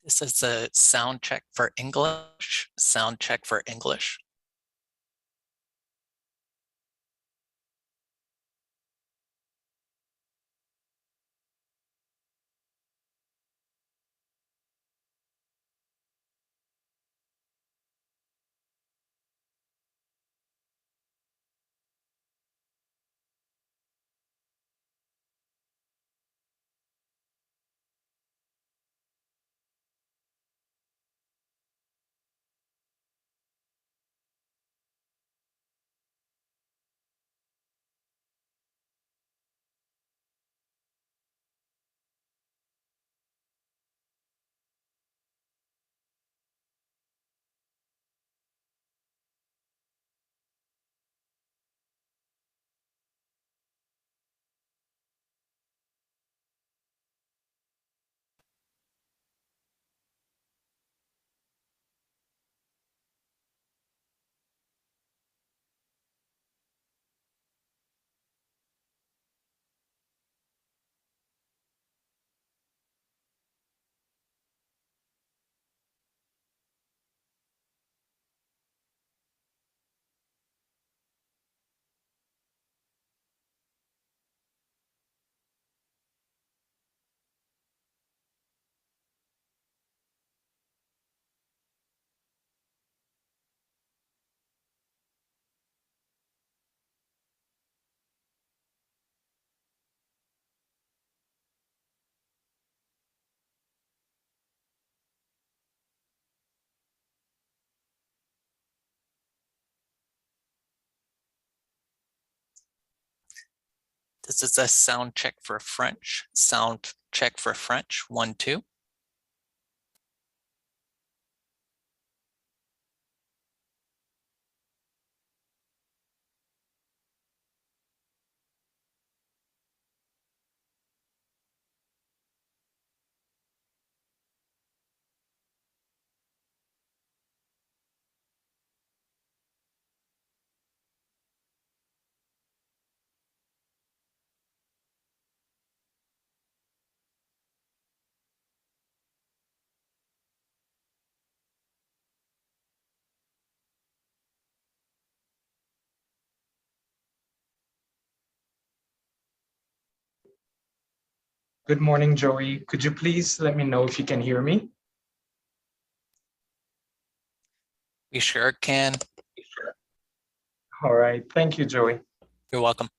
This is a sound check for English. Sound check for English. This is a sound check for French. Sound check for French, 1, 2. Good morning, Joey. Could you please let me know if you can hear me? We sure can. All right. Thank you, Joey. You're welcome.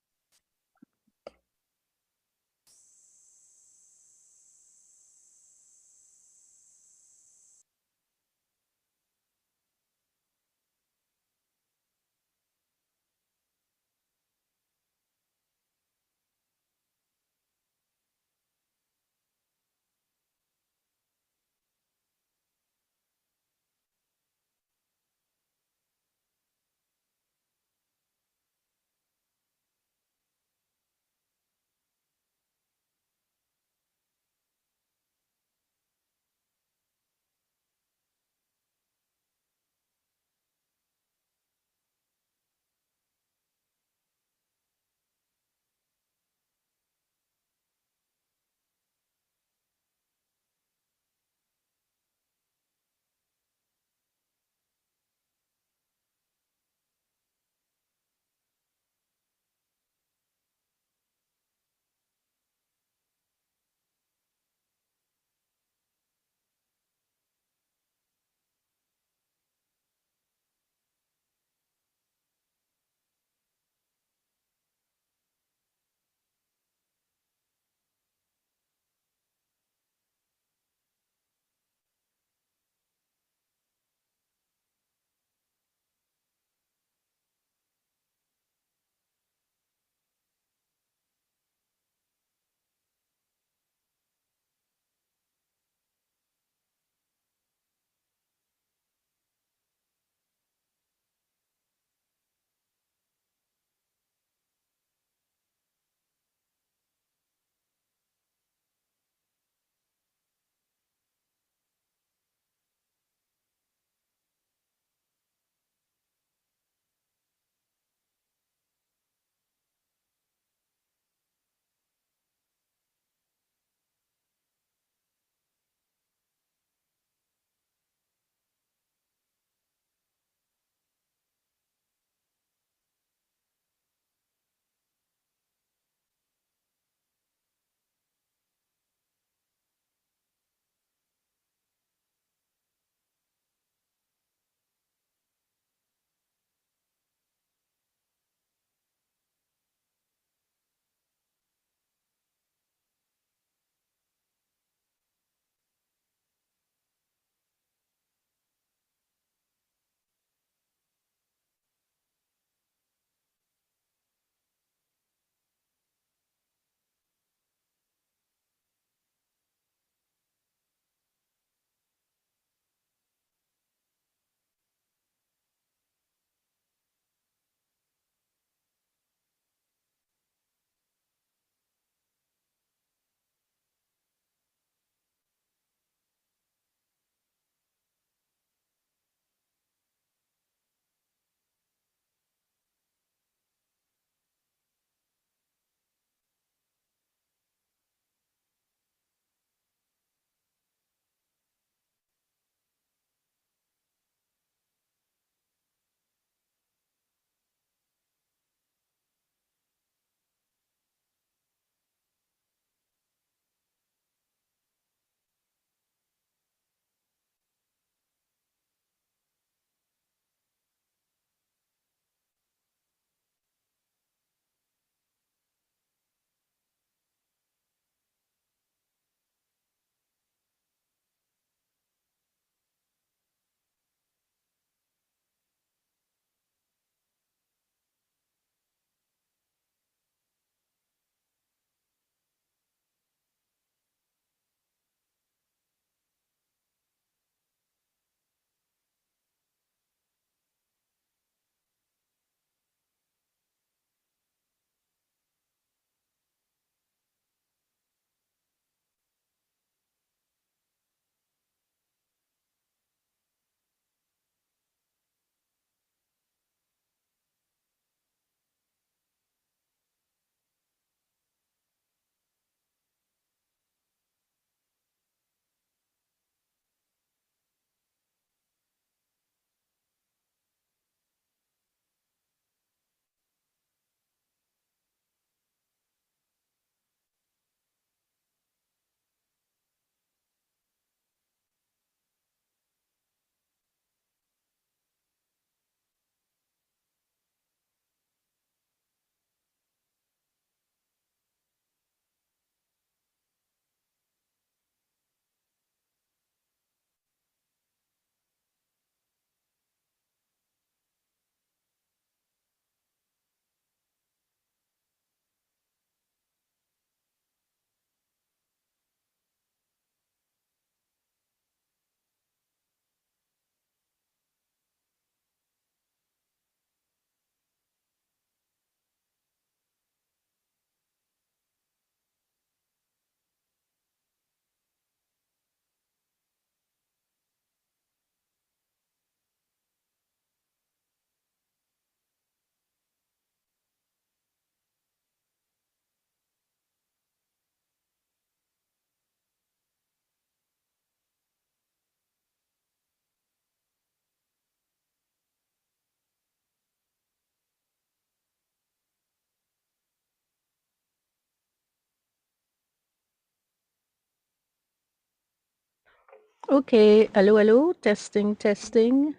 OK. Allô, allô? Testing, testing.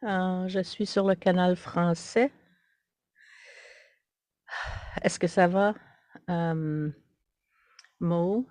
Je suis sur le canal français. Est-ce que ça va? Mo?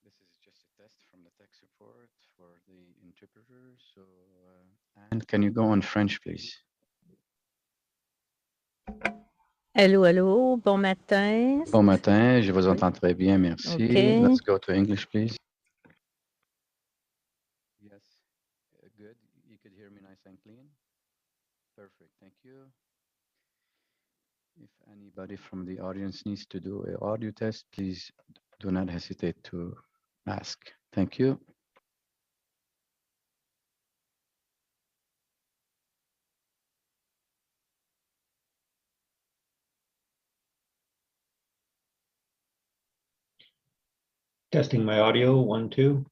This is just a test from the tech support for the interpreter. So, and can you go on French, please? Allô, allô? Bon matin. Bon matin, je vous entends très bien, merci. OK. Let's go to English, please. Yes, good. You could hear me nice and clean. Perfect, thank you. If anybody from the audience needs to do an audio test, please do not hesitate to ask. Thank you. Testing my audio, 1, 2.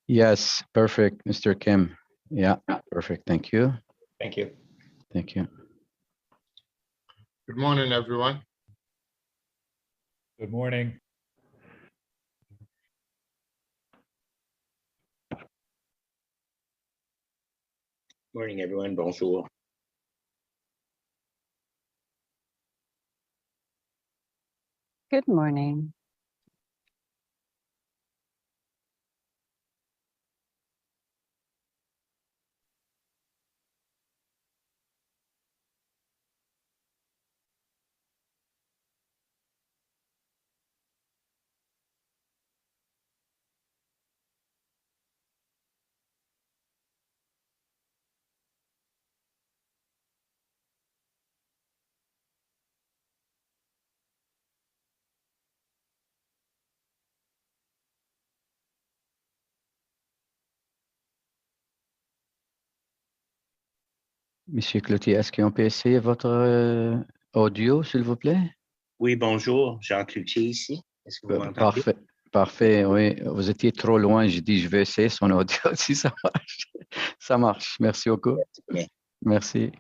Yes, perfect, Mr. Kim. Yeah, perfect, thank you. Thank you. Thank you. Good morning, everyone. Good morning. Morning, everyone. Bonjour. Good morning. Monsieur Cloutier, est-ce qu'on peut essayer votre audio, s'il vous plaît? Oui, bonjour. Jean Cloutier ici. Est-ce que vous m'entendez? Parfait, parfait, oui. Vous étiez trop loin. J'ai dit, je vais essayer son audio si ça marche. Ça marche. Merci beaucoup. Bien. Merci.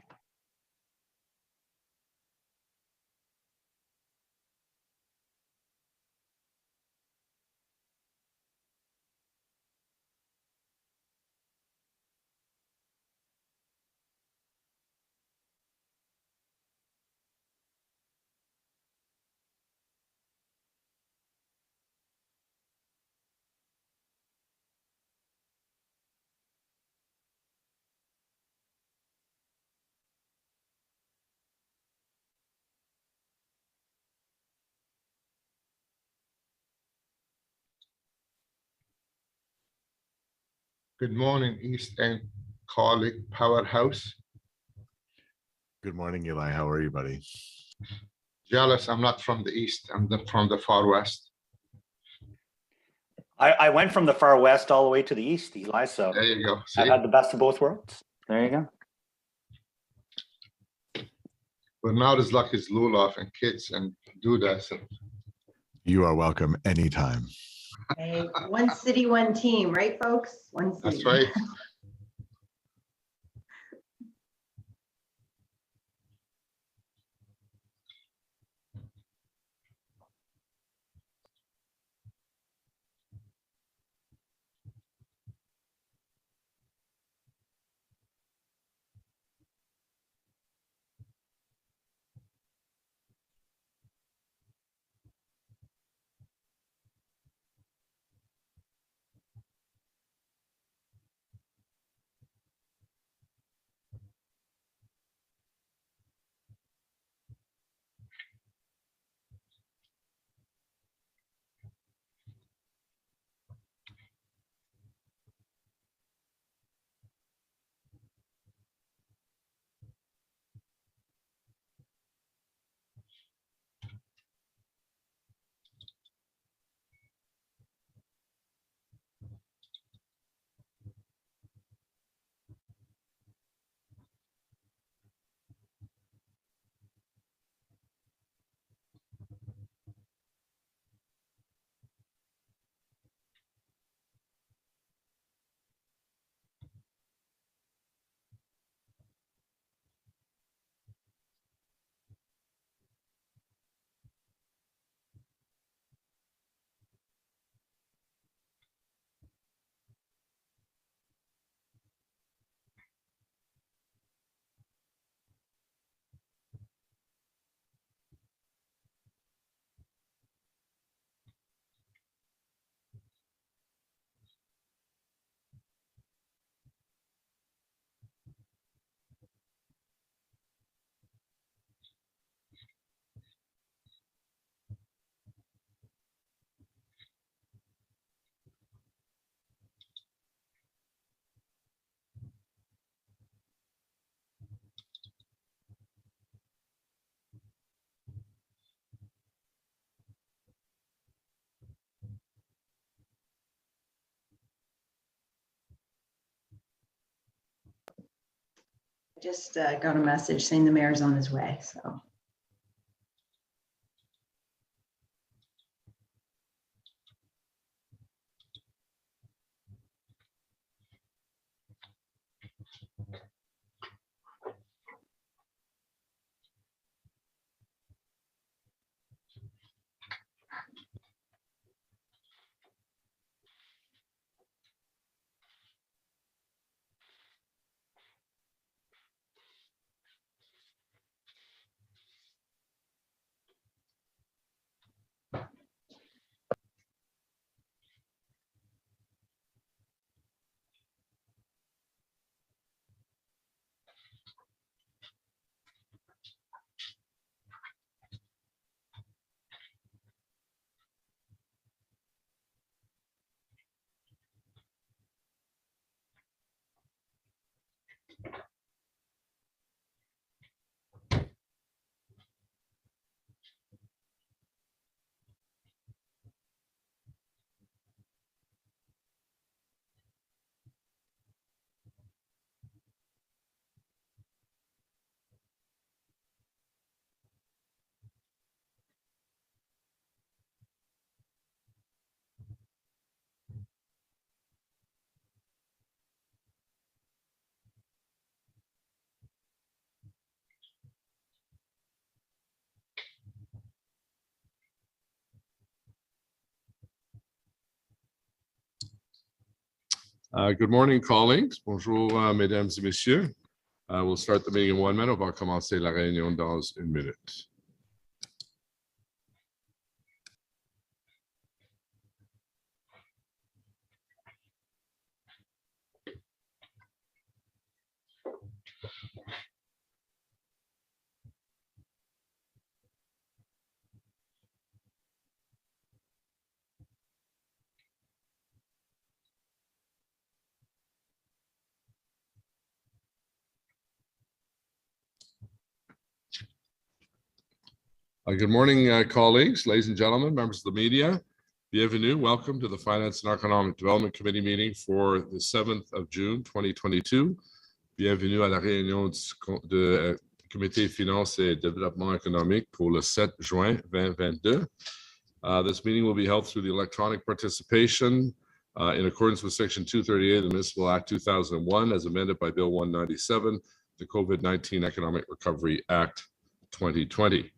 Good morning, East End colleague Powerhouse. Good morning, Eli. How are you, buddy? Jealous, I'm not from the East. I'm from the far West. I went from the far west all the way to the east, Eli, so There you go. I've See? had the best of both worlds. There you go. But not as lucky as Lulav and kids and Dudas. You are welcome anytime. Hey, one city, one team, right, folks? One city. That's right. Just got a message saying the mayor's on his way, so. Good morning, colleagues. Bonjour, mesdames et messieurs. We'll start the meeting in 1 minute. On va commencer la réunion dans 1 minute. Good morning, colleagues, ladies and gentlemen, members of the media. Bienvenue, welcome to the Finance and Economic Development Committee meeting for the 7th of June, 2022. Bienvenue à la réunion du Comité Finances et Développement économique pour le 7 juin 2022. This meeting will be held through the electronic participation in accordance with Section 238 of the Municipal Act 2001 as amended by Bill 197, the COVID-19 Economic Recovery Act 2020.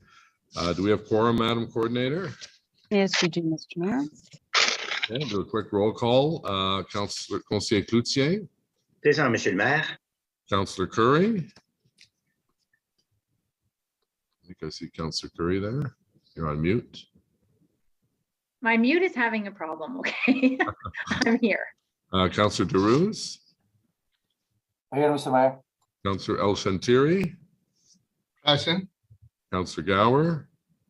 Do we have quorum, Madam Coordinator? Yes, we do, Mr. Mayor. Okay, do a quick roll call. Councillor Conseiller Cloutier. Présent, Monsieur le maire. Councillor Curry. I think I see Councillor Curry there. You're on mute. My mute is having a problem, okay? I'm here. Councillor Derouz. Here, Mr. Mayor. Councillor El Shantiri. Present. Councillor Gower.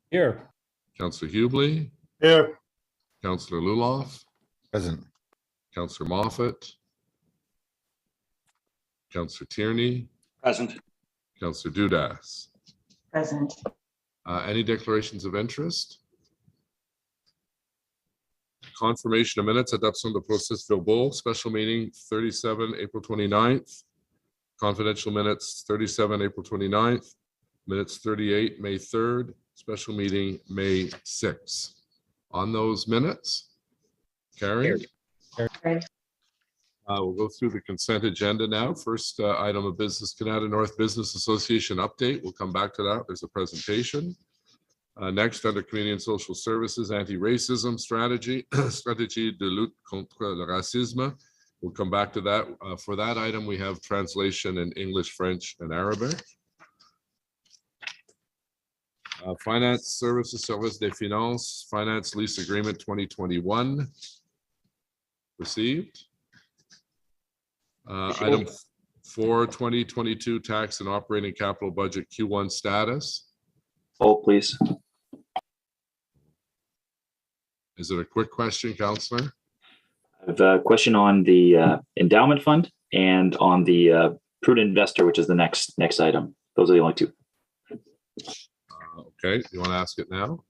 Here. Councillor Hubley. Here. Councillor Luloff. Present. Councillor Moffat. Councillor Tierney. Present. Councillor Dudas. Present. Any declarations of interest? Confirmation of minutes, adoption de procès verbal, special meeting 37 April 29th. Confidential minutes 37 April 29th. Minutes 38 May 3rd. Special meeting May 6th. On those minutes, carried. We'll go through the consent agenda now. First item of business, Canada North Business Association update. We'll come back to that. There's a presentation. Next, under Community and Social Services, anti-racism strategy, stratégie de lutte contre le racisme. We'll come back to that. For that item, we have translation in English, French, and Arabic. Finance Services, Service des Finances, Finance Lease Agreement 2021. Received. Item 4, 2022 Tax and Operating Capital Budget Q1 status. Oh, please. Is it a quick question, Councillor? I have a question on the endowment fund and on the prudent investor, which is the next item. Those are the only two. Okay, you want to ask it now?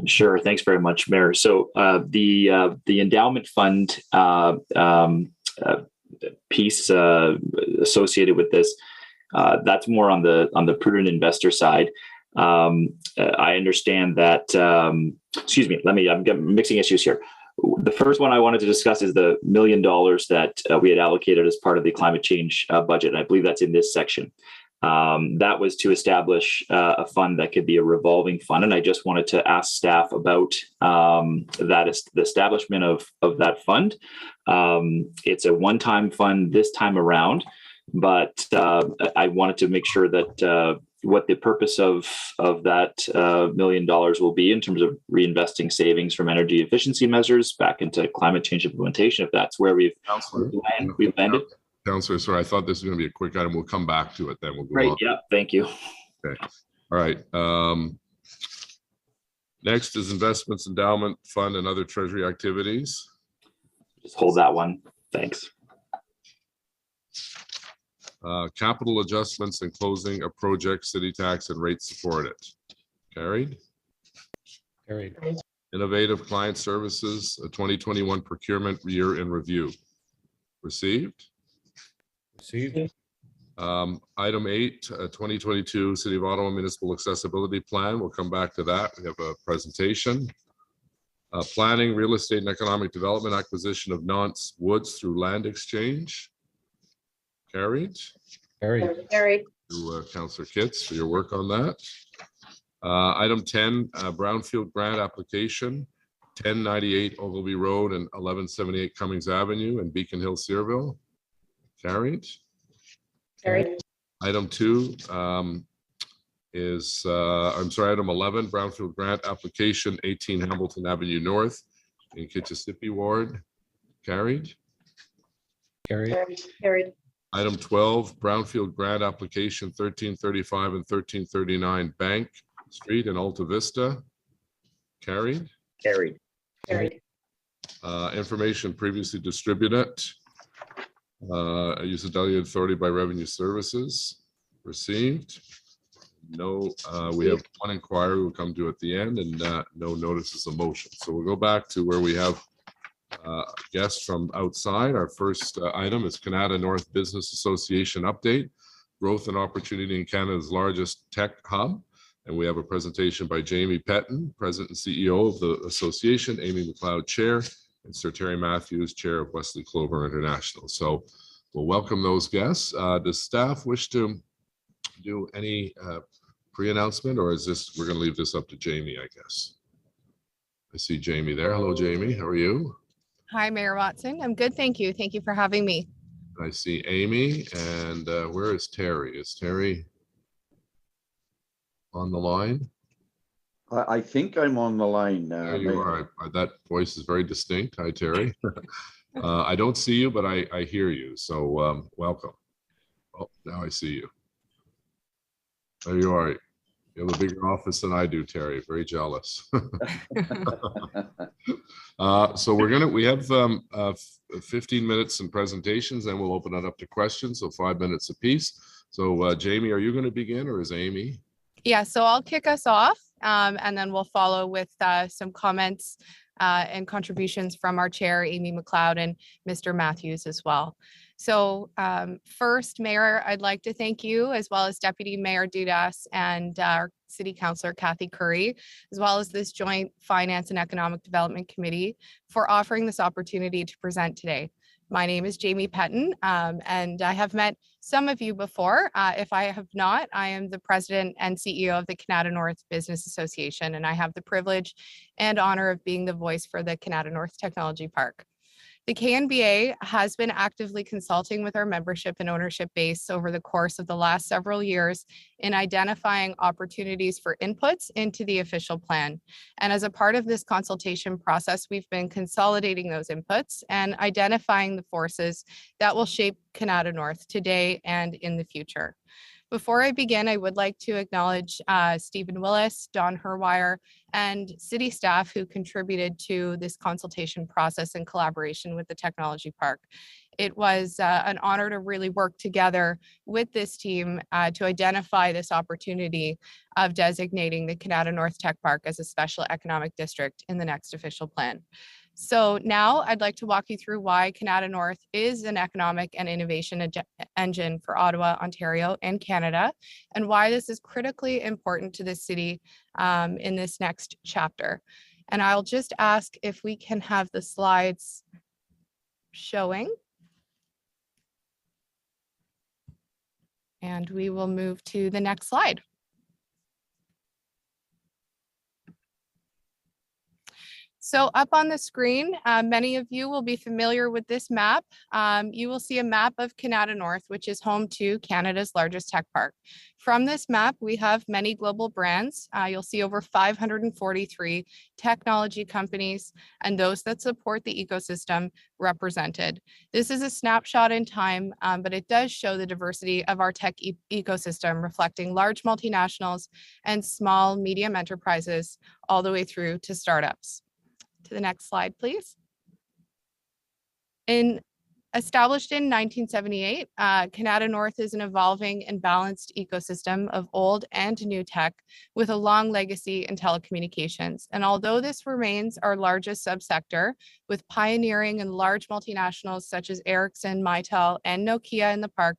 Sure. Thanks very much, Mayor. So the endowment fund piece associated with this, That's more on the prudent investor side. I understand that, excuse me, I'm mixing issues here. The first one I wanted to discuss is the $1 million that we had allocated as part of the climate change budget. And I believe that's in this section. That was to establish a fund that could be a revolving fund. And I just wanted to ask staff about the establishment of that fund. It's a one-time fund this time around, but I wanted to make sure that what the purpose of that $1 million will be in terms of reinvesting savings from energy efficiency measures back into climate change implementation, if that's where we've landed. Councillor, sorry, I thought this was going to be a quick item. We'll come back to it then. We'll go Great. on. Yeah, thank you. Okay. All right. Next is investments, endowment fund, and other treasury activities. Just hold that one. Thanks. Capital adjustments and closing a project, city tax and rate supported. Carried. Carried. Innovative client services, a 2021 procurement year in review. Received. Received. Item 8, 2022 City of Ottawa Municipal Accessibility Plan. We'll come back to that. We have a presentation. Planning, real estate and economic development, acquisition of Nance Woods through land exchange. Carried. Carried. Carried. To Councillor Kitts for your work on that. Item 10, Brownfield grant application, 1098 Ogilvy Road and 1178 Cummings Avenue in Beacon Hill, Searville. Carried. Carried. Item 2 is, item 11, Brownfield grant application, 18 Hamilton Avenue North in Kitchissippi Ward. Carried. Carried. Carried. Item 12, Brownfield grant application 1335 and 1339 Bank Street in Alta Vista. Carried. Carried. Carried. Information previously distributed. Use of delegated authority by Revenue Services. Received. No, we have one inquiry we'll come to at the end, and no notices of motion. So we'll go back to where we have guests from outside. Our first item is Canada North Business Association update, growth and opportunity in Canada's largest tech hub. And we have a presentation by Jamie Petton, President and CEO of the association, Amy McLeod, Chair, and Sir Terry Matthews, Chair of Wesley Clover International. So we'll welcome those guests. Does staff wish to do any pre-announcement, or is this, we're going to leave this up to Jamie, I guess? I see Jamie there. Hello, Jamie. How are you? Hi, Mayor Watson. I'm good, thank you. Thank you for having me. I see Amy, and where is Terry? Is Terry on the line? I think I'm on the line. There you are. That voice is very distinct. Hi, Terry. I don't see you, but I hear you. So welcome. Oh, now I see you. There you are. You have a bigger office than I do, Terry. Very jealous. So we have 15 minutes in presentations, and we'll open it up to questions. So 5 minutes apiece. So Jamie, are you going to begin, or is Amy? Yeah, so I'll kick us off, and then we'll follow with some comments and contributions from our chair, Amy McLeod, and Mr. Matthews as well. So first, Mayor, I'd like to thank you, as well as Deputy Mayor Dudas and our City Councillor Kathy Curry, as well as this Joint Finance and Economic Development Committee, for offering this opportunity to present today. My name is Jamie Petton, and I have met some of you before. If I have not, I am the President and CEO of the Canada North Business Association, and I have the privilege and honor of being the voice for the Canada North Technology Park. The KNBA has been actively consulting with our membership and ownership base over the course of the last several years in identifying opportunities for inputs into the official plan. And as a part of this consultation process, we've been consolidating those inputs and identifying the forces that will shape Canada North today and in the future. Before I begin, I would like to acknowledge Stephen Willis, Don Herwire, and city staff who contributed to this consultation process in collaboration with the Technology Park. It was an honor to really work together with this team to identify this opportunity of designating the Canada North Tech Park as a special economic district in the next official plan. So now I'd like to walk you through why Canada North is an economic and innovation engine for Ottawa, Ontario, and Canada, and why this is critically important to the city in this next chapter. And I'll just ask if we can have the slides showing. And we will move to the next slide. So up on the screen, many of you will be familiar with this map. You will see a map of Canada North, which is home to Canada's largest tech park. From this map, we have many global brands. You'll see over 543 technology companies and those that support the ecosystem represented. This is a snapshot in time, but it does show the diversity of our tech ecosystem, reflecting large multinationals and small medium enterprises all the way through to startups. To the next slide, please. Established in 1978, Canada North is an evolving and balanced ecosystem of old and new tech with a long legacy in telecommunications. And although this remains our largest subsector, with pioneering and large multinationals such as Ericsson, Mitel, and Nokia in the park,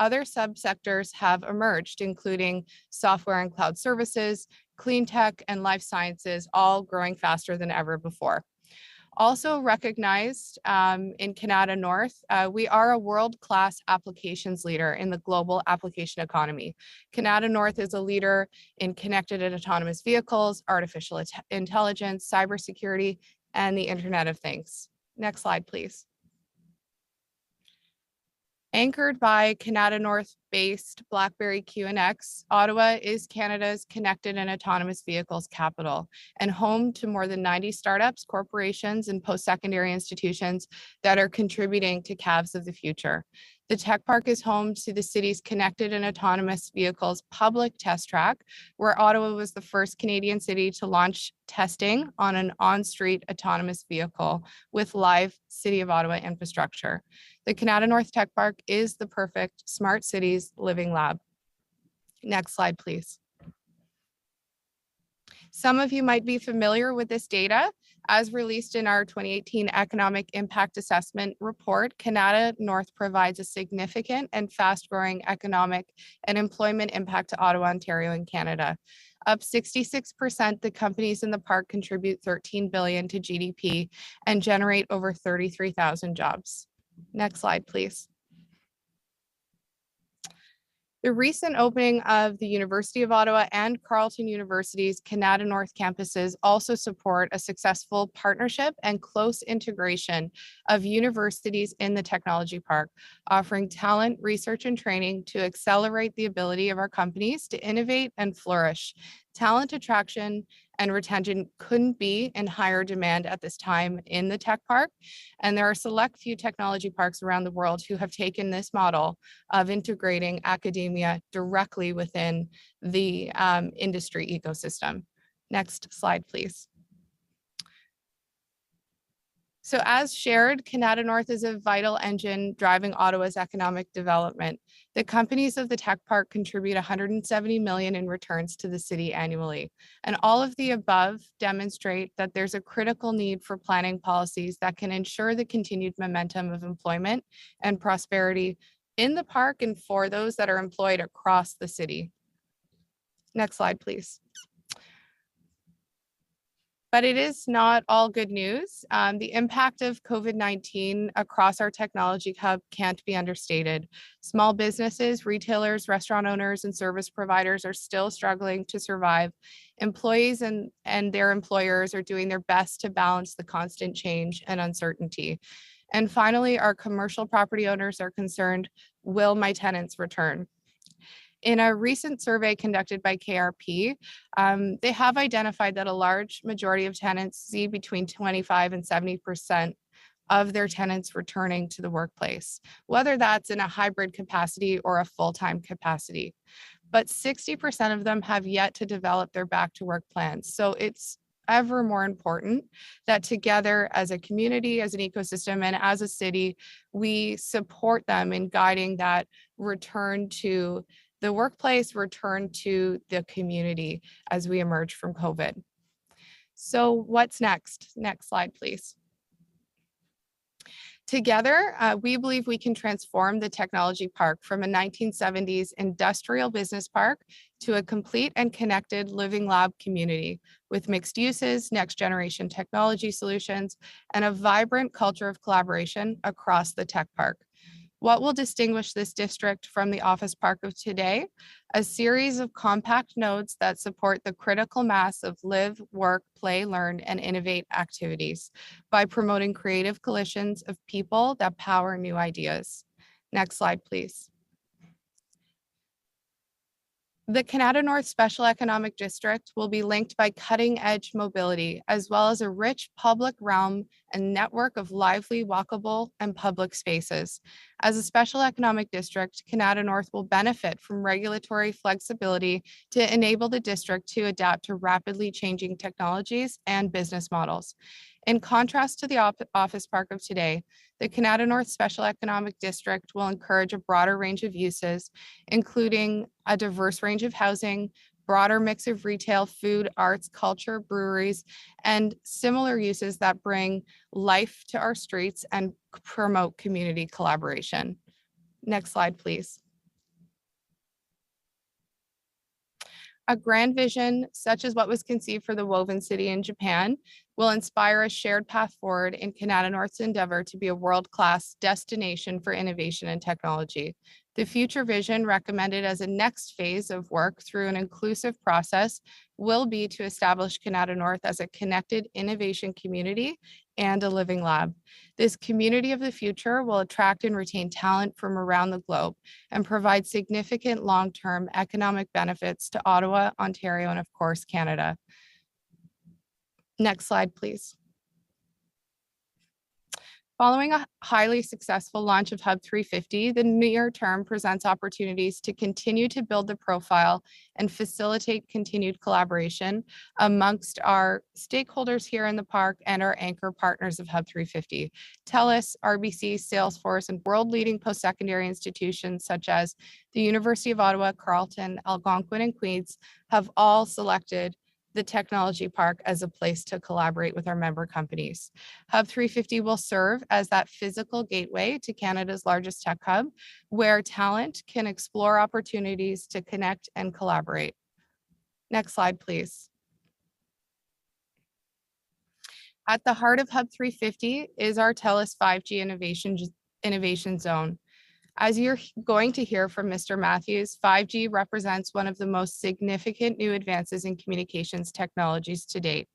other subsectors have emerged, including software and cloud services, clean tech, and life sciences, all growing faster than ever before. Also recognized in Canada North, we are a world-class applications leader in the global application economy. Canada North is a leader in connected and autonomous vehicles, artificial intelligence, cybersecurity, and the Internet of Things. Next slide, please. Anchored by Canada North-based BlackBerry QNX, Ottawa is Canada's connected and autonomous vehicles capital and home to more than 90 startups, corporations, and post-secondary institutions that are contributing to CAVs of the future. The tech park is home to the city's connected and autonomous vehicles public test track, where Ottawa was the first Canadian city to launch testing on an on-street autonomous vehicle with live City of Ottawa infrastructure. The Canada North Tech Park is the perfect smart cities living lab. Next slide, please. Some of you might be familiar with this data. As released in our 2018 Economic Impact Assessment report, Canada North provides a significant and fast-growing economic and employment impact to Ottawa, Ontario, and Canada. Up 66%, the companies in the park contribute $13 billion to GDP and generate over 33,000 jobs. Next slide, please. The recent opening of the University of Ottawa and Carleton University's Canada North campuses also support a successful partnership and close integration of universities in the technology park, offering talent, research, and training to accelerate the ability of our companies to innovate and flourish. Talent attraction and retention couldn't be in higher demand at this time in the tech park. And there are select few technology parks around the world who have taken this model of integrating academia directly within the industry ecosystem. Next slide, please. So as shared, Canada North is a vital engine driving Ottawa's economic development. The companies of the tech park contribute $170 million in returns to the city annually. And all of the above demonstrate that there's a critical need for planning policies that can ensure the continued momentum of employment and prosperity in the park and for those that are employed across the city. Next slide, please. But it is not all good news. The impact of COVID-19 across our technology hub can't be understated. Small businesses, retailers, restaurant owners, and service providers are still struggling to survive. Employees and their employers are doing their best to balance the constant change and uncertainty. And finally, our commercial property owners are concerned, will my tenants return? In a recent survey conducted by KRP, they have identified that a large majority of tenants see between 25 and 70% of their tenants returning to the workplace, whether that's in a hybrid capacity or a full-time capacity. But 60% of them have yet to develop their back to work plans. So it's ever more important that together as a community, as an ecosystem, and as a city, we support them in guiding that return to the workplace, return to the community as we emerge from COVID. So what's next? Next slide, please. Together, we believe we can transform the technology park from a 1970s industrial business park to a complete and connected living lab community with mixed uses, next generation technology solutions, and a vibrant culture of collaboration across the tech park. What will distinguish this district from the office park of today? A series of compact nodes that support the critical mass of live, work, play, learn, and innovate activities by promoting creative coalitions of people that power new ideas. Next slide, please. The Canada North Special Economic District will be linked by cutting-edge mobility, as well as a rich public realm and network of lively, walkable, and public spaces. As a special economic district, Canada North will benefit from regulatory flexibility to enable the district to adapt to rapidly changing technologies and business models. In contrast to the office park of today, the Canada North Special Economic District will encourage a broader range of uses, including a diverse range of housing, broader mix of retail, food, arts, culture, breweries, and similar uses that bring life to our streets and promote community collaboration. Next slide, please. A grand vision, such as what was conceived for the Woven City in Japan, will inspire a shared path forward in Canada North's endeavor to be a world-class destination for innovation and technology. The future vision recommended as a next phase of work through an inclusive process will be to establish Canada North as a connected innovation community and a living lab. This community of the future will attract and retain talent from around the globe and provide significant long-term economic benefits to Ottawa, Ontario, and of course, Canada. Next slide, please. Following a highly successful launch of Hub 350, the near term presents opportunities to continue to build the profile and facilitate continued collaboration amongst our stakeholders here in the park and our anchor partners of Hub 350. TELUS, RBC, Salesforce, and world-leading post-secondary institutions such as the University of Ottawa, Carleton, Algonquin, and Queen's have all selected the technology park as a place to collaborate with our member companies. Hub 350 will serve as that physical gateway to Canada's largest tech hub, where talent can explore opportunities to connect and collaborate. Next slide, please. At the heart of Hub 350 is our TELUS 5G Innovation Zone. As you're going to hear from Mr. Matthews, 5G represents one of the most significant new advances in communications technologies to date.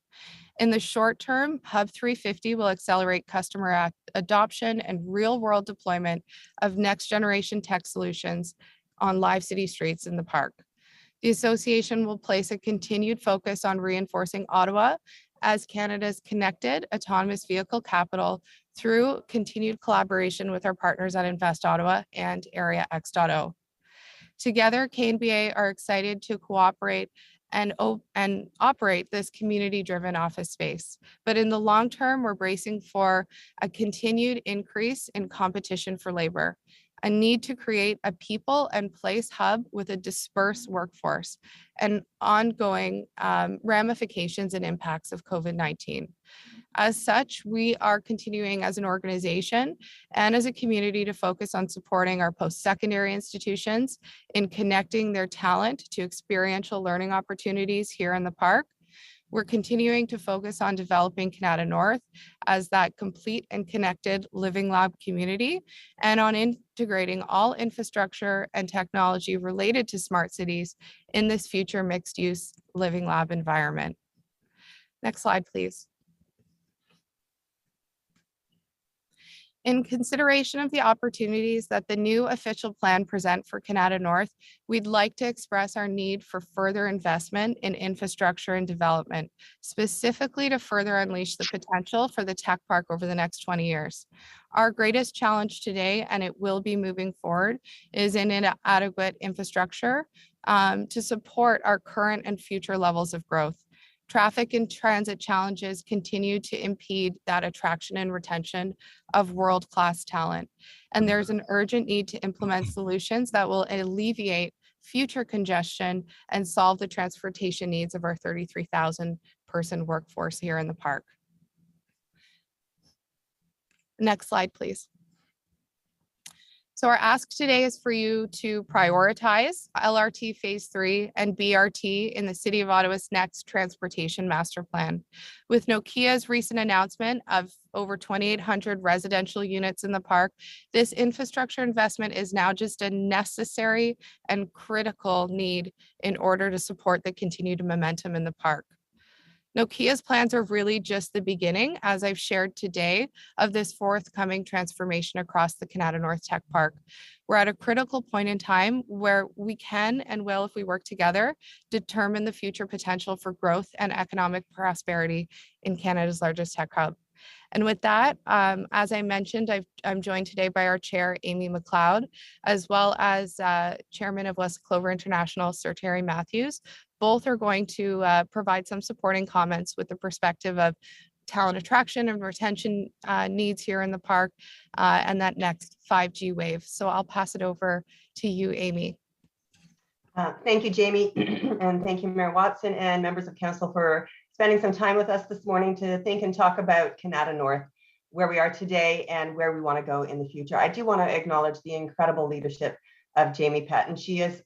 In the short term, Hub 350 will accelerate customer adoption and real-world deployment of next-generation tech solutions on live city streets in the park. The association will place a continued focus on reinforcing Ottawa as Canada's connected autonomous vehicle capital through continued collaboration with our partners at Invest Ottawa and Area X.O. Together, KNBA are excited to cooperate and operate this community-driven office space. But in the long term, we're bracing for a continued increase in competition for labor, a need to create a people and place hub with a dispersed workforce, and ongoing ramifications and impacts of COVID-19. As such, we are continuing as an organization and as a community to focus on supporting our post-secondary institutions in connecting their talent to experiential learning opportunities here in the park. We're continuing to focus on developing Canada North as that complete and connected living lab community, and on integrating all infrastructure and technology related to smart cities in this future mixed use living lab environment. Next slide, please. In consideration of the opportunities that the new official plan present for Canada North, we'd like to express our need for further investment in infrastructure and development, specifically to further unleash the potential for the tech park over the next 20 years. Our greatest challenge today, and it will be moving forward, is in inadequate infrastructure to support our current and future levels of growth. Traffic and transit challenges continue to impede that attraction and retention of world-class talent. And there's an urgent need to implement solutions that will alleviate future congestion and solve the transportation needs of our 33,000 person workforce here in the park. Next slide, please. So our ask today is for you to prioritize LRT Phase 3 and BRT in the City of Ottawa's next transportation master plan. With Nokia's recent announcement of over 2,800 residential units in the park, this infrastructure investment is now just a necessary and critical need in order to support the continued momentum in the park. Nokia's plans are really just the beginning, as I've shared today, of this forthcoming transformation across the Canada North Tech Park. We're at a critical point in time where we can and will, if we work together, determine the future potential for growth and economic prosperity in Canada's largest tech hub. And with that, as I mentioned, I'm joined today by our chair, Amy McLeod, as well as chairman of West Clover International, Sir Terry Matthews. Both are going to provide some supporting comments with the perspective of talent attraction and retention needs here in the park and that next 5G wave. So I'll pass it over to you, Amy. Thank you, Jamie, and thank you, Mayor Watson and members of council for spending some time with us this morning to think and talk about Canada North, where we are today and where we want to go in the future. I do want to acknowledge the incredible leadership of Jamie Patton. She is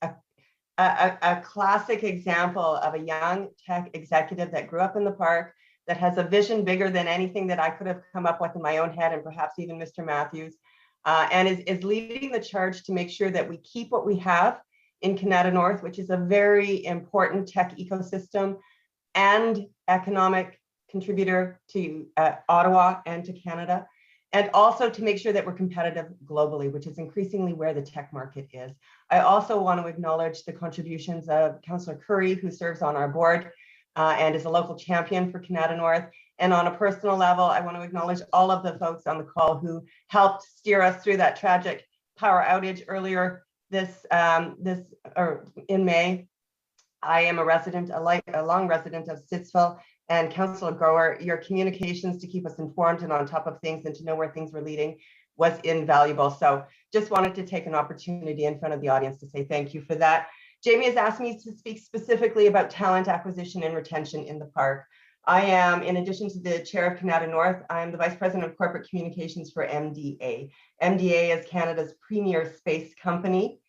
a classic example of a young tech executive that grew up in the park, that has a vision bigger than anything that I could have come up with in my own head, and perhaps even Mr. Matthews, and is leading the charge to make sure that we keep what we have in Canada North, which is a very important tech ecosystem and economic contributor to Ottawa and to Canada, and also to make sure that we're competitive globally, which is increasingly where the tech market is. I also want to acknowledge the contributions of Councillor Curry, who serves on our board and is a local champion for Canada North. And on a personal level, I want to acknowledge all of the folks on the call who helped steer us through that tragic power outage earlier in May. I am a long resident of Stittsville, and Councillor Grower, your communications to keep us informed and on top of things and to know where things were leading was invaluable. So just wanted to take an opportunity in front of the audience to say thank you for that. Jamie has asked me to speak specifically about talent acquisition and retention in the park. I am, in addition to the chair of Canada North, I am the vice president of corporate communications for MDA. MDA is Canada's premier space company,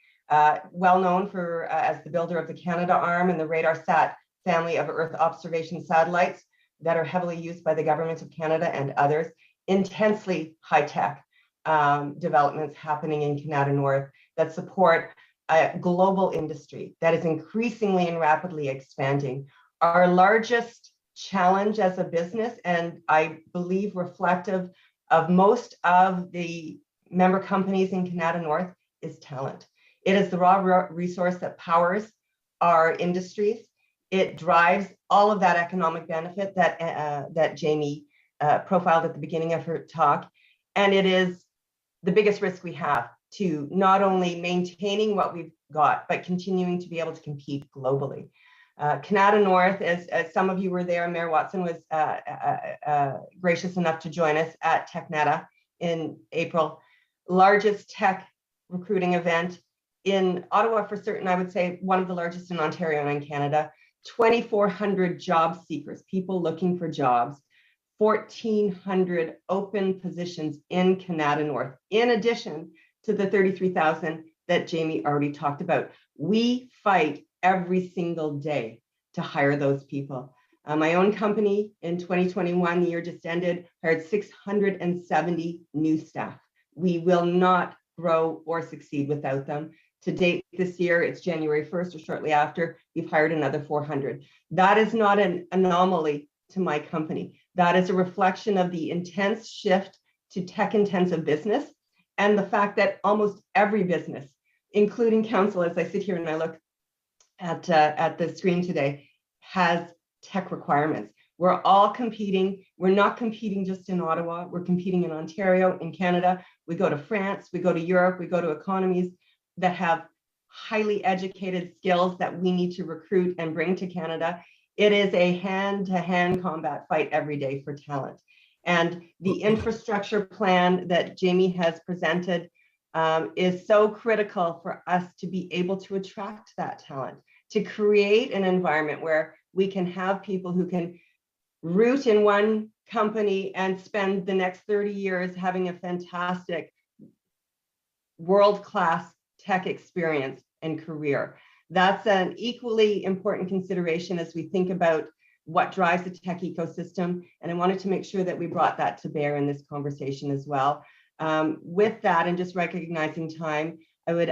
well known for as the builder of the Canada Arm and the RadarSat family of Earth observation satellites that are heavily used by the government of Canada and others. Intensely high-tech developments happening in Canada North that support a global industry that is increasingly and rapidly expanding. Our largest challenge as a business, and I believe reflective of most of the member companies in Canada North, is talent. It is the raw resource that powers our industries. It drives all of that economic benefit that Jamie profiled at the beginning of her talk. And it is the biggest risk we have to not only maintaining what we've got, but continuing to be able to compete globally. Canada North, as some of you were there, Mayor Watson was gracious enough to join us at TechNeta in April, largest tech recruiting event in Ottawa for certain, I would say one of the largest in Ontario and in Canada. 2,400 job seekers, people looking for jobs, 1,400 open positions in Canada North, in addition to the 33,000 that Jamie already talked about. We fight every single day to hire those people. My own company in 2021, the year just ended, hired 670 new staff. We will not grow or succeed without them. To date this year, it's January 1st or shortly after, we've hired another 400. That is not an anomaly to my company. That is a reflection of the intense shift to tech-intensive business and the fact that almost every business, including council, as I sit here and I look at the screen today, has tech requirements. We're all competing. We're not competing just in Ottawa. We're competing in Ontario, in Canada. We go to France, we go to Europe, we go to economies that have highly educated skills that we need to recruit and bring to Canada. It is a hand-to-hand combat fight every day for talent. And the infrastructure plan that Jamie has presented is so critical for us to be able to attract that talent, to create an environment where we can have people who can root in one company and spend the next 30 years having a fantastic world-class tech experience and career. That's an equally important consideration as we think about what drives the tech ecosystem. And I wanted to make sure that we brought that to bear in this conversation as well. With that, and just recognizing time, I would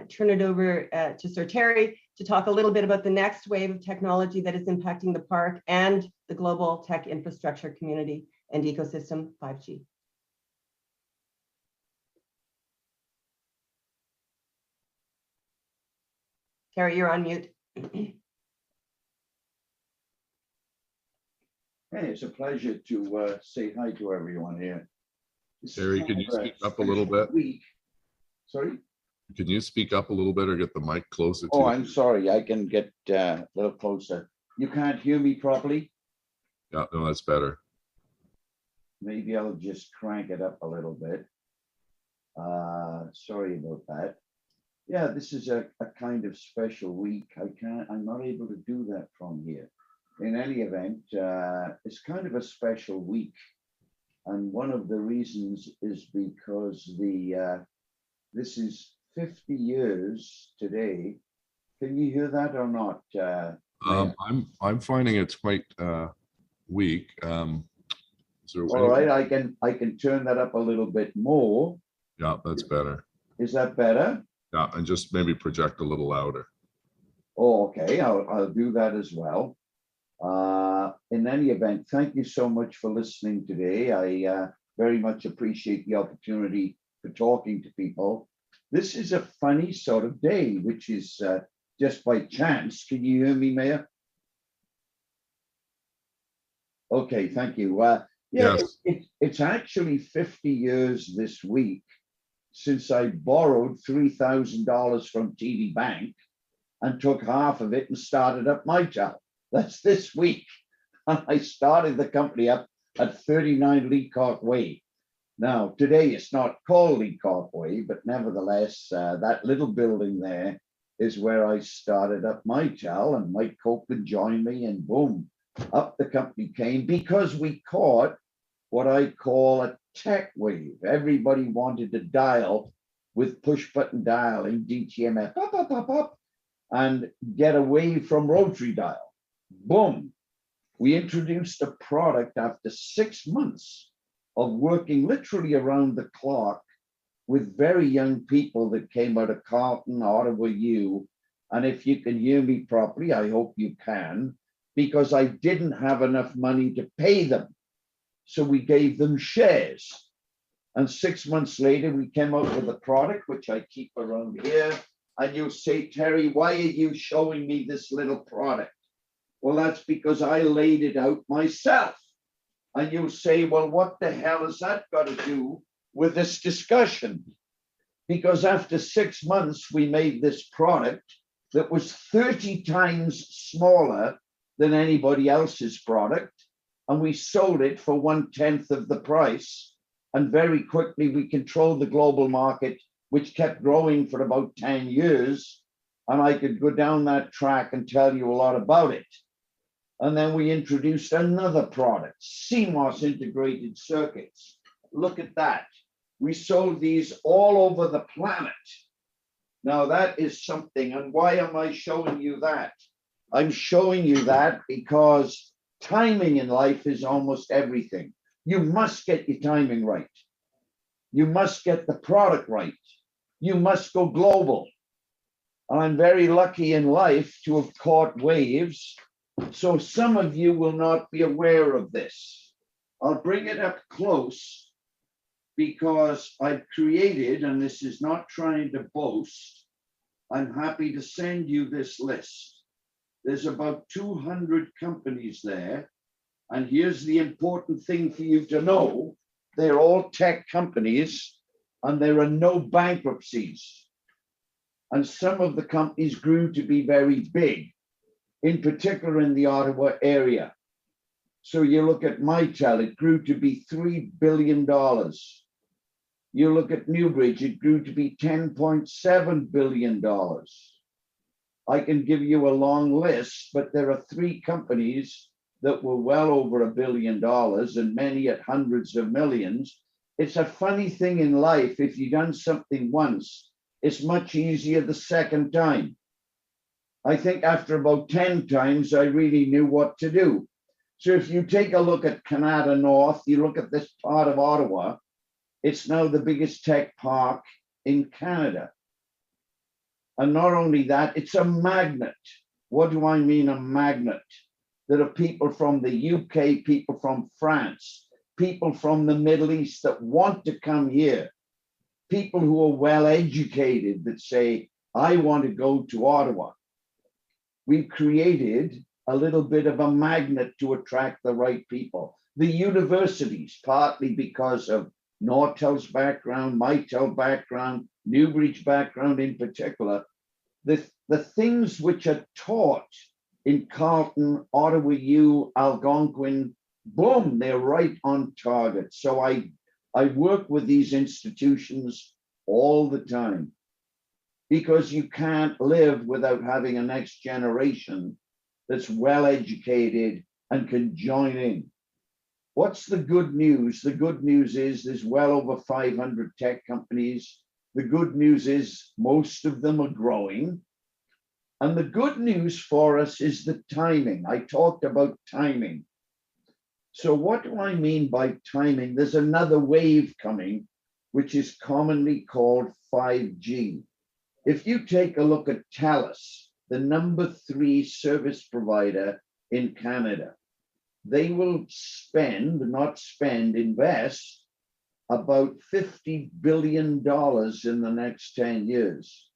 turn it over to Sir Terry to talk a little bit about the next wave of technology that is impacting the park and the global tech infrastructure community and ecosystem, 5G. Terry, you're on mute. Hey, it's a pleasure to say hi to everyone here. Terry, can you speak up a little bit? Sorry? Can you speak up a little bit or get the mic closer to Oh, you? I'm sorry. I can get a little closer. You can't hear me properly? Yeah, no, that's better. Maybe I'll just crank it up a little bit. Sorry about that. Yeah, this is a kind of special week. I'm not able to do that from here. In any event, it's kind of a special week. And one of the reasons is because this is 50 years today. Can you hear that or not? I'm finding it's quite weak. All right, I can turn that up a little bit more. Yeah, that's better. Is that better? Yeah, and just maybe project a little louder. Oh, okay, I'll do that as well. In any event, thank you so much for listening today. I very much appreciate the opportunity for talking to people. This is a funny sort of day, which is just by chance. Can you hear me, Mayor? Okay, thank you. Yeah, yes. It's actually 50 years this week since I borrowed $3,000 from TD Bank and took half of it and started up my job. That's this week. I started the company up at 39 Leacock Way. Now, today it's not called Leacock Way, but nevertheless, that little building there is where I started up my chal, and Mike Copeland joined me, and boom, up the company came because we caught what I call a tech wave. Everybody wanted to dial with push button dialing, DTMF, pop, pop, pop, pop, and get away from rotary dial. Boom. We introduced a product after 6 months of working literally around the clock with very young people that came out of Carleton, Ottawa U. And if you can hear me properly, I hope you can, because I didn't have enough money to pay them. So we gave them shares. And 6 months later, we came out with a product, which I keep around here. And you'll say, Terry, why are you showing me this little product? Well, that's because I laid it out myself. And you'll say, well, what the hell has that got to do with this discussion? Because after 6 months, we made this product that was 30 times smaller than anybody else's product. And we sold it for 1/10 of the price. And very quickly, we controlled the global market, which kept growing for about 10 years. And I could go down that track and tell you a lot about it. And then we introduced another product, CMOS integrated circuits. Look at that. We sold these all over the planet. Now that is something. And why am I showing you that? I'm showing you that because timing in life is almost everything. You must get your timing right. You must get the product right. You must go global. And I'm very lucky in life to have caught waves. So some of you will not be aware of this. I'll bring it up close because I've created, and this is not trying to boast, I'm happy to send you this list. There's about 200 companies there. And here's the important thing for you to know. They're all tech companies and there are no bankruptcies. And some of the companies grew to be very big, in particular in the Ottawa area. So you look at Mitel, it grew to be $3 billion. You look at Newbridge, it grew to be $10.7 billion. I can give you a long list, but there are 3 companies that were well over $1 billion and many at hundreds of millions. It's a funny thing in life. If you've done something once, it's much easier the second time. I think after about 10 times, I really knew what to do. So if you take a look at Canada North, you look at this part of Ottawa, it's now the biggest tech park in Canada. And not only that, it's a magnet. What do I mean a magnet? There are people from the UK, people from France, people from the Middle East that want to come here, people who are well educated that say, I want to go to Ottawa. We've created a little bit of a magnet to attract the right people. The universities, partly because of Nortel's background, Mitel background, Newbridge background in particular, the things which are taught in Carleton, Ottawa U, Algonquin, boom, they're right on target. So I work with these institutions all the time because you can't live without having a next generation that's well educated and can join in. What's the good news? The good news is there's well over 500 tech companies. The good news is most of them are growing. And the good news for us is the timing. I talked about timing. So what do I mean by timing? There's another wave coming, which is commonly called 5G. If you take a look at TELUS, the number 3 service provider in Canada, they will invest about $50 billion in the next 10 years.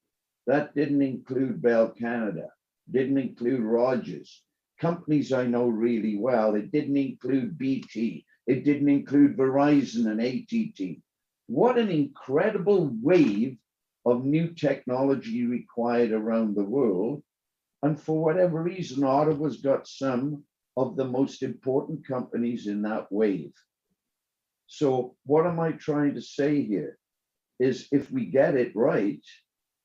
That didn't include Bell Canada, didn't include Rogers, companies I know really well. It didn't include BT. It didn't include Verizon and AT&T. What an incredible wave of new technology required around the world. And for whatever reason, Ottawa's got some of the most important companies in that wave. So what am I trying to say here is if we get it right,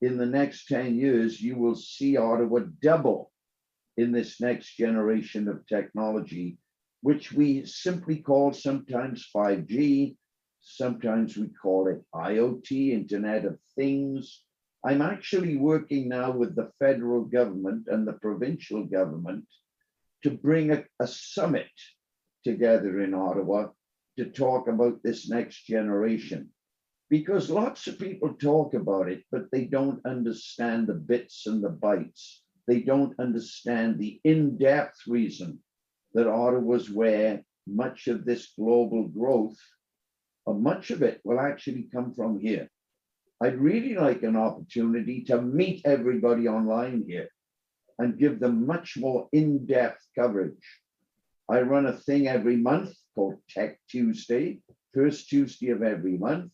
in the next 10 years, you will see Ottawa double in this next generation of technology, which we simply call sometimes 5G, sometimes we call it IoT, Internet of Things. I'm actually working now with the federal government and the provincial government to bring a summit together in Ottawa to talk about this next generation. Because lots of people talk about it, but they don't understand the bits and the bytes. They don't understand the in-depth reason that Ottawa's where much of this global growth, or much of it, will actually come from here. I'd really like an opportunity to meet everybody online here and give them much more in-depth coverage. I run a thing every month called Tech Tuesday, first Tuesday of every month.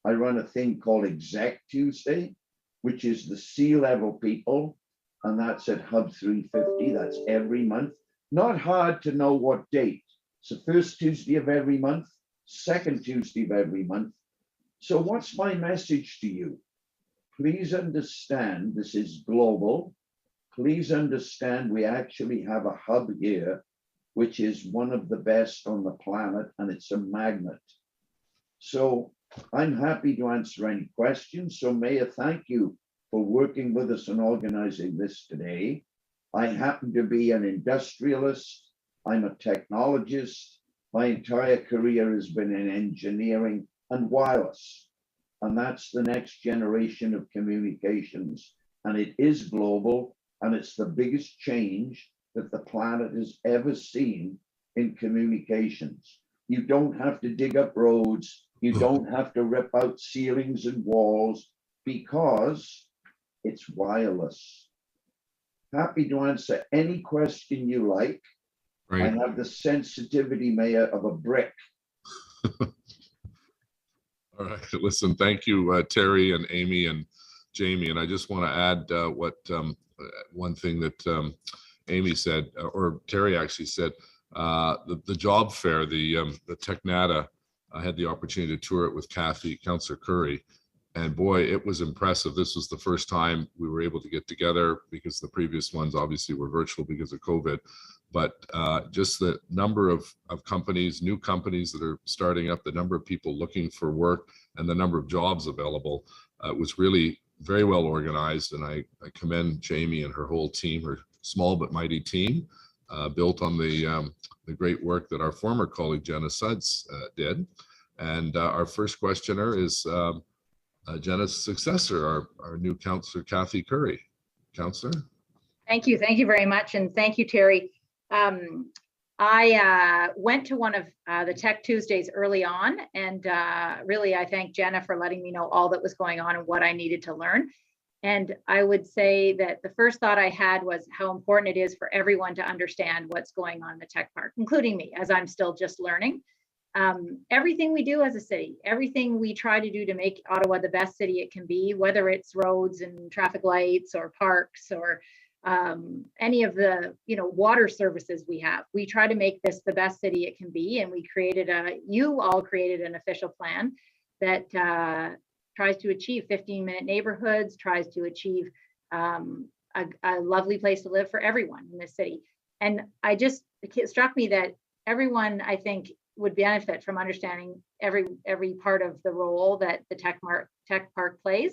I run a thing called Exec Tuesday, which is the C-level people, and that's at Hub 350. That's every month. Not hard to know what date. It's the first Tuesday of every month, second Tuesday of every month. So what's my message to you? Please understand this is global. Please understand we actually have a hub here, which is one of the best on the planet, and it's a magnet. So I'm happy to answer any questions. So Mayor, thank you for working with us and organizing this today. I happen to be an industrialist. I'm a technologist. My entire career has been in engineering and wireless. And that's the next generation of communications. And it is global, and it's the biggest change that the planet has ever seen in communications. You don't have to dig up roads. You don't have to rip out ceilings and walls because it's wireless. Happy to answer any question you like. Right. I have the sensitivity, Mayor, of a brick. All right, listen, thank you, Terry and Amy and Jamie. And I just want to add one thing that Amy said, or Terry actually said, the job fair, the TechNata, I had the opportunity to tour it with Kathy, Councillor Curry, and boy, it was impressive. This was the first time we were able to get together because the previous ones obviously were virtual because of COVID. but just the number of companies, new companies that are starting up, the number of people looking for work, and the number of jobs available was really very well organized. And I commend Jamie and her whole team, her small but mighty team, built on the great work that our former colleague Jenna Suds did. And our first questioner is Jenna's successor, our new councillor, Kathy Curry. Councillor. Thank you. Thank you very much. And thank you, Terry. I went to one of the Tech Tuesdays early on, and really I thank Jenna for letting me know all that was going on and what I needed to learn. And I would say that the first thought I had was how important it is for everyone to understand what's going on in the tech park, including me, as I'm still just learning. Everything we do as a city, everything we try to do to make Ottawa the best city it can be, whether it's roads and traffic lights or parks or any of the water services we have, we try to make this the best city it can be. And you all created an official plan that tries to achieve 15-minute neighborhoods, tries to achieve a lovely place to live for everyone in this city. And it struck me that everyone, I think, would benefit from understanding every part of the role that the tech park plays.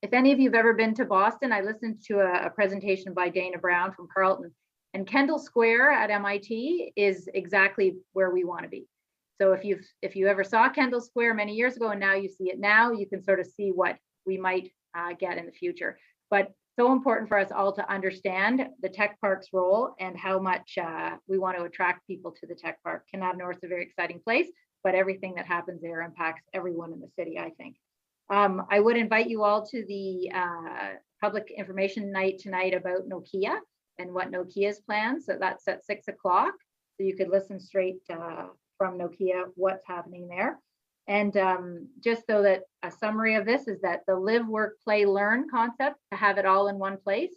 If any of you have ever been to Boston, I listened to a presentation by Dana Brown from Carleton, and Kendall Square at MIT is exactly where we want to be. So if you ever saw Kendall Square many years ago and now you see it now, you can sort of see what we might get in the future. But so important for us all to understand the tech park's role and how much we want to attract people to the tech park. Canada North is a very exciting place, but everything that happens there impacts everyone in the city, I think. I would invite you all to the public information night tonight about Nokia and what Nokia's plans. So that's at 6 o'clock. So you could listen straight from Nokia, what's happening there. And just so that a summary of this is that the live, work, play, learn concept, to have it all in one place,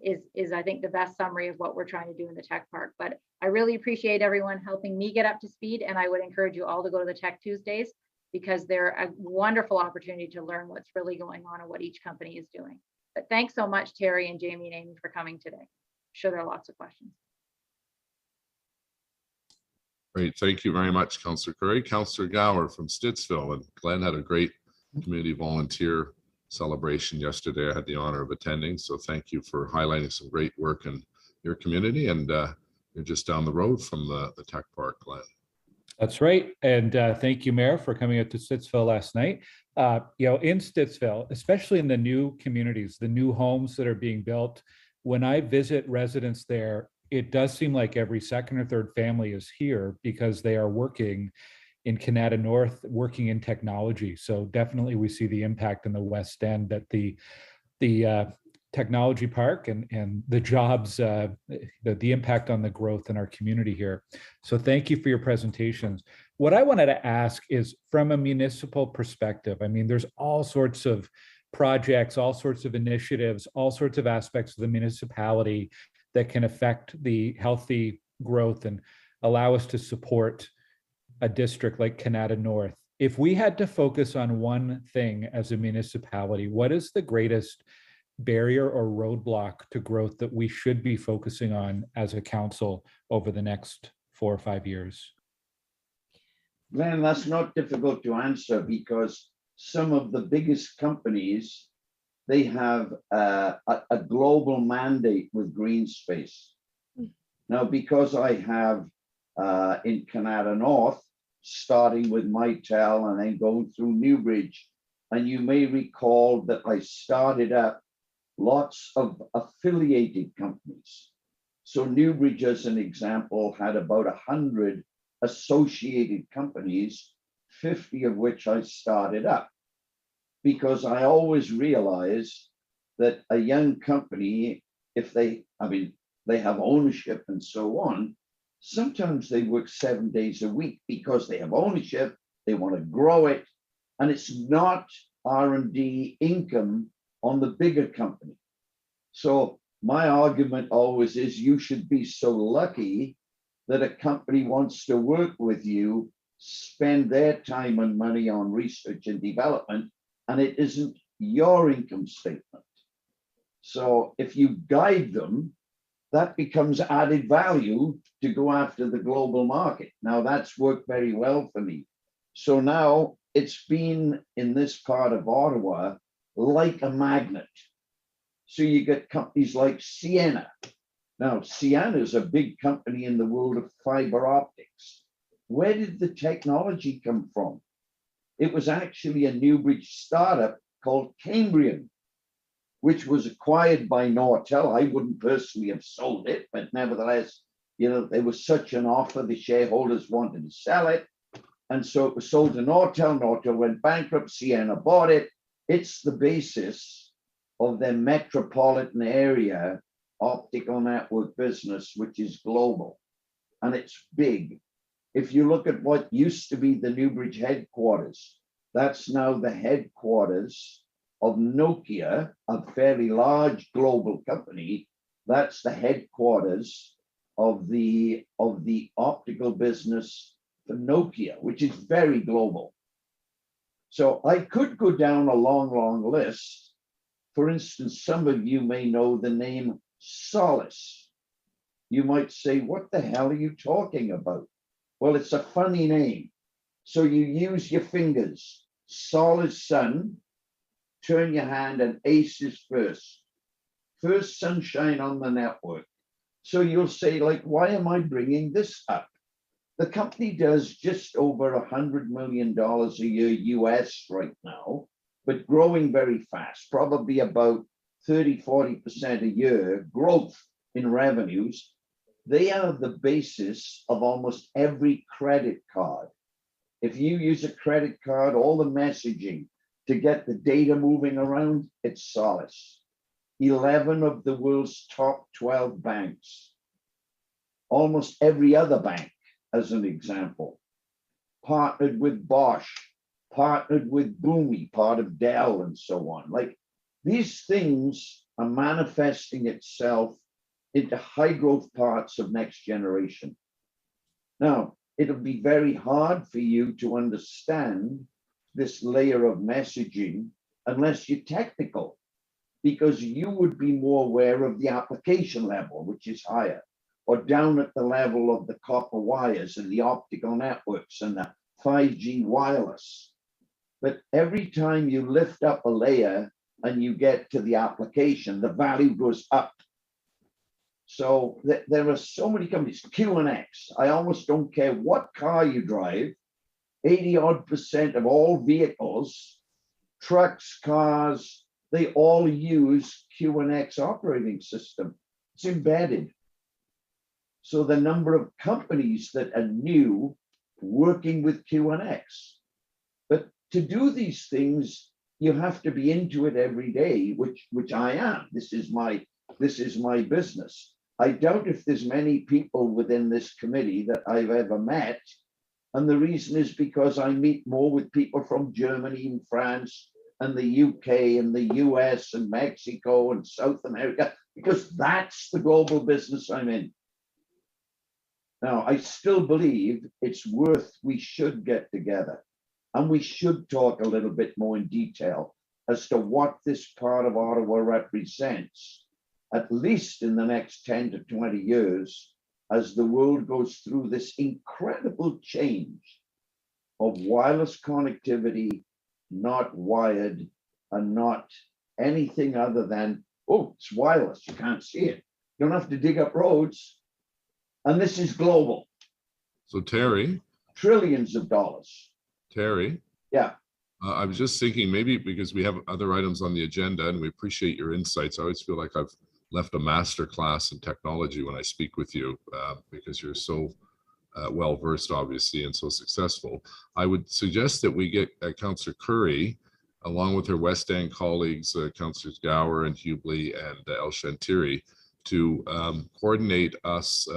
is I think the best summary of what we're trying to do in the tech park. But I really appreciate everyone helping me get up to speed, and I would encourage you all to go to the Tech Tuesdays, because they're a wonderful opportunity to learn what's really going on and what each company is doing. But thanks so much, Terry and Jamie and Amy, for coming today. I'm sure there are lots of questions. Great, thank you very much, Councillor Curry. Councillor Gower from Stittsville, and Glenn had a great community volunteer celebration yesterday. I had the honor of attending, so thank you for highlighting some great work in your community, and you're just down the road from the tech park, Glenn. That's right. And thank you, Mayor, for coming out to Stittsville last night. In Stittsville, especially in the new communities, the new homes that are being built, when I visit residents there, it does seem like every second or third family is here because they are working in Canada North, working in technology. So definitely we see the impact in the West End that the technology park and the jobs, the impact on the growth in our community here. So thank you for your presentations. What I wanted to ask is, from a municipal perspective, I mean, there's all sorts of projects, all sorts of initiatives, all sorts of aspects of the municipality that can affect the healthy growth and allow us to support a district like Canada North. If we had to focus on one thing as a municipality, what is the greatest barrier or roadblock to growth that we should be focusing on as a council over the next 4 or 5 years? Glenn, that's not difficult to answer, because some of the biggest companies, they have a global mandate with green space. Now, because I have in Canada North, starting with Mitel and then going through Newbridge, and you may recall that I started up lots of affiliated companies. So Newbridge, as an example, had about 100 associated companies, 50 of which I started up, because I always realized that a young company, if they have ownership and so on, sometimes they work 7 days a week because they have ownership, they want to grow it, and it's not R&D income on the bigger company. So my argument always is, you should be so lucky that a company wants to work with you, spend their time and money on research and development, and it isn't your income statement. So if you guide them that becomes added value to go after the global market. Now that's worked very well for me. So now it's been in this part of Ottawa like a magnet. So you get companies like Sienna. Now, Sienna is a big company in the world of fiber optics. Where did the technology come from? It was actually a Newbridge startup called Cambrian, which was acquired by Nortel. I wouldn't personally have sold it, but nevertheless, you know, there was such an offer, the shareholders wanted to sell it. And so it was sold to Nortel. Nortel went bankrupt, Sienna bought it. It's the basis of their metropolitan area optical network business, which is global, and it's big. If you look at what used to be the Newbridge headquarters, that's now the headquarters of Nokia, a fairly large global company. That's the headquarters of the optical business for Nokia, which is very global. So I could go down a long list. For instance, some of you may know the name Solace. You might say, what the hell are you talking about? Well, it's a funny name. So you use your fingers. Sol is sun, turn your hand, and ace is first. First sunshine on the network. So you'll say, like, why am I bringing this up? The company does just over $100 million a year US right now, but growing very fast, probably about 30–40% a year growth in revenues. They are the basis of almost every credit card. If you use a credit card, all the messaging to get the data moving around, it's Solace. 11 of the world's top 12 banks, almost every other bank, as an example, partnered with Bosch, partnered with Boomi, part of Dell, and so on. Like, these things are manifesting itself into high growth parts of next generation. Now, it'll be very hard for you to understand this layer of messaging unless you're technical, because you would be more aware of the application level, which is higher, or down at the level of the copper wires and the optical networks and the 5G wireless. But every time you lift up a layer and you get to the application, the value goes up. So there are so many companies, QNX. I almost don't care what car you drive, 80% of all vehicles, trucks, cars, they all use QNX operating system. It's embedded. So the number of companies that are new working with QNX. But to do these things, you have to be into it every day, which I am. This is my business. I doubt if there's many people within this committee that I've ever met. And the reason is because I meet more with people from Germany and France and the UK and the US and Mexico and South America, because that's the global business I'm in. Now, I still believe we should get together and we should talk a little bit more in detail as to what this part of Ottawa represents, at least in the next 10 to 20 years, as the world goes through this incredible change of wireless connectivity, not wired, and not anything other than, oh, it's wireless, you can't see it. You don't have to dig up roads. And this is global. So Terry. Trillions of dollars. Terry. Yeah. I was just thinking, maybe because we have other items on the agenda and we appreciate your insights. I always feel like I've left a master class in technology when I speak with you because you're so well versed, obviously, and so successful. I would suggest that we get Councillor Curry, along with her West End colleagues, Councillors Gower and Hubley and El Shantiri, to coordinate us,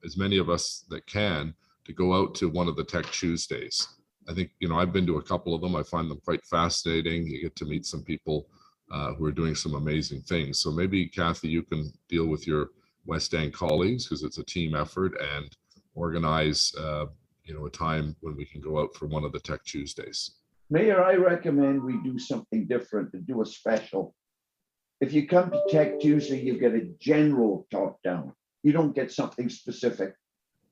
as many of us that can, to go out to one of the Tech Tuesdays. I think, you know, I've been to a couple of them. I find them quite fascinating. You get to meet some people who are doing some amazing things. So maybe, Kathy, you can deal with your West End colleagues, because it's a team effort, and organize, you know, a time when we can go out for one of the Tech Tuesdays. Mayor, I recommend we do something different and do a special. If you come to Tech Tuesday, you get a general talk down. you don't get something specific.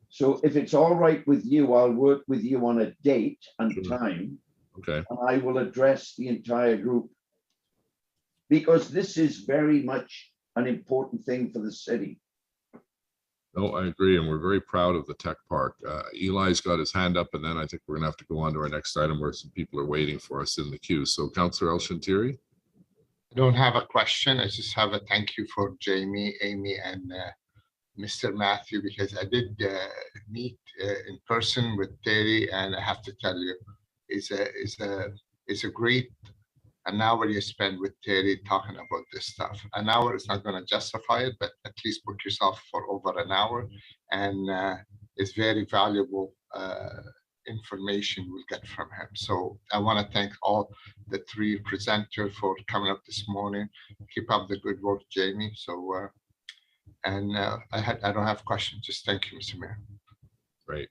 So if it's all right with you, I'll work with you on a date and time. Okay. And I will address the entire group. Because this is very much an important thing for the city. No, I agree. And we're very proud of the tech park. Eli's got his hand up, and then I think we're going to have to go on to our next item where some people are waiting for us in the queue. So Councillor El-Shantiri. I don't have a question. I just have a thank you for Jamie, Amy, and Mr. Matthew, because I did meet in person with Terry, and I have to tell you, it's a great an hour you spend with Terry talking about this stuff. An hour is not going to justify it, but at least book yourself for over an hour, and it's very valuable information we'll get from him. So I want to thank all the three presenters for coming up this morning. Keep up the good work, Jamie. So I don't have questions. Just thank you, Mr. Mayor. Great.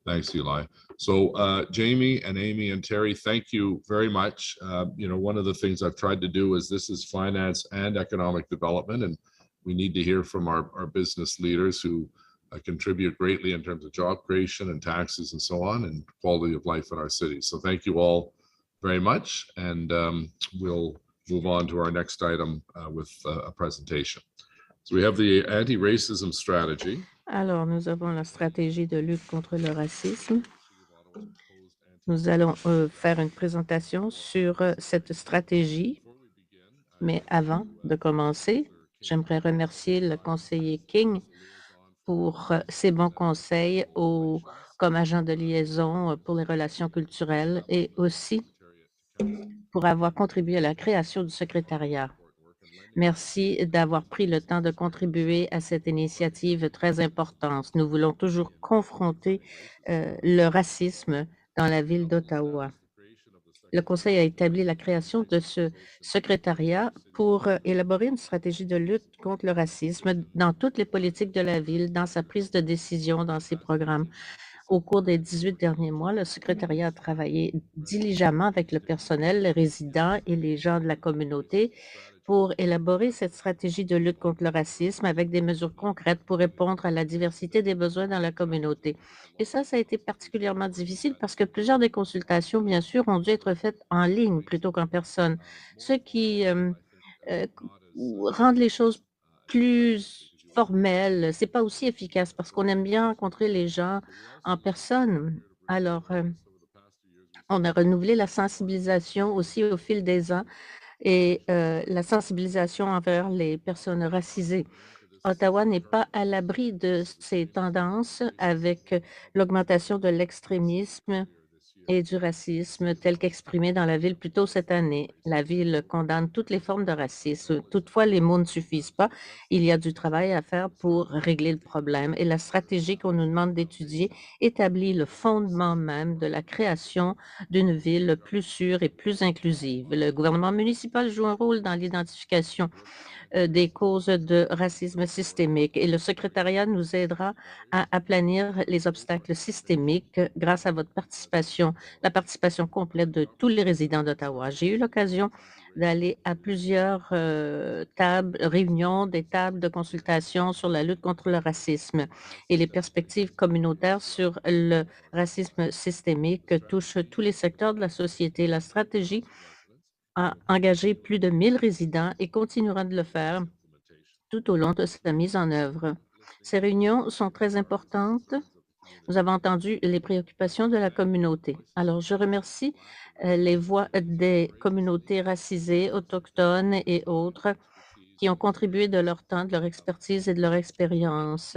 Thanks, Eli. So Jamie and Amy and Terry, thank you very much. One of the things I've tried to do is this is finance and economic development, and we need to hear from our business leaders who contribute greatly in terms of job creation and taxes and so on, and quality of life in our city. So thank you all very much, and we'll move on to our next item with a presentation. So we have the anti-racism strategy. Alors, nous avons la stratégie de lutte contre le racisme. Nous allons faire une présentation sur cette stratégie. Mais avant de commencer, j'aimerais remercier le conseiller King pour ses bons conseils comme agent de liaison pour les relations culturelles et aussi pour avoir contribué à la création du secrétariat. Merci d'avoir pris le temps de contribuer à cette initiative très importante. Nous voulons toujours confronter le racisme dans la ville d'Ottawa. Le Conseil a établi la création de ce secrétariat pour élaborer une stratégie de lutte contre le racisme dans toutes les politiques de la ville, dans sa prise de décision, dans ses programmes. Au cours des 18 derniers mois, le secrétariat a travaillé diligemment avec le personnel, les résidents et les gens de la communauté pour élaborer cette stratégie de lutte contre le racisme avec des mesures concrètes pour répondre à la diversité des besoins dans la communauté. Et ça a été particulièrement difficile parce que plusieurs des consultations, bien sûr, ont dû être faites en ligne plutôt qu'en personne, ce qui rend les choses plus formelles. C'est pas aussi efficace parce qu'on aime bien rencontrer les gens en personne. Alors, on a renouvelé la sensibilisation aussi au fil des ans et la sensibilisation envers les personnes racisées. Ottawa n'est pas à l'abri de ces tendances avec l'augmentation de l'extrémisme et du racisme tel qu'exprimé dans la ville plus tôt cette année. La ville condamne toutes les formes de racisme. Toutefois, les mots ne suffisent pas. Il y a du travail à faire pour régler le problème et la stratégie qu'on nous demande d'étudier établit le fondement même de la création d'une ville plus sûre et plus inclusive. Le gouvernement municipal joue un rôle dans l'identification des causes de racisme systémique et le secrétariat nous aidera à aplanir les obstacles systémiques grâce à votre participation, la participation complète de tous les résidents d'Ottawa. J'ai eu l'occasion d'aller à plusieurs réunions, des tables de consultation sur la lutte contre le racisme et les perspectives communautaires sur le racisme systémique touchent tous les secteurs de la société. La stratégie a engagé plus de 1000 résidents et continuera de le faire tout au long de sa mise en œuvre. Ces réunions sont très importantes. Nous avons entendu les préoccupations de la communauté. Alors, je remercie les voix des communautés racisées, autochtones et autres qui ont contribué de leur temps, de leur expertise et de leur expérience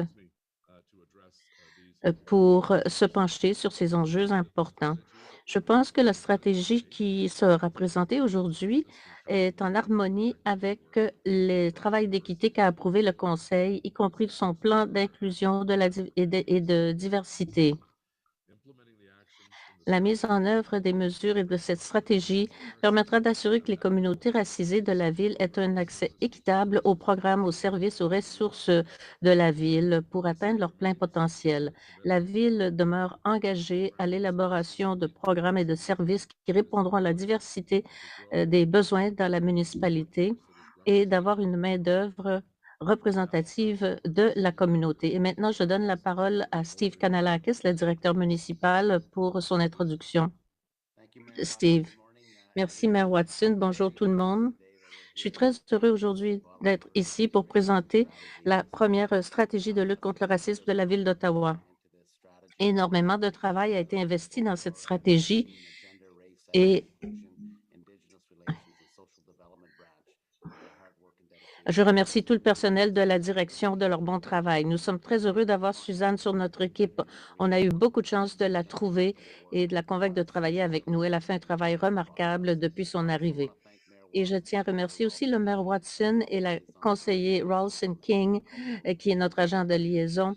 pour se pencher sur ces enjeux importants. Je pense que la stratégie qui sera présentée aujourd'hui est en harmonie avec le travail d'équité qu'a approuvé le Conseil, y compris son plan d'inclusion et de diversité. La mise en œuvre des mesures et de cette stratégie permettra d'assurer que les communautés racisées de la ville aient un accès équitable aux programmes, aux services, aux ressources de la ville pour atteindre leur plein potentiel. La ville demeure engagée à l'élaboration de programmes et de services qui répondront à la diversité des besoins dans la municipalité et d'avoir une main-d'œuvre représentative de la communauté. Et maintenant, je donne la parole à Steve Kanalakis, le directeur municipal, pour son introduction. Steve. Merci, Maire Watson. Bonjour tout le monde. Je suis très heureux aujourd'hui d'être ici pour présenter la première stratégie de lutte contre le racisme de la Ville d'Ottawa. Énormément de travail a été investi dans cette stratégie et je remercie tout le personnel de la direction de leur bon travail. Nous sommes très heureux d'avoir Suzanne sur notre équipe. On a eu beaucoup de chance de la trouver et de la convaincre de travailler avec nous. Elle a fait un travail remarquable depuis son arrivée. Et je tiens à remercier aussi le maire Watson et la conseiller Ralston King, qui est notre agent de liaison,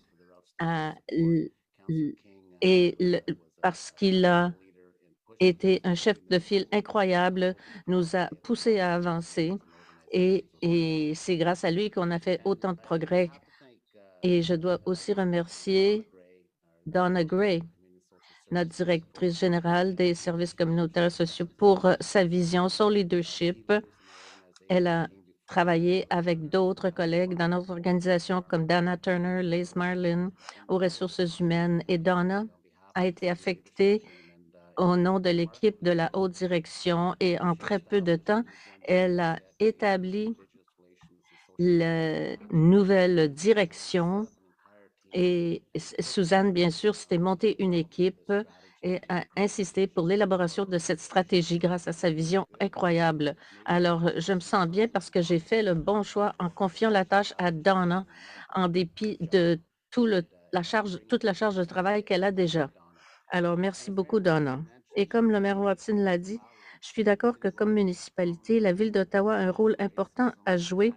parce qu'il a été un chef de file incroyable, nous a poussé à avancer et c'est grâce à lui qu'on a fait autant de progrès. Et je dois aussi remercier Donna Gray, notre directrice générale des services communautaires et sociaux, pour sa vision, son leadership. Elle a travaillé avec d'autres collègues dans notre organisation comme Dana Turner, Liz Marlin aux ressources humaines et Donna a été affectée au nom de l'équipe de la haute direction et en très peu de temps, elle a établi la nouvelle direction et Suzanne, bien sûr, s'était montée une équipe et a insisté pour l'élaboration de cette stratégie grâce à sa vision incroyable. Alors, je me sens bien parce que j'ai fait le bon choix en confiant la tâche à Donna en dépit de toute la charge de travail qu'elle a déjà. Alors, merci beaucoup, Donna. Et comme le maire Watson l'a dit, je suis d'accord que comme municipalité, la Ville d'Ottawa a un rôle important à jouer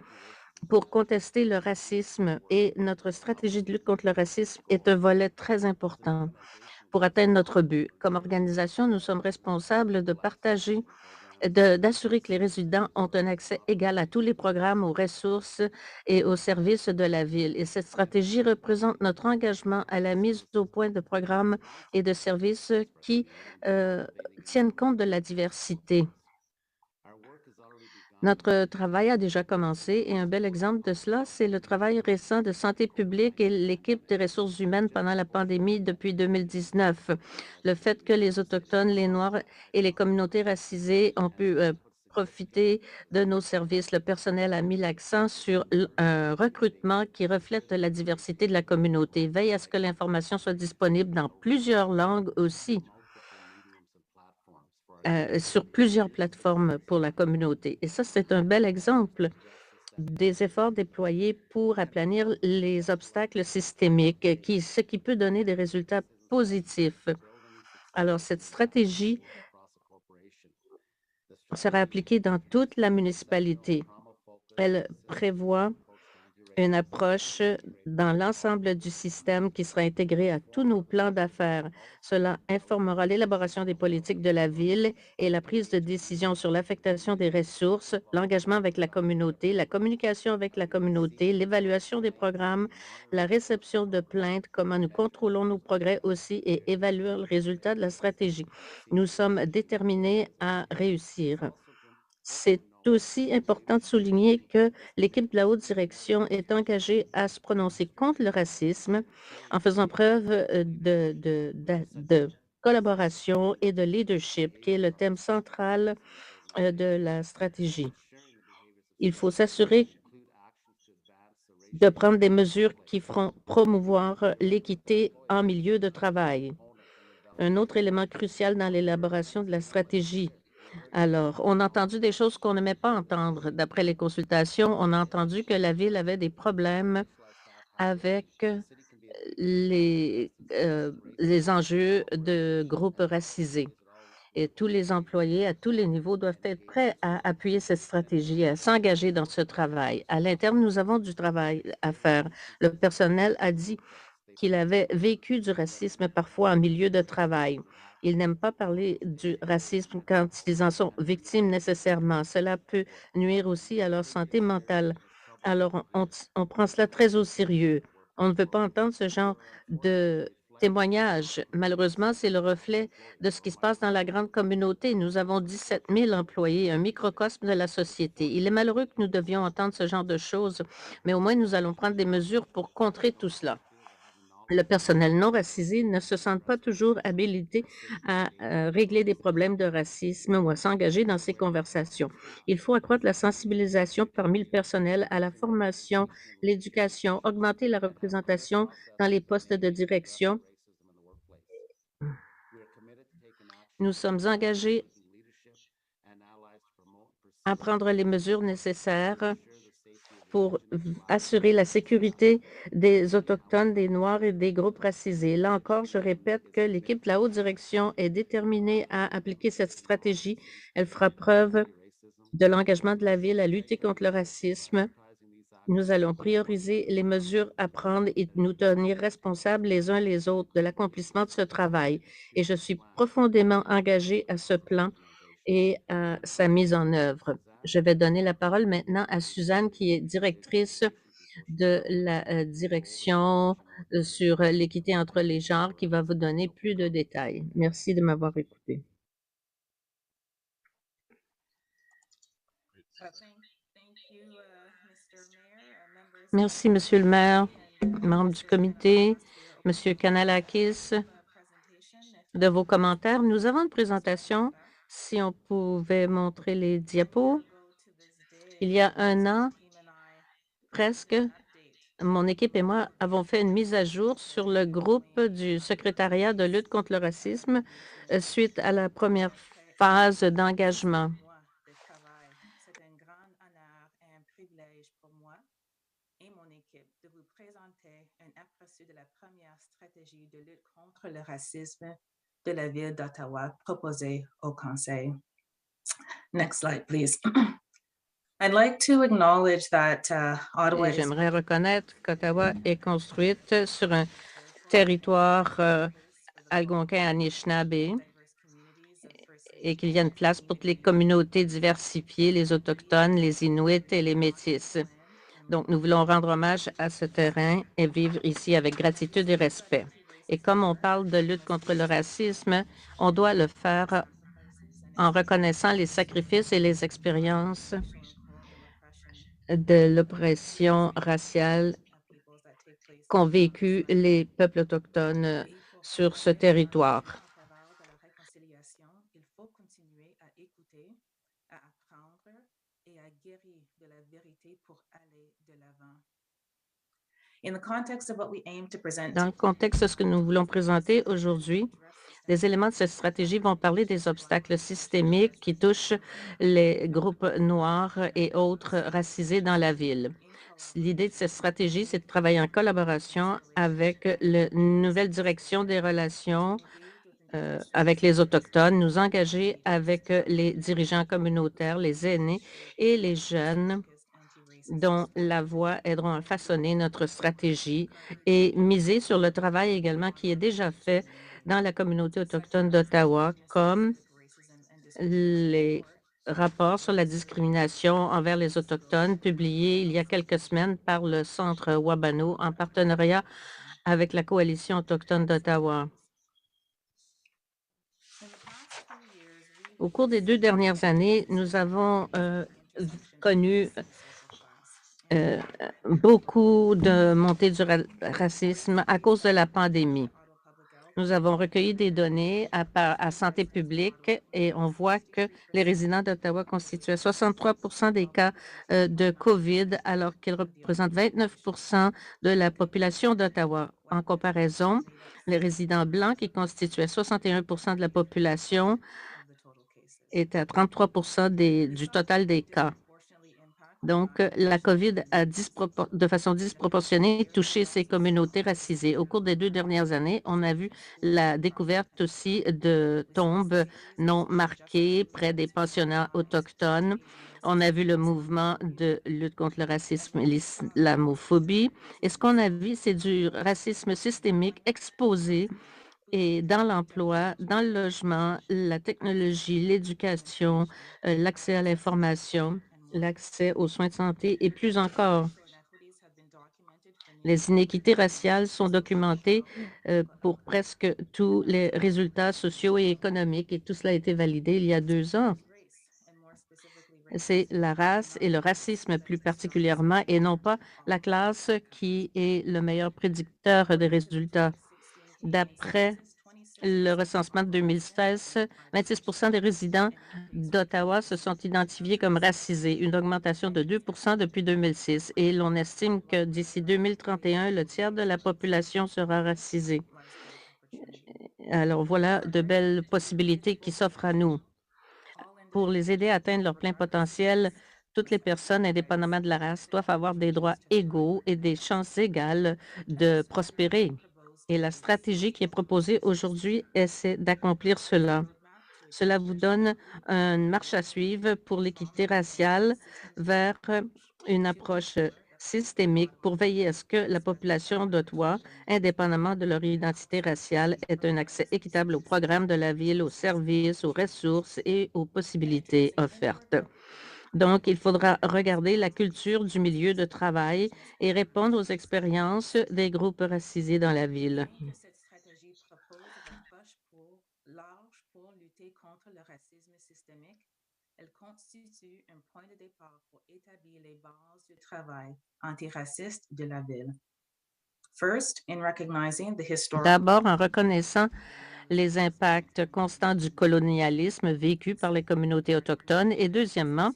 pour contester le racisme et notre stratégie de lutte contre le racisme est un volet très important pour atteindre notre but. Comme organisation, nous sommes responsables de partager d'assurer que les résidents ont un accès égal à tous les programmes, aux ressources et aux services de la Ville. Et cette stratégie représente notre engagement à la mise au point de programmes et de services qui tiennent compte de la diversité. Notre travail a déjà commencé et un bel exemple de cela, c'est le travail récent de santé publique et l'équipe des ressources humaines pendant la pandémie depuis 2019. Le fait que les Autochtones, les Noirs et les communautés racisées ont pu profiter de nos services. Le personnel a mis l'accent sur un recrutement qui reflète la diversité de la communauté. Veille à ce que l'information soit disponible dans plusieurs langues aussi. Sur plusieurs plateformes pour la communauté. Et ça, c'est un bel exemple des efforts déployés pour aplanir les obstacles systémiques, ce qui peut donner des résultats positifs. Alors, cette stratégie sera appliquée dans toute la municipalité. Elle prévoit une approche dans l'ensemble du système qui sera intégrée à tous nos plans d'affaires. Cela informera l'élaboration des politiques de la ville et la prise de décision sur l'affectation des ressources, l'engagement avec la communauté, la communication avec la communauté, l'évaluation des programmes, la réception de plaintes, comment nous contrôlons nos progrès aussi et évaluer le résultat de la stratégie. Nous sommes déterminés à réussir. C'est aussi important de souligner que l'équipe de la haute direction est engagée à se prononcer contre le racisme en faisant preuve de collaboration et de leadership, qui est le thème central de la stratégie. Il faut s'assurer de prendre des mesures qui feront promouvoir l'équité en milieu de travail. Un autre élément crucial dans l'élaboration de la stratégie. Alors, on a entendu des choses qu'on n'aimait pas entendre. D'après les consultations, on a entendu que la Ville avait des problèmes avec les enjeux de groupes racisés. Et tous les employés à tous les niveaux doivent être prêts à appuyer cette stratégie, à s'engager dans ce travail. À l'interne, nous avons du travail à faire. Le personnel a dit qu'il avait vécu du racisme parfois en milieu de travail. Ils n'aiment pas parler du racisme quand ils en sont victimes nécessairement. Cela peut nuire aussi à leur santé mentale. Alors, on prend cela très au sérieux. On ne veut pas entendre ce genre de témoignage. Malheureusement, c'est le reflet de ce qui se passe dans la grande communauté. Nous avons 17 000 employés, un microcosme de la société. Il est malheureux que nous devions entendre ce genre de choses, mais au moins nous allons prendre des mesures pour contrer tout cela. Le personnel non racisé ne se sent pas toujours habilité à régler des problèmes de racisme ou à s'engager dans ces conversations. Il faut accroître la sensibilisation parmi le personnel à la formation, l'éducation, augmenter la représentation dans les postes de direction. Nous sommes engagés à prendre les mesures nécessaires pour assurer la sécurité des Autochtones, des Noirs et des groupes racisés. Là encore, je répète que l'équipe de la haute direction est déterminée à appliquer cette stratégie. Elle fera preuve de l'engagement de la Ville à lutter contre le racisme. Nous allons prioriser les mesures à prendre et nous tenir responsables les uns les autres de l'accomplissement de ce travail. Et je suis profondément engagée à ce plan et à sa mise en œuvre. Je vais donner la parole maintenant à Suzanne, qui est directrice de la direction sur l'équité entre les genres, qui va vous donner plus de détails. Merci de m'avoir écouté. Merci, Monsieur le maire, membres du comité, Monsieur Kanalakis, de vos commentaires. Nous avons une présentation. Si on pouvait montrer les diapos. Il y a un an, presque, mon équipe et moi avons fait une mise à jour sur le groupe du secrétariat de lutte contre le racisme suite à la première phase d'engagement. C'est un grand honneur et un privilège pour moi et mon équipe de vous présenter un aperçu de la première stratégie de lutte contre le racisme de la Ville d'Ottawa proposée au Conseil. Next slide, please. I'd like to acknowledge that Ottawa. J'aimerais reconnaître qu'Ottawa est construite sur un territoire algonquin-anishinaabe et qu'il y a une place pour toutes les communautés diversifiées, les Autochtones, les Inuits et les Métis. Donc, nous voulons rendre hommage à ce terrain et vivre ici avec gratitude et respect. Et comme on parle de lutte contre le racisme, on doit le faire en reconnaissant les sacrifices et les expériences de l'oppression raciale qu'ont vécu les peuples autochtones sur ce territoire. Il faut continuer à écouter, à apprendre et à guérir de la vérité pour aller de l'avant. Dans le contexte de ce que nous voulons présenter aujourd'hui, les éléments de cette stratégie vont parler des obstacles systémiques qui touchent les groupes noirs et autres racisés dans la ville. L'idée de cette stratégie, c'est de travailler en collaboration avec la nouvelle direction des relations avec les Autochtones, nous engager avec les dirigeants communautaires, les aînés et les jeunes dont la voix aideront à façonner notre stratégie et miser sur le travail également qui est déjà fait dans la communauté autochtone d'Ottawa, comme les rapports sur la discrimination envers les Autochtones publiés il y a quelques semaines par le Centre Wabano en partenariat avec la Coalition autochtone d'Ottawa. Au cours des 2 dernières années, nous avons connu beaucoup de montées du racisme à cause de la pandémie. Nous avons recueilli des données à Santé publique et on voit que les résidents d'Ottawa constituaient 63 des cas de COVID, alors qu'ils représentent 29 de la population d'Ottawa. En comparaison, les résidents blancs, qui constituaient 61 de la population, étaient à 33 du total des cas. Donc, la COVID a de façon disproportionnée touché ces communautés racisées. Au cours des 2 dernières années, on a vu la découverte aussi de tombes non marquées près des pensionnats autochtones. On a vu le mouvement de lutte contre le racisme et l'islamophobie. Et ce qu'on a vu, c'est du racisme systémique exposé et dans l'emploi, dans le logement, la technologie, l'éducation, l'accès à l'information, l'accès aux soins de santé et plus encore. Les inéquités raciales sont documentées pour presque tous les résultats sociaux et économiques et tout cela a été validé il y a 2 ans. C'est la race et le racisme plus particulièrement et non pas la classe qui est le meilleur prédicteur des résultats. D'après le recensement de 2016, 26 des résidents d'Ottawa se sont identifiés comme racisés, une augmentation de 2 depuis 2006. Et l'on estime que d'ici 2031, le tiers de la population sera racisée. Alors voilà de belles possibilités qui s'offrent à nous. Pour les aider à atteindre leur plein potentiel, toutes les personnes, indépendamment de la race, doivent avoir des droits égaux et des chances égales de prospérer. Et la stratégie qui est proposée aujourd'hui essaie d'accomplir cela. Cela vous donne une marche à suivre pour l'équité raciale vers une approche systémique pour veiller à ce que la population d'Ottawa, indépendamment de leur identité raciale, ait un accès équitable aux programmes de la ville, aux services, aux ressources et aux possibilités offertes. Donc, il faudra regarder la culture du milieu de travail et répondre aux expériences des groupes racisés dans la ville. Cette stratégie propose une approche large pour lutter contre le racisme systémique. Elle constitue un point de départ pour établir les bases du travail antiraciste de la ville. D'abord, en reconnaissant les impacts constants du colonialisme vécu par les communautés autochtones et deuxièmement,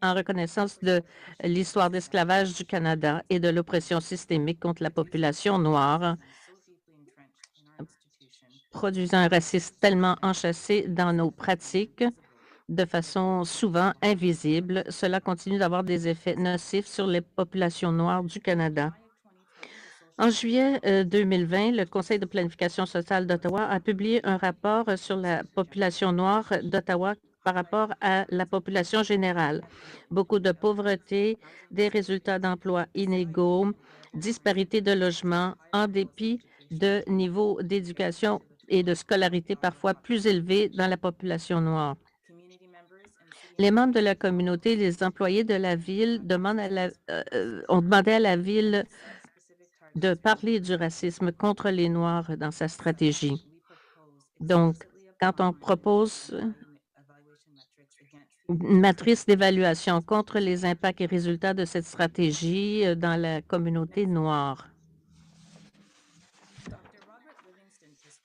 en reconnaissance de l'histoire d'esclavage du Canada et de l'oppression systémique contre la population noire, produisant un racisme tellement enchâssé dans nos pratiques de façon souvent invisible. Cela continue d'avoir des effets nocifs sur les populations noires du Canada. En juillet 2020, le Conseil de planification sociale d'Ottawa a publié un rapport sur la population noire d'Ottawa par rapport à la population générale. Beaucoup de pauvreté, des résultats d'emploi inégaux, disparité de logement en dépit de niveaux d'éducation et de scolarité parfois plus élevés dans la population noire. Les membres de la communauté, les employés de la ville ont demandé à la ville de parler du racisme contre les Noirs dans sa stratégie. Donc, quand on propose une matrice d'évaluation contre les impacts et résultats de cette stratégie dans la communauté noire.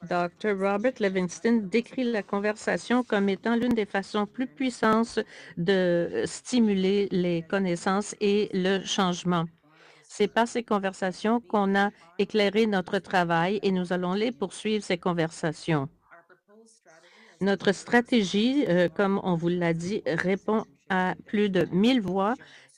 Dr. Robert Livingston décrit la conversation comme étant l'une des façons plus puissantes de stimuler les connaissances et le changement. C'est par ces conversations qu'on a éclairé notre travail et nous allons les poursuivre, ces conversations. Notre stratégie, comme on vous l'a dit, répond à plus de 1000 voix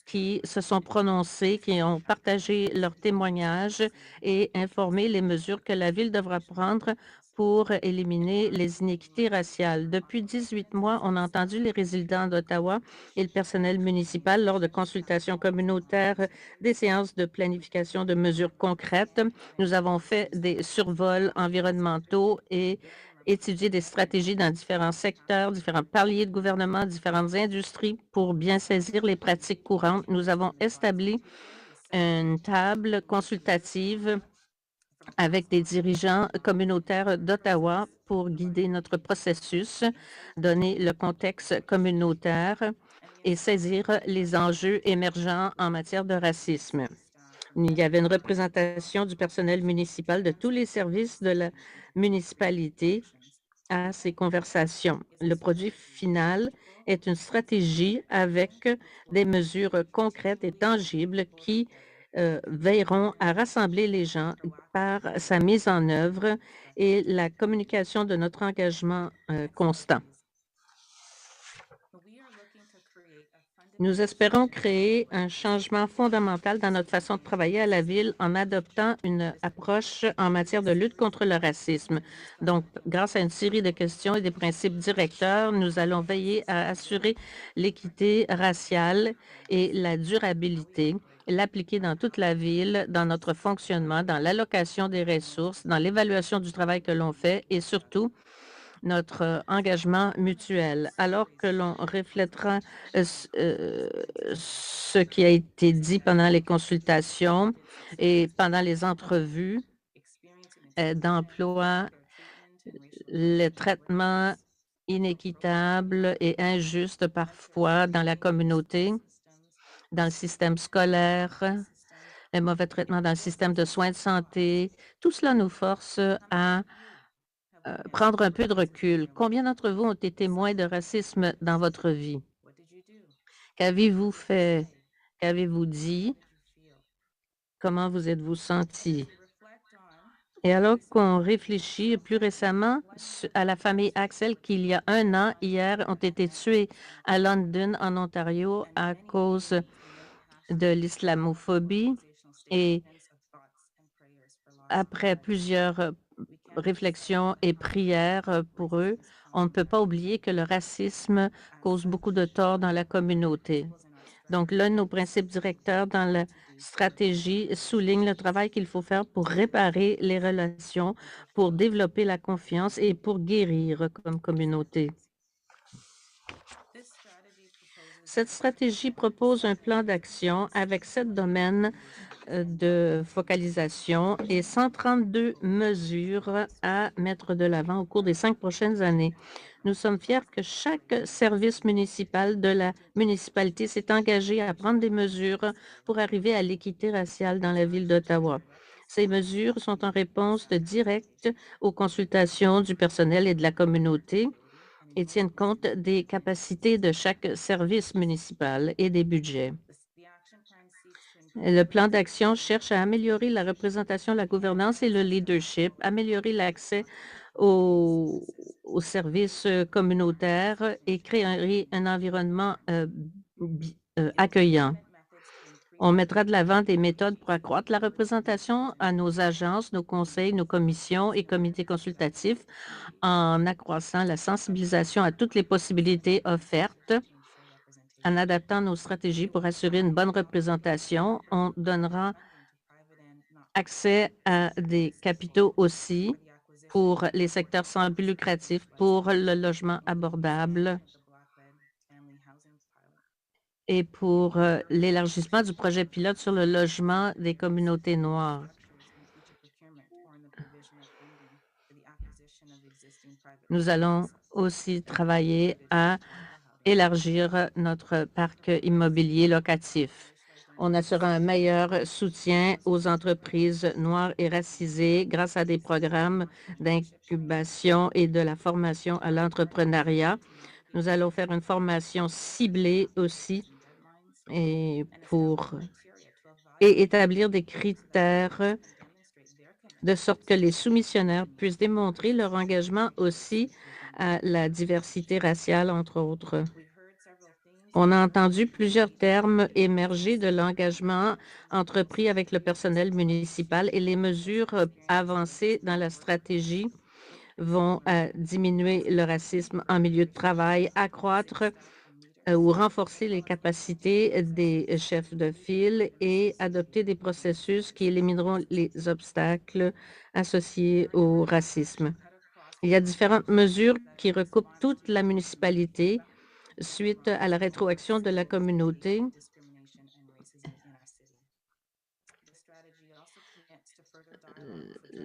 qui se sont prononcées, qui ont partagé leurs témoignages et informé les mesures que la Ville devra prendre pour éliminer les inéquités raciales. Depuis 18 mois, on a entendu les résidents d'Ottawa et le personnel municipal lors de consultations communautaires, des séances de planification de mesures concrètes. Nous avons fait des survols environnementaux et étudié des stratégies dans différents secteurs, différents paliers de gouvernement, différentes industries pour bien saisir les pratiques courantes. Nous avons établi une table consultative avec des dirigeants communautaires d'Ottawa pour guider notre processus, donner le contexte communautaire et saisir les enjeux émergents en matière de racisme. Il y avait une représentation du personnel municipal de tous les services de la municipalité à ces conversations. Le produit final est une stratégie avec des mesures concrètes et tangibles qui veilleront à rassembler les gens par sa mise en œuvre et la communication de notre engagement constant. Nous espérons créer un changement fondamental dans notre façon de travailler à la Ville en adoptant une approche en matière de lutte contre le racisme. Donc, grâce à une série de questions et des principes directeurs, nous allons veiller à assurer l'équité raciale et la durabilité, l'appliquer dans toute la Ville, dans notre fonctionnement, dans l'allocation des ressources, dans l'évaluation du travail que l'on fait et surtout notre engagement mutuel. Alors que l'on reflètera ce qui a été dit pendant les consultations et pendant les entrevues d'emploi, le traitement inéquitable et injuste parfois dans la communauté, dans le système scolaire, le mauvais traitement dans le système de soins de santé, tout cela nous force à prendre un peu de recul. Combien d'entre vous ont été témoins de racisme dans votre vie? Qu'avez-vous fait? Qu'avez-vous dit? Comment vous êtes-vous senti? Et alors qu'on réfléchit plus récemment à la famille Axel qui, il y a un an, hier, ont été tués à London, en Ontario, à cause de l'islamophobie. Et après plusieurs réflexions et prières pour eux, on ne peut pas oublier que le racisme cause beaucoup de tort dans la communauté. Donc, l'un de nos principes directeurs dans la stratégie souligne le travail qu'il faut faire pour réparer les relations, pour développer la confiance et pour guérir comme communauté. Cette stratégie propose un plan d'action avec 7 domaines de focalisation et 132 mesures à mettre de l'avant au cours des 5 prochaines années. Nous sommes fiers que chaque service municipal de la municipalité s'est engagé à prendre des mesures pour arriver à l'équité raciale dans la ville d'Ottawa. Ces mesures sont en réponse directe aux consultations du personnel et de la communauté et tiennent compte des capacités de chaque service municipal et des budgets. Le plan d'action cherche à améliorer la représentation, la gouvernance et le leadership, améliorer l'accès aux services communautaires et créer un environnement accueillant. On mettra de l'avant des méthodes pour accroître la représentation à nos agences, nos conseils, nos commissions et comités consultatifs en accroissant la sensibilisation à toutes les possibilités offertes, en adaptant nos stratégies pour assurer une bonne représentation. On donnera accès à des capitaux aussi pour les secteurs sans but lucratif, pour le logement abordable et pour l'élargissement du projet pilote sur le logement des communautés noires. Nous allons aussi travailler à élargir notre parc immobilier locatif. On assurera un meilleur soutien aux entreprises noires et racisées grâce à des programmes d'incubation et de la formation à l'entrepreneuriat. Nous allons faire une formation ciblée aussi et établir des critères de sorte que les soumissionnaires puissent démontrer leur engagement aussi à la diversité raciale, entre autres. On a entendu plusieurs termes émerger de l'engagement entrepris avec le personnel municipal et les mesures avancées dans la stratégie vont diminuer le racisme en milieu de travail, accroître ou renforcer les capacités des chefs de file et adopter des processus qui élimineront les obstacles associés au racisme. Il y a différentes mesures qui recoupent toute la municipalité suite à la rétroaction de la communauté.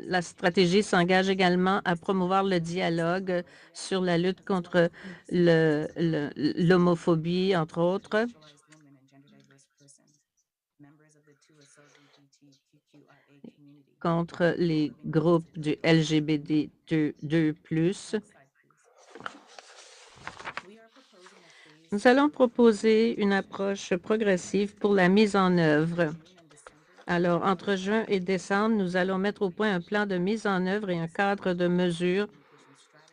La stratégie s'engage également à promouvoir le dialogue sur la lutte contre l'homophobie, entre autres. Contre les groupes du LGBT2+. Nous allons proposer une approche progressive pour la mise en œuvre. Alors, entre juin et décembre, nous allons mettre au point un plan de mise en œuvre et un cadre de mesures,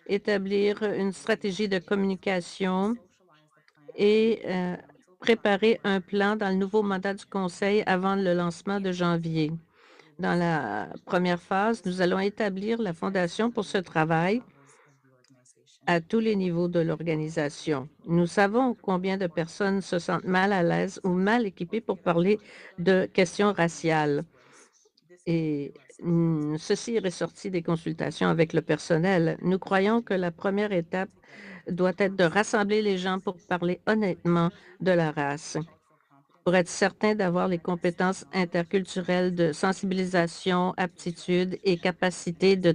établir une stratégie de communication et préparer un plan dans le nouveau mandat du Conseil avant le lancement de janvier. Dans la première phase, nous allons établir la fondation pour ce travail à tous les niveaux de l'organisation. Nous savons combien de personnes se sentent mal à l'aise ou mal équipées pour parler de questions raciales. Et Ceci est ressorti des consultations avec le personnel. Nous croyons que la première étape doit être de rassembler les gens pour parler honnêtement de la race, pour être certain d'avoir les compétences interculturelles de sensibilisation, aptitude et capacité de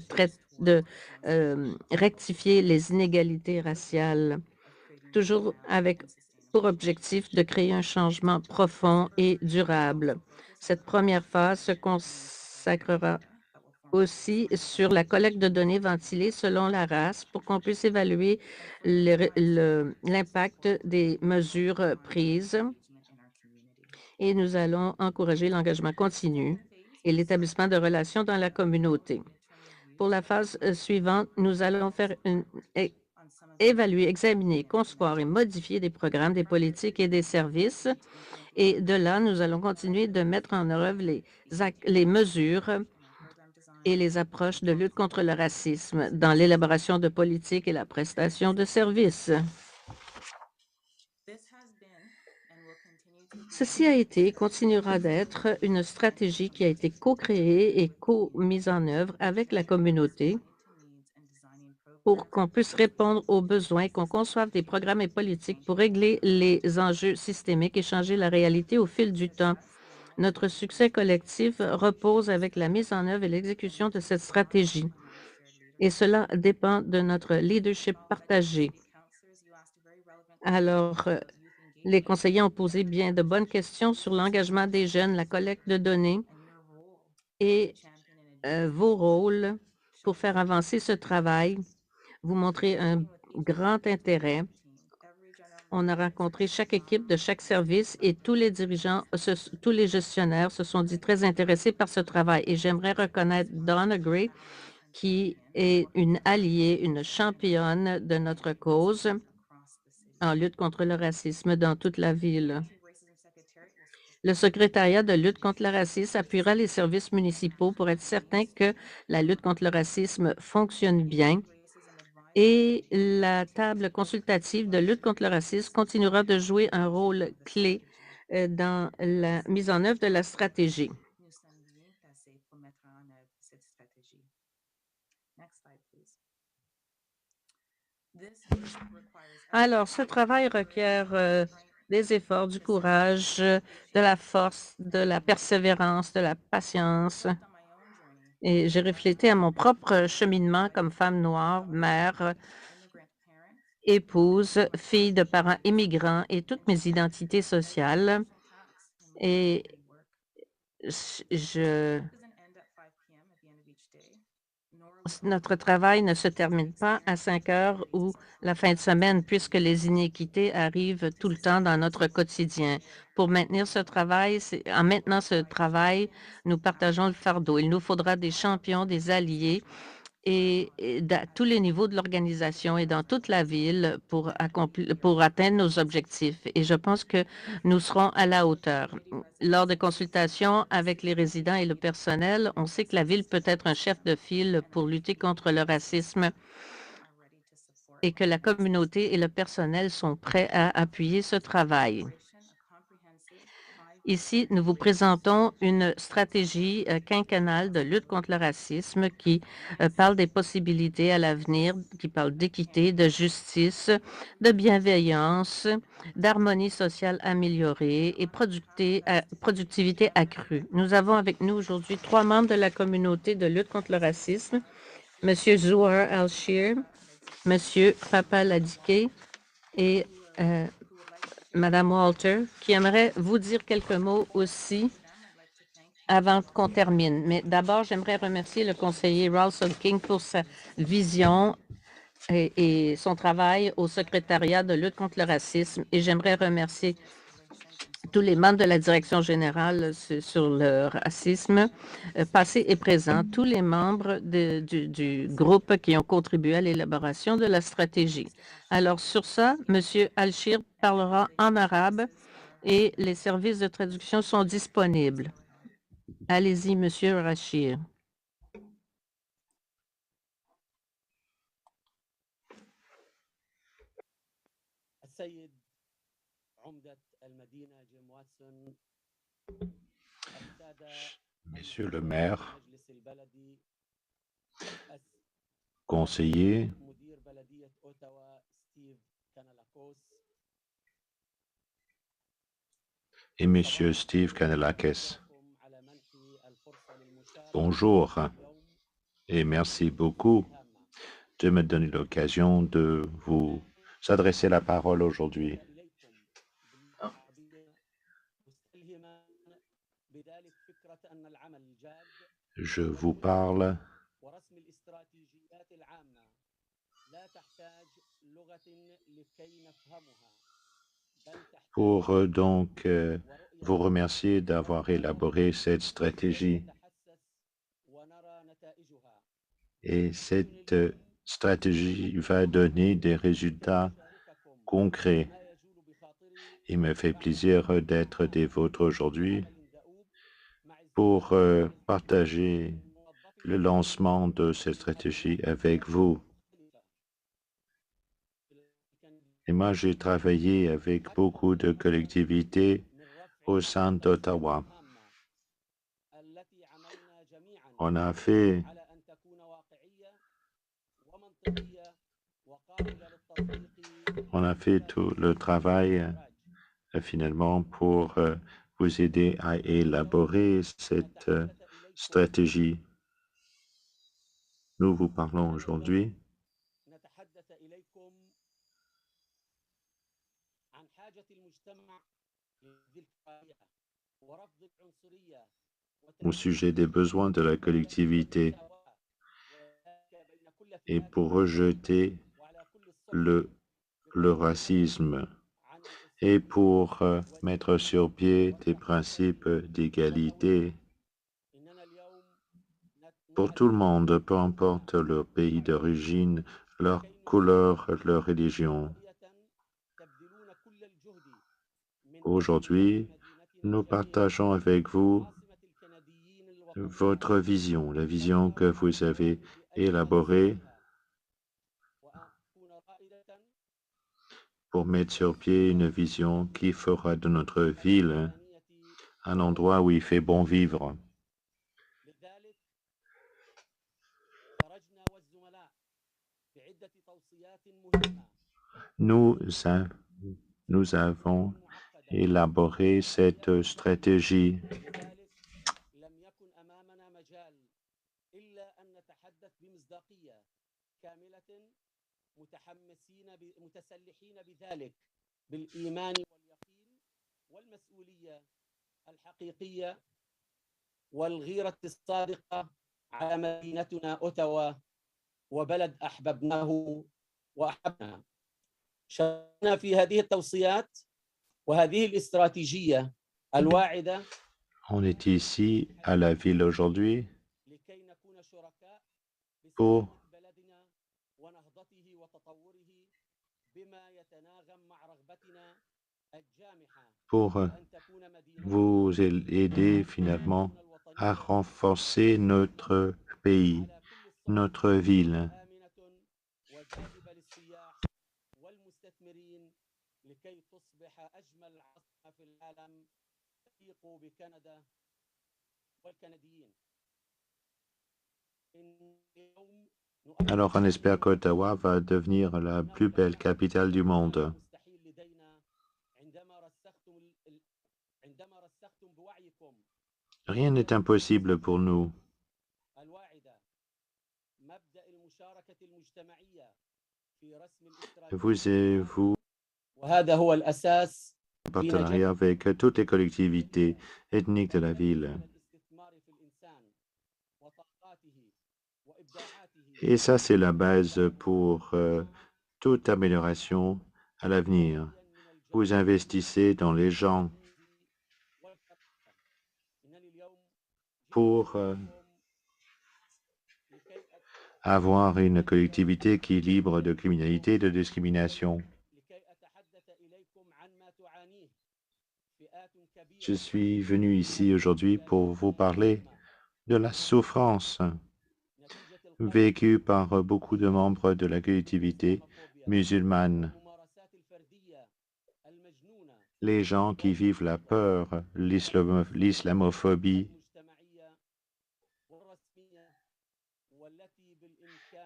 rectifier les inégalités raciales, toujours avec pour objectif de créer un changement profond et durable. Cette première phase se consacrera aussi sur la collecte de données ventilées selon la race pour qu'on puisse évaluer l'impact des mesures prises et nous allons encourager l'engagement continu et l'établissement de relations dans la communauté. Pour la phase suivante, nous allons faire évaluer, examiner, concevoir et modifier des programmes, des politiques et des services. Et de là, nous allons continuer de mettre en œuvre les mesures et les approches de lutte contre le racisme dans l'élaboration de politiques et la prestation de services. Ceci a été et continuera d'être une stratégie qui a été co-créée et co-mise en œuvre avec la communauté pour qu'on puisse répondre aux besoins, qu'on conçoive des programmes et politiques pour régler les enjeux systémiques et changer la réalité au fil du temps. Notre succès collectif repose avec la mise en œuvre et l'exécution de cette stratégie. Et cela dépend de notre leadership partagé. Alors, les conseillers ont posé bien de bonnes questions sur l'engagement des jeunes, la collecte de données et vos rôles pour faire avancer ce travail. Vous montrez un grand intérêt. On a rencontré chaque équipe de chaque service et tous les dirigeants, tous les gestionnaires se sont dit très intéressés par ce travail. Et j'aimerais reconnaître Donna Gray, qui est une alliée, une championne de notre cause en lutte contre le racisme dans toute la ville. Le secrétariat de lutte contre le racisme appuiera les services municipaux pour être certain que la lutte contre le racisme fonctionne bien. Et la table consultative de lutte contre le racisme continuera de jouer un rôle clé dans la mise en œuvre de la stratégie. Alors, ce travail requiert des efforts, du courage, de la force, de la persévérance, de la patience. Et j'ai réfléchi à mon propre cheminement comme femme noire, mère, épouse, fille de parents immigrants et toutes mes identités sociales. Et notre travail ne se termine pas à 5 heures ou la fin de semaine, puisque les inéquités arrivent tout le temps dans notre quotidien. Pour maintenir ce travail, en maintenant ce travail, nous partageons le fardeau. Il nous faudra des champions, des alliés et à tous les niveaux de l'organisation et dans toute la ville pour atteindre nos objectifs. Et je pense que nous serons à la hauteur. Lors de consultations avec les résidents et le personnel, on sait que la ville peut être un chef de file pour lutter contre le racisme et que la communauté et le personnel sont prêts à appuyer ce travail. Ici, nous vous présentons une stratégie quinquennale de lutte contre le racisme qui parle des possibilités à l'avenir, qui parle d'équité, de justice, de bienveillance, d'harmonie sociale améliorée et productivité accrue. Nous avons avec nous aujourd'hui 3 membres de la communauté de lutte contre le racisme, M. Zouar Al-Shir, M. Papa Ladike et Madame Walter, qui aimerait vous dire quelques mots aussi avant qu'on termine. Mais d'abord, j'aimerais remercier le conseiller Ralston King pour sa vision et son travail au secrétariat de lutte contre le racisme. Et j'aimerais remercier tous les membres de la direction générale sur le racisme, passé et présent, tous les membres du groupe qui ont contribué à l'élaboration de la stratégie. Alors sur ça, M. Al-Shir parlera en arabe et les services de traduction sont disponibles. Allez-y, M. Al-Shir. Monsieur le maire, conseiller et Monsieur Steve Kanellakis. Bonjour et merci beaucoup de me donner l'occasion de vous adresser la parole aujourd'hui. Je vous parle pour donc vous remercier d'avoir élaboré cette stratégie. Et cette stratégie va donner des résultats concrets. Il me fait plaisir d'être des vôtres aujourd'hui pour partager le lancement de cette stratégie avec vous. Et moi, j'ai travaillé avec beaucoup de collectivités au sein d'Ottawa. On a fait tout le travail finalement pour vous aider à élaborer cette stratégie. Nous vous parlons aujourd'hui au sujet des besoins de la collectivité et pour rejeter le racisme et pour mettre sur pied des principes d'égalité pour tout le monde, peu importe leur pays d'origine, leur couleur, leur religion. Aujourd'hui, nous partageons avec vous votre vision, la vision que vous avez élaborée pour mettre sur pied une vision qui fera de notre ville un endroit où il fait bon vivre. Nous avons élaboré cette stratégie. والغيرة الصادقة على مدينتنا أوتاوا وبلد أحببناه وأحبنا. شاركنا في هذه التوصيات وهذه الاستراتيجية الواعدة. On est ici à la ville aujourd'hui pour vous aider finalement à renforcer notre pays, notre ville. Alors, on espère qu'Ottawa va devenir la plus belle capitale du monde. Rien n'est impossible pour nous. Vous en partenariat avec toutes les collectivités ethniques de la ville. Et ça, c'est la base pour toute amélioration à l'avenir. Vous investissez dans les gens pour avoir une collectivité qui est libre de criminalité et de discrimination. Je suis venu ici aujourd'hui pour vous parler de la souffrance vécue par beaucoup de membres de la collectivité musulmane. Les gens qui vivent la peur, l'islamophobie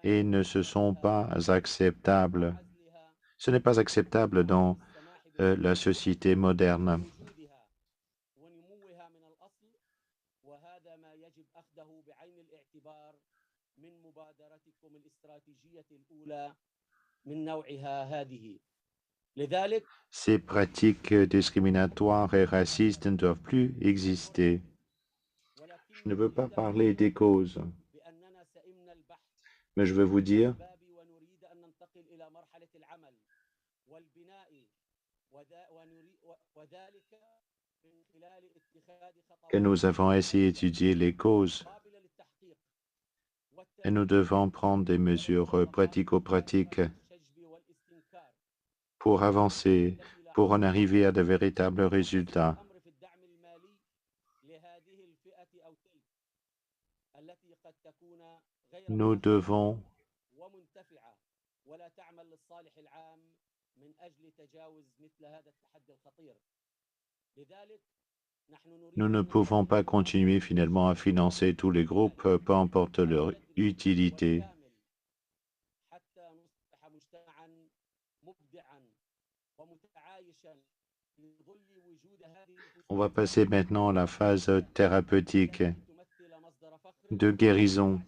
et ne se sont pas acceptables. Ce n'est pas acceptable dans la société moderne. Ces pratiques discriminatoires et racistes ne doivent plus exister. Je ne veux pas parler des causes, mais je veux vous dire que nous avons essayé d'étudier les causes et nous devons prendre des mesures pratico-pratiques pour avancer, pour en arriver à de véritables résultats. Nous devons Nous ne pouvons pas continuer finalement à financer tous les groupes, peu importe leur utilité. On va passer maintenant à la phase thérapeutique de guérison.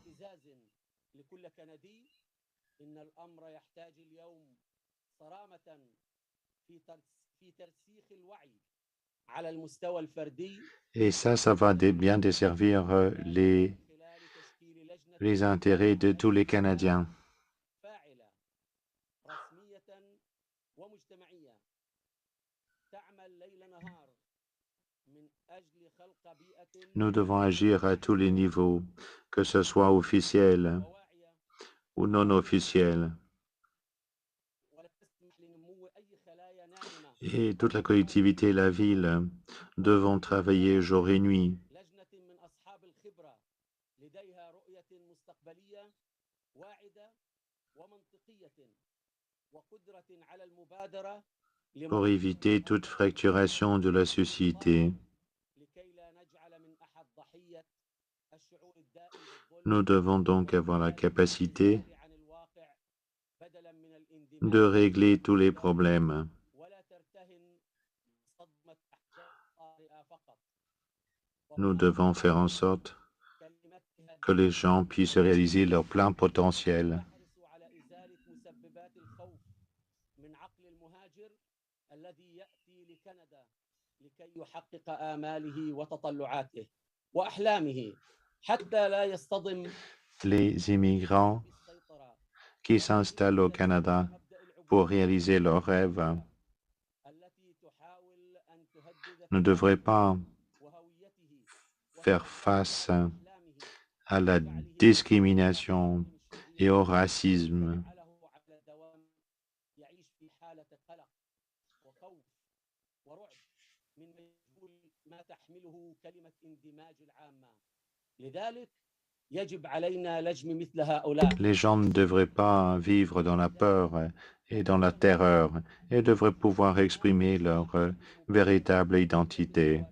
Et ça va bien desservir les intérêts de tous les Canadiens. Nous devons agir à tous les niveaux, que ce soit officiel ou non officiel. Et toute la collectivité et la ville devront travailler jour et nuit. Pour éviter toute fracturation de la société. Nous devons donc avoir la capacité de régler tous les problèmes. Nous devons faire en sorte que les gens puissent réaliser leur plein potentiel. Les immigrants qui s'installent au Canada pour réaliser leurs rêves ne devraient pas faire face à la discrimination et au racisme. Les gens ne devraient pas vivre dans la peur et dans la terreur et devraient pouvoir exprimer leur véritable identité.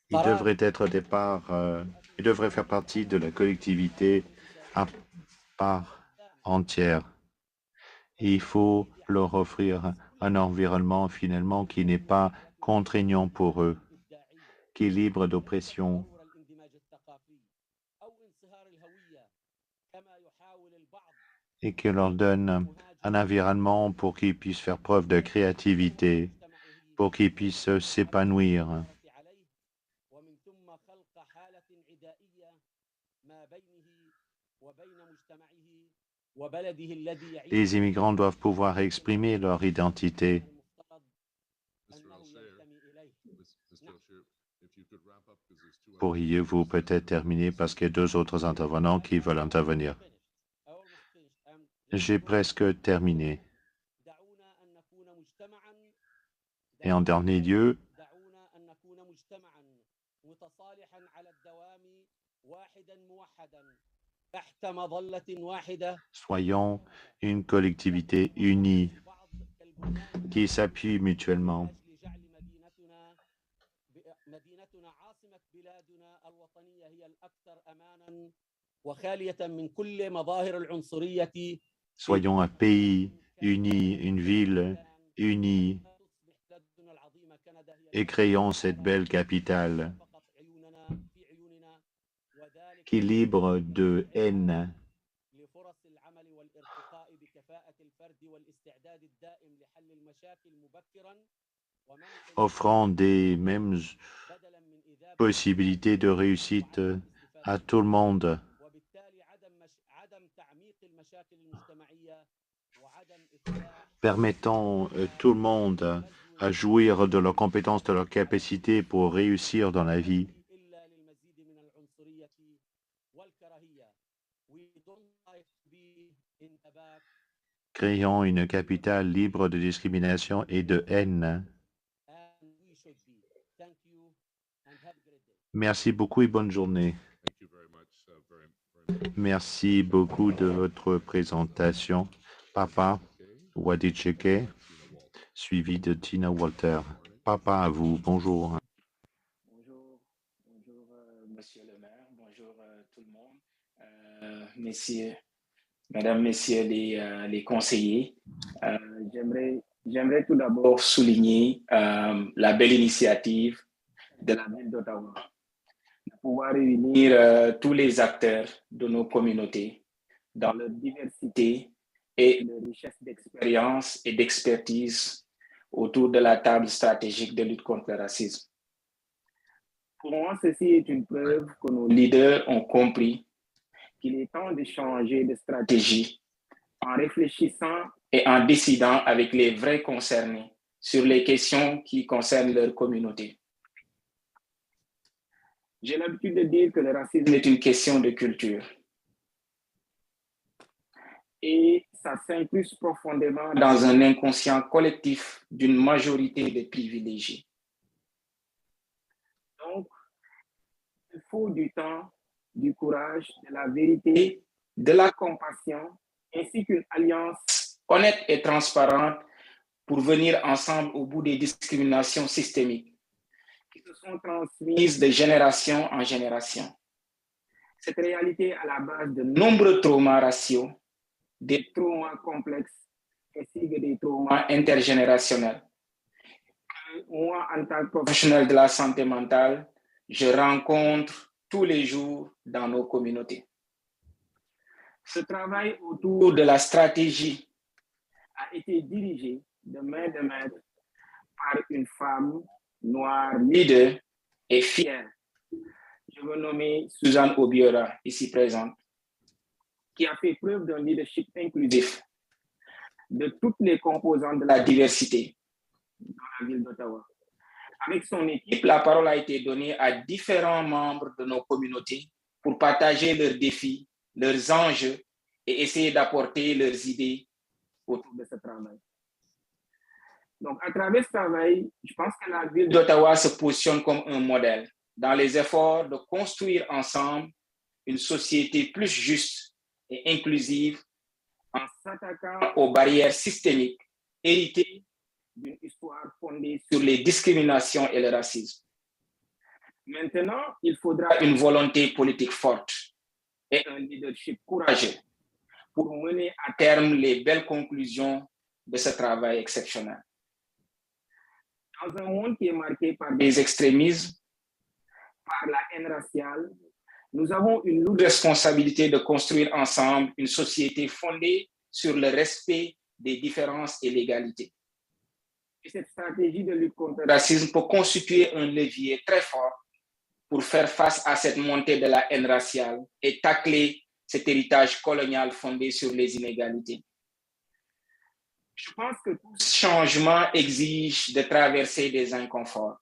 Ils devraient être ils devraient faire partie de la collectivité à part entière. Il faut leur offrir un environnement finalement qui n'est pas contraignant pour eux, qui est libre d'oppression. Et qui leur donne un environnement pour qu'ils puissent faire preuve de créativité, pour qu'ils puissent s'épanouir. Les immigrants doivent pouvoir exprimer leur identité. Pourriez-vous peut-être terminer parce qu'il y a deux autres intervenants qui veulent intervenir? J'ai presque terminé. Et en dernier lieu, تحت مظلة واحدة Soyons une collectivité unie qui s'appuie mutuellement. مدينتنا عاصمة بلادنا الوطنية هي الأكثر أماناً وخالية من كل مظاهر العنصرية. Soyons un pays uni, une ville unie, et créons cette belle capitale qui est libre de haine, لفرص العمل والارتقاء بكفاءة الفرد والاستعداد الدائم لحل المشاكل مبكراً offrant des mêmes possibilités de réussite à tout le monde, permettant tout le monde à jouir de leurs compétences, de leurs capacités pour réussir dans la vie. Créons une capitale libre de discrimination et de haine. Merci beaucoup et bonne journée. Merci beaucoup de votre présentation, Papa Wadicheke, suivi de Tina Walter. Papa, à vous, bonjour. Bonjour, monsieur le maire, bonjour tout le monde, messieurs, mesdames, messieurs les conseillers. J'aimerais tout d'abord souligner la belle initiative de la ville d'Ottawa de pouvoir réunir tous les acteurs de nos communautés dans leur diversité et leur richesse d'expérience et d'expertise autour de la table stratégique de lutte contre le racisme. Pour moi, ceci est une preuve que nos leaders ont compris qu'il est temps de changer de stratégie en réfléchissant et en décidant avec les vrais concernés sur les questions qui concernent leur communauté. J'ai l'habitude de dire que le racisme est une question de culture. Et ça s'incruse profondément dans un inconscient collectif d'une majorité de privilégiés. Donc, il faut du temps, du courage, de la vérité, de la compassion, ainsi qu'une alliance honnête et transparente pour venir ensemble au bout des discriminations systémiques qui se sont transmises de génération en génération. Cette réalité est à la base de nombreux traumas raciaux, des traumas complexes ainsi que des traumas intergénérationnels. Moi, en tant que professionnel de la santé mentale, je rencontre tous les jours dans nos communautés. Ce travail autour de la stratégie a été dirigé de main de maître par une femme noire leader et fière. Je veux nommer Suzanne Obiora, ici présente, qui a fait preuve d'un leadership inclusif de toutes les composantes de la diversité dans la ville d'Ottawa. Avec son équipe, la parole a été donnée à différents membres de nos communautés pour partager leurs défis, leurs enjeux et essayer d'apporter leurs idées autour de ce travail. Donc, à travers ce travail, je pense que la ville d'Ottawa se positionne comme un modèle dans les efforts de construire ensemble une société plus juste et inclusive en s'attaquant aux barrières systémiques héritées d'une histoire fondée sur les discriminations et le racisme. Maintenant, il faudra une volonté politique forte et un leadership courageux pour mener à terme les belles conclusions de ce travail exceptionnel. Dans un monde qui est marqué par des extrémismes, par la haine raciale, nous avons une lourde responsabilité de construire ensemble une société fondée sur le respect des différences et l'égalité. Et cette stratégie de lutte contre le racisme peut constituer un levier très fort pour faire face à cette montée de la haine raciale et tacler cet héritage colonial fondé sur les inégalités. Je pense que tout changement exige de traverser des inconforts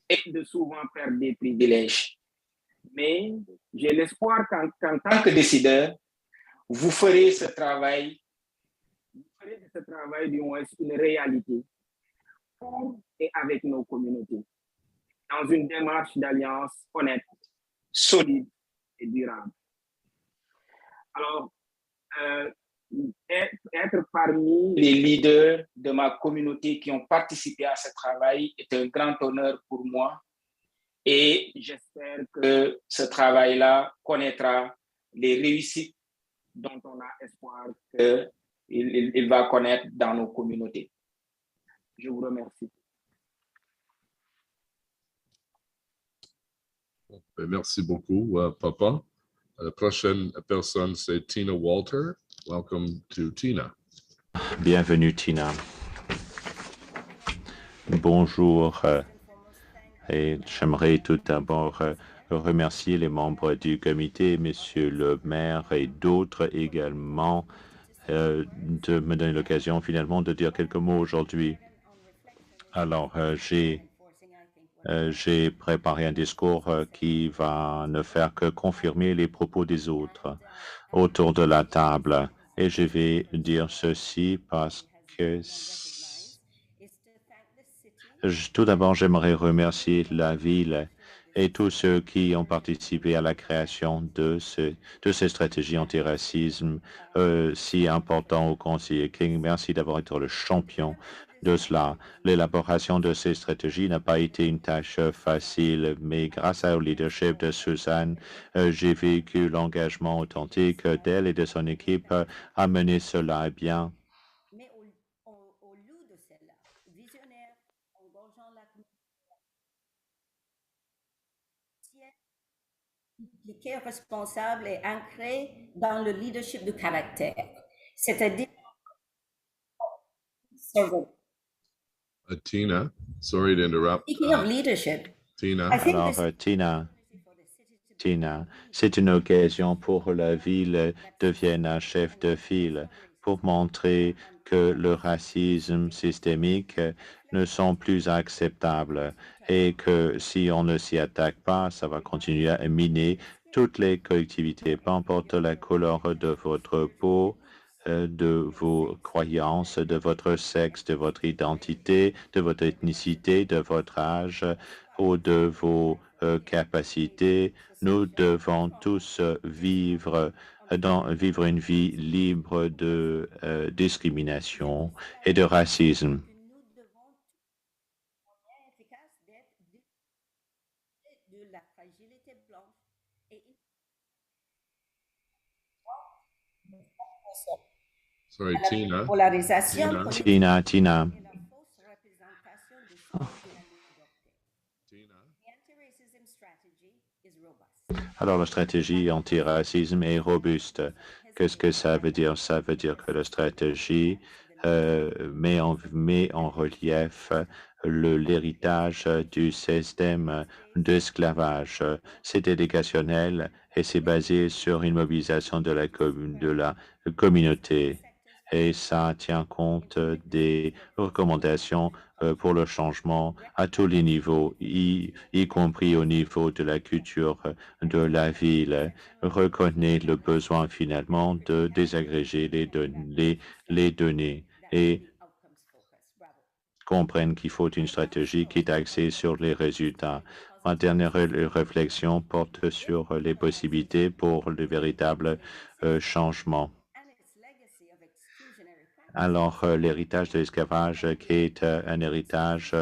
et de souvent perdre des privilèges. Mais j'ai l'espoir qu'en tant que décideur, vous ferez de ce travail du moins une réalité pour et avec nos communautés, dans une démarche d'alliance honnête, solide et durable. Alors, être parmi les leaders de ma communauté qui ont participé à ce travail est un grand honneur pour moi et j'espère que ce travail-là connaîtra les réussites dont on a espoir qu'il va connaître dans nos communautés. Je vous remercie. Merci beaucoup, Papa. La prochaine personne, c'est Tina Walter. Welcome to Tina. Bienvenue, Tina. Bonjour. Et j'aimerais tout d'abord remercier les membres du comité, Monsieur le maire et d'autres également, de me donner l'occasion finalement de dire quelques mots aujourd'hui. Alors, j'ai préparé un discours qui va ne faire que confirmer les propos des autres autour de la table. Et je vais dire ceci parce que tout d'abord, j'aimerais remercier la ville et tous ceux qui ont participé à la création de ces stratégies anti-racisme si important au conseiller King. Merci d'avoir été le champion de cela. L'élaboration de ces stratégies n'a pas été une tâche facile, mais grâce au leadership de Suzanne, j'ai vécu l'engagement authentique d'elle et de son équipe à mener cela à bien. Mais au lieu de cela, visionnaire, engageant la impliqué, responsable et ancré dans le leadership du caractère, c'est-à-dire Tina, sorry to interrupt. Speaking of leadership, Tina. Alors, Tina, c'est une occasion pour la ville de devenir un chef de file pour montrer que le racisme systémique ne sont plus acceptables et que si on ne s'y attaque pas, ça va continuer à miner toutes les collectivités, peu importe la couleur de votre peau, de vos croyances, de votre sexe, de votre identité, de votre ethnicité, de votre âge ou de vos capacités. Nous devons tous vivre une vie libre de discrimination et de racisme. de la fragilité blanche et Sorry, Tina. polarisation Tina. et la fausse représentation de ce que la lutte adoptée. The anti-racism strategy is robust. Alors, la stratégie anti-racisme est robuste. Qu'est-ce que ça veut dire? Ça veut dire que la stratégie met en relief l'héritage du système d'esclavage. C'est éducationnel et c'est basé sur une mobilisation de la communauté. Et ça tient compte des recommandations pour le changement à tous les niveaux, y compris au niveau de la culture de la ville, reconnaît le besoin finalement de désagréger les données et comprennent qu'il faut une stratégie qui est axée sur les résultats. Ma dernière réflexion porte sur les possibilités pour le véritable changement. Alors, l'héritage de l'esclavage qui est un héritage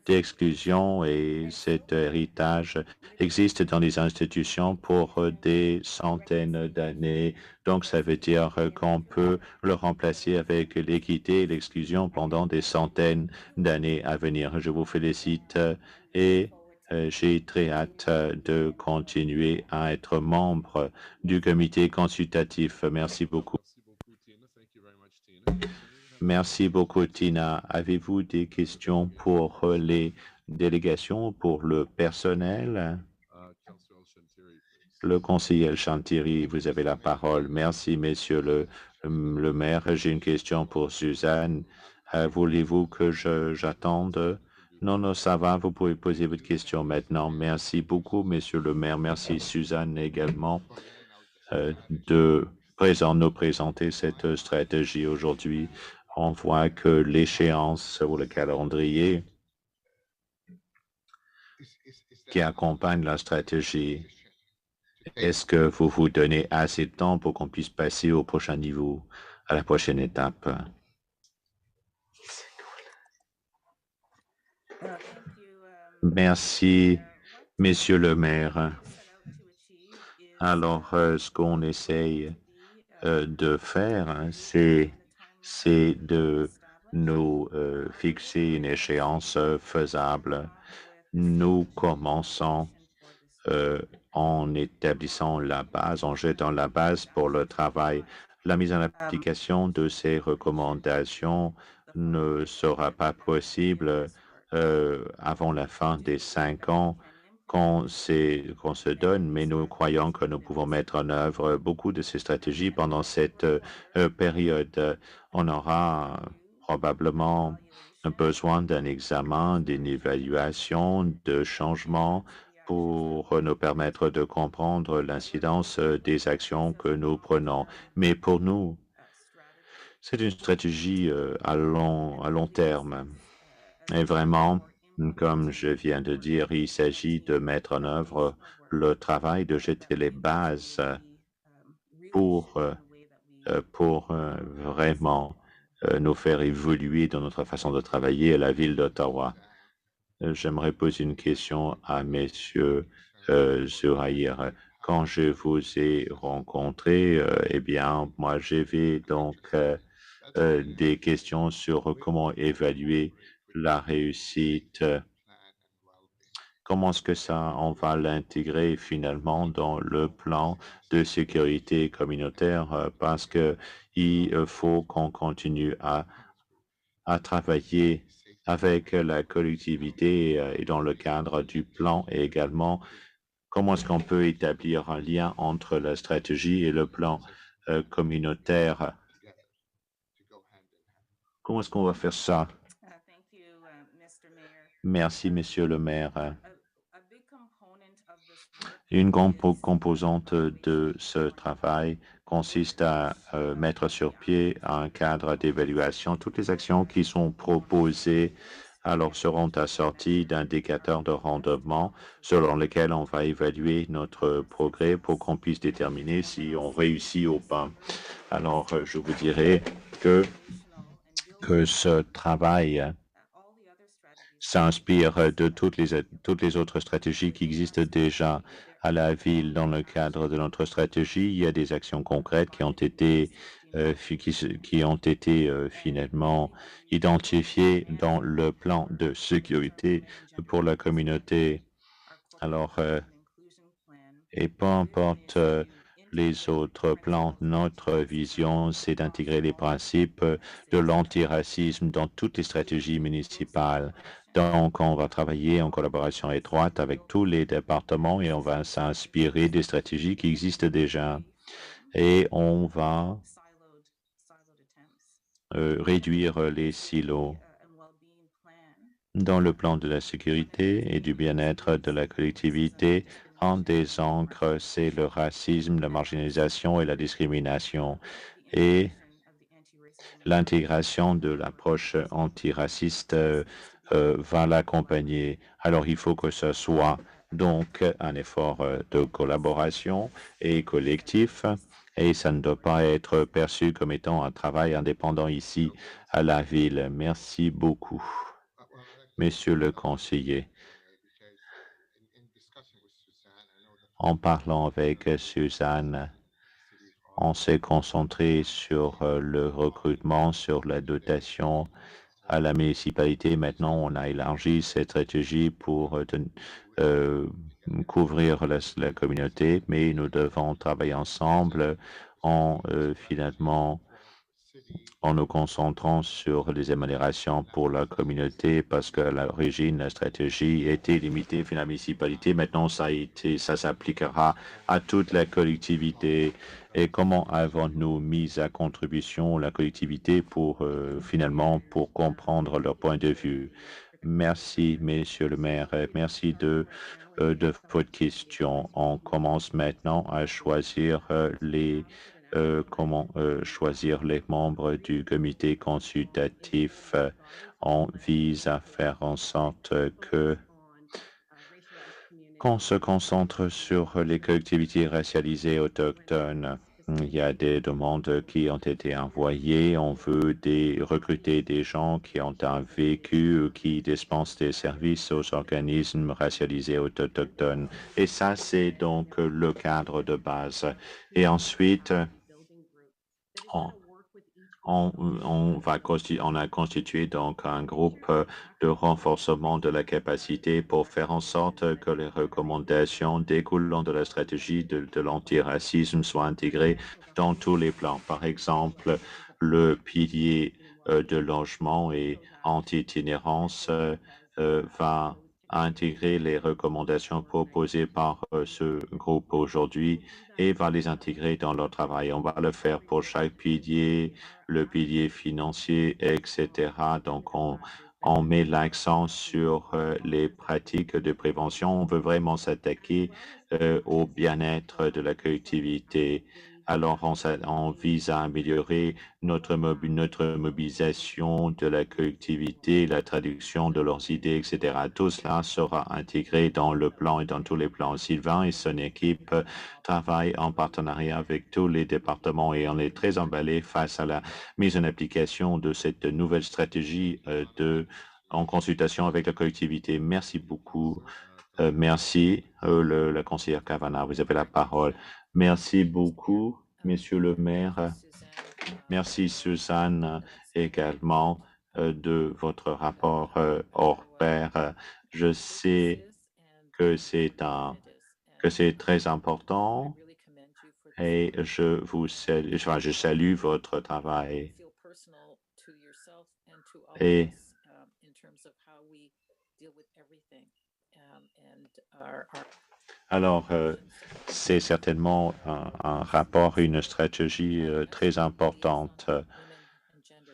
d'exclusion et cet héritage existe dans les institutions pour des centaines d'années. Donc, ça veut dire qu'on peut le remplacer avec l'équité et l'exclusion pendant des centaines d'années à venir. Je vous félicite et j'ai très hâte de continuer à être membre du comité consultatif. Merci beaucoup. Merci beaucoup, Tina. Avez-vous des questions pour les délégations, pour le personnel? Le conseiller Chantiri, vous avez la parole. Merci, monsieur le maire. J'ai une question pour Suzanne. Voulez-vous que j'attende? Non, ça va. Vous pouvez poser votre question maintenant. Merci beaucoup, monsieur le maire. Merci, Suzanne, également, de nous présenter cette stratégie aujourd'hui. On voit que l'échéance ou le calendrier qui accompagne la stratégie est-ce que vous vous donnez assez de temps pour qu'on puisse passer au prochain niveau, à la prochaine étape? Merci, Monsieur le maire. Alors, ce qu'on essaye de faire, hein, c'est de nous fixer une échéance faisable. Nous commençons en établissant la base, en jetant la base pour le travail. La mise en application de ces recommandations ne sera pas possible avant la fin des 5 ans qu'on se donne, mais nous croyons que nous pouvons mettre en œuvre beaucoup de ces stratégies pendant cette période. On aura probablement besoin d'un examen, d'une évaluation, de changements pour nous permettre de comprendre l'incidence des actions que nous prenons. Mais pour nous, c'est une stratégie à long terme. Et vraiment, comme je viens de dire, il s'agit de mettre en œuvre le travail, de jeter les bases pour vraiment nous faire évoluer dans notre façon de travailler à la ville d'Ottawa. J'aimerais poser une question à messieurs Zurahir. Quand je vous ai rencontré, eh bien, moi, j'avais donc des questions sur comment évaluer la réussite. Comment est-ce que ça, on va l'intégrer finalement dans le plan de sécurité communautaire parce que il faut qu'on continue à travailler avec la collectivité et dans le cadre du plan et également comment est-ce qu'on peut établir un lien entre la stratégie et le plan communautaire. Comment est-ce qu'on va faire ça? Merci, Monsieur le maire. Une grande composante de ce travail consiste à mettre sur pied un cadre d'évaluation. Toutes les actions qui sont proposées alors seront assorties d'indicateurs de rendement selon lesquels on va évaluer notre progrès pour qu'on puisse déterminer si on réussit ou pas. Alors, je vous dirais que ce travail s'inspire de toutes les autres stratégies qui existent déjà à la ville. Dans le cadre de notre stratégie, il y a des actions concrètes qui ont été finalement identifiées dans le plan de sécurité pour la communauté. Alors, et peu importe les autres plans, notre vision, c'est d'intégrer les principes de l'antiracisme dans toutes les stratégies municipales. Donc, on va travailler en collaboration étroite avec tous les départements et on va s'inspirer des stratégies qui existent déjà. Et on va réduire les silos dans le plan de la sécurité et du bien-être de la collectivité. Un des ancres, c'est le racisme, la marginalisation et la discrimination. Et l'intégration de l'approche antiraciste va l'accompagner. Alors, il faut que ce soit donc un effort de collaboration et collectif. Et ça ne doit pas être perçu comme étant un travail indépendant ici à la ville. Merci beaucoup. Monsieur le conseiller, en parlant avec Suzanne, on s'est concentré sur le recrutement, sur la dotation à la municipalité. Maintenant, on a élargi cette stratégie pour couvrir la communauté, mais nous devons travailler ensemble en finalement en nous concentrant sur les améliorations pour la communauté parce qu'à l'origine, la stratégie était limitée à la municipalité. Maintenant, ça s'appliquera à toute la collectivité. Et comment avons-nous mis à contribution la collectivité pour finalement pour comprendre leur point de vue? Merci, Monsieur le maire. Merci de votre question. On commence maintenant à choisir comment choisir les membres du comité consultatif. On vise à faire en sorte qu'on se concentre sur les collectivités racialisées autochtones. Il y a des demandes qui ont été envoyées. On veut recruter des gens qui ont un vécu, qui dispensent des services aux organismes racialisés autochtones. Et ça, c'est donc le cadre de base. Et ensuite, on a constitué donc un groupe de renforcement de la capacité pour faire en sorte que les recommandations découlant de la stratégie de l'antiracisme soient intégrées dans tous les plans. Par exemple, le pilier de logement et anti-itinérance va intégrer les recommandations proposées par ce groupe aujourd'hui et va les intégrer dans leur travail. On va le faire pour chaque pilier, le pilier financier, etc. Donc, on met l'accent sur les pratiques de prévention. On veut vraiment s'attaquer au bien-être de la collectivité. Alors, on vise à améliorer notre mobilisation de la collectivité, la traduction de leurs idées, etc. Tout cela sera intégré dans le plan et dans tous les plans. Sylvain et son équipe travaillent en partenariat avec tous les départements et on est très emballé face à la mise en application de cette nouvelle stratégie en consultation avec la collectivité. Merci beaucoup. Merci, la conseillère Cavana, vous avez la parole. Merci beaucoup, Monsieur le maire. Merci, Suzanne, également de votre rapport hors pair. Je sais que c'est très important et je salue votre travail. Et alors, c'est certainement un rapport, une stratégie très importante.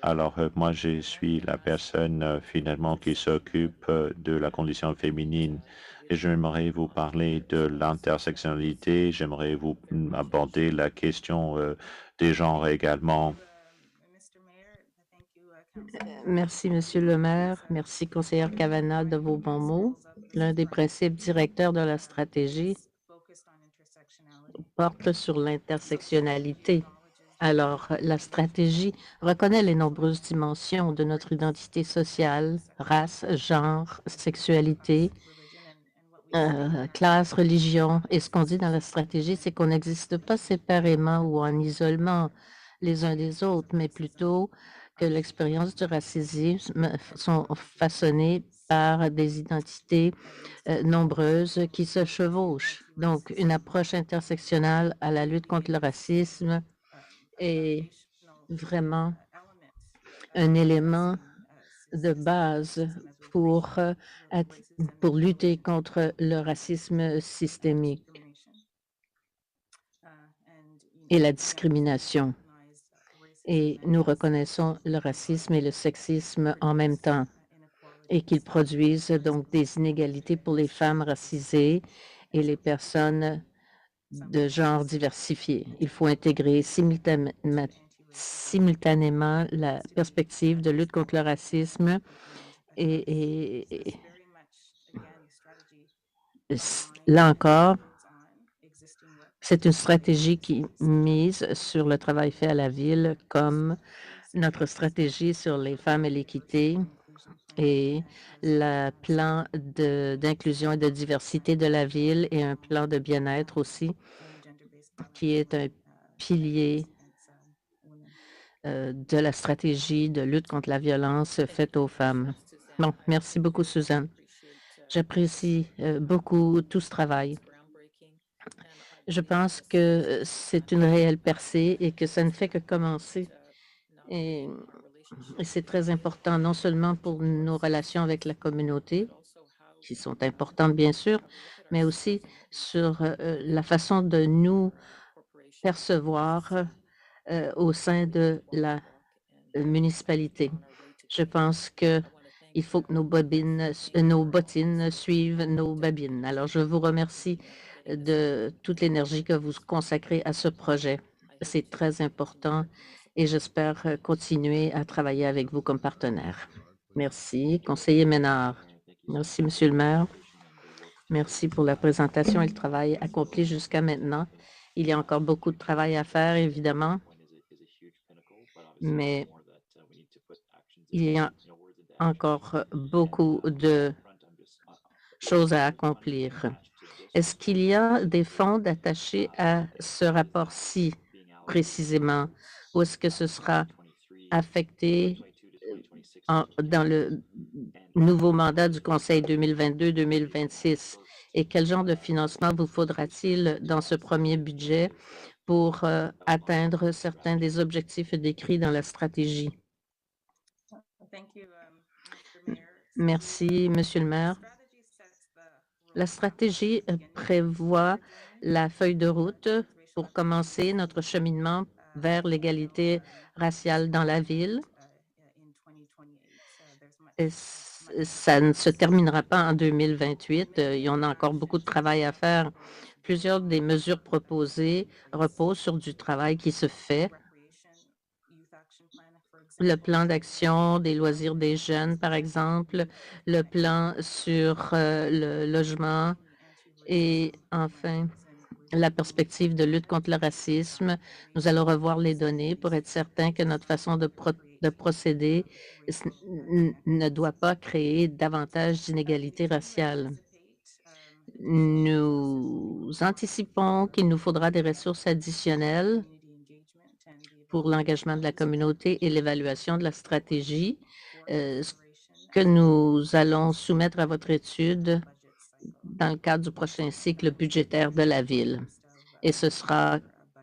Alors, moi, je suis la personne finalement qui s'occupe de la condition féminine et j'aimerais vous parler de l'intersectionnalité. J'aimerais vous aborder la question des genres également. Merci, Monsieur le maire. Merci, conseillère Cavana, de vos bons mots. L'un des principes directeurs de la stratégie porte sur l'intersectionnalité. Alors, la stratégie reconnaît les nombreuses dimensions de notre identité sociale, race, genre, sexualité, classe, religion. Et ce qu'on dit dans la stratégie, c'est qu'on n'existe pas séparément ou en isolement les uns des autres, mais plutôt que l'expérience du racisme sont façonnées par des identités nombreuses qui se chevauchent. Donc, une approche intersectionnelle à la lutte contre le racisme est vraiment un élément de base pour lutter contre le racisme systémique et la discrimination. Et nous reconnaissons le racisme et le sexisme en même temps et qu'ils produisent donc des inégalités pour les femmes racisées et les personnes de genre diversifié. Il faut intégrer simultanément la perspective de lutte contre le racisme et là encore, c'est une stratégie qui mise sur le travail fait à la ville comme notre stratégie sur les femmes et l'équité et le plan d'inclusion et de diversité de la ville et un plan de bien-être aussi qui est un pilier de la stratégie de lutte contre la violence faite aux femmes. Bon, merci beaucoup, Suzanne. J'apprécie beaucoup tout ce travail. Je pense que c'est une réelle percée et que ça ne fait que commencer. Et c'est très important, non seulement pour nos relations avec la communauté, qui sont importantes bien sûr, mais aussi sur la façon de nous percevoir au sein de la municipalité. Je pense qu'il faut que nos bottines suivent nos babines. Alors, je vous remercie de toute l'énergie que vous consacrez à ce projet. C'est très important et j'espère continuer à travailler avec vous comme partenaire. Merci. Conseiller Ménard. Merci, Monsieur le maire. Merci pour la présentation et le travail accompli jusqu'à maintenant. Il y a encore beaucoup de travail à faire, évidemment, mais il y a encore beaucoup de choses à accomplir. Est-ce qu'il y a des fonds attachés à ce rapport-ci précisément, ou est-ce que ce sera affecté dans le nouveau mandat du Conseil 2022-2026? Et quel genre de financement vous faudra-t-il dans ce premier budget pour atteindre certains des objectifs décrits dans la stratégie? Merci, Monsieur le maire. La stratégie prévoit la feuille de route pour commencer notre cheminement vers l'égalité raciale dans la ville. Et ça ne se terminera pas en 2028. Il y en a encore beaucoup de travail à faire. Plusieurs des mesures proposées reposent sur du travail qui se fait. Le plan d'action des loisirs des jeunes, par exemple, le plan sur le logement et enfin la perspective de lutte contre le racisme. Nous allons revoir les données pour être certain que notre façon de procéder ne doit pas créer davantage d'inégalités raciales. Nous anticipons qu'il nous faudra des ressources additionnelles pour l'engagement de la communauté et l'évaluation de la stratégie, ce que nous allons soumettre à votre étude dans le cadre du prochain cycle budgétaire de la ville. Et ce sera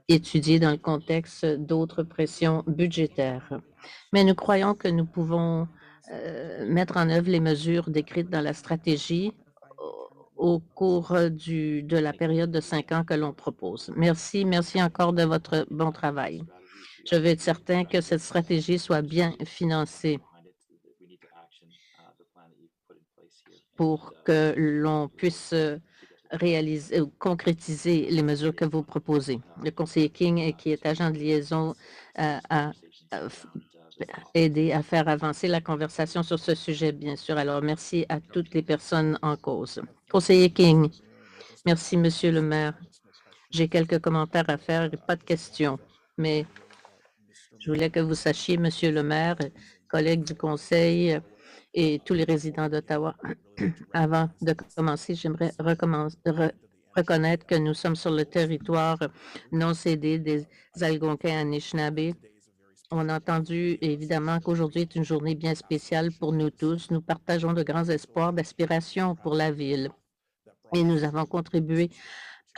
étudié dans le contexte d'autres pressions budgétaires. Mais nous croyons que nous pouvons mettre en œuvre les mesures décrites dans la stratégie au cours de la période de 5 ans que l'on propose. Merci, merci encore de votre bon travail. Je veux être certain que cette stratégie soit bien financée pour que l'on puisse réaliser ou concrétiser les mesures que vous proposez. Le conseiller King, qui est agent de liaison, a aidé à faire avancer la conversation sur ce sujet, bien sûr. Alors, merci à toutes les personnes en cause. Conseiller King, merci, Monsieur le maire. J'ai quelques commentaires à faire et pas de questions, mais je voulais que vous sachiez, Monsieur le maire, collègues du conseil et tous les résidents d'Ottawa, avant de commencer, j'aimerais reconnaître que nous sommes sur le territoire non cédé des Algonquins Anishinaabe. On a entendu évidemment qu'aujourd'hui est une journée bien spéciale pour nous tous. Nous partageons de grands espoirs d'aspiration pour la ville et nous avons contribué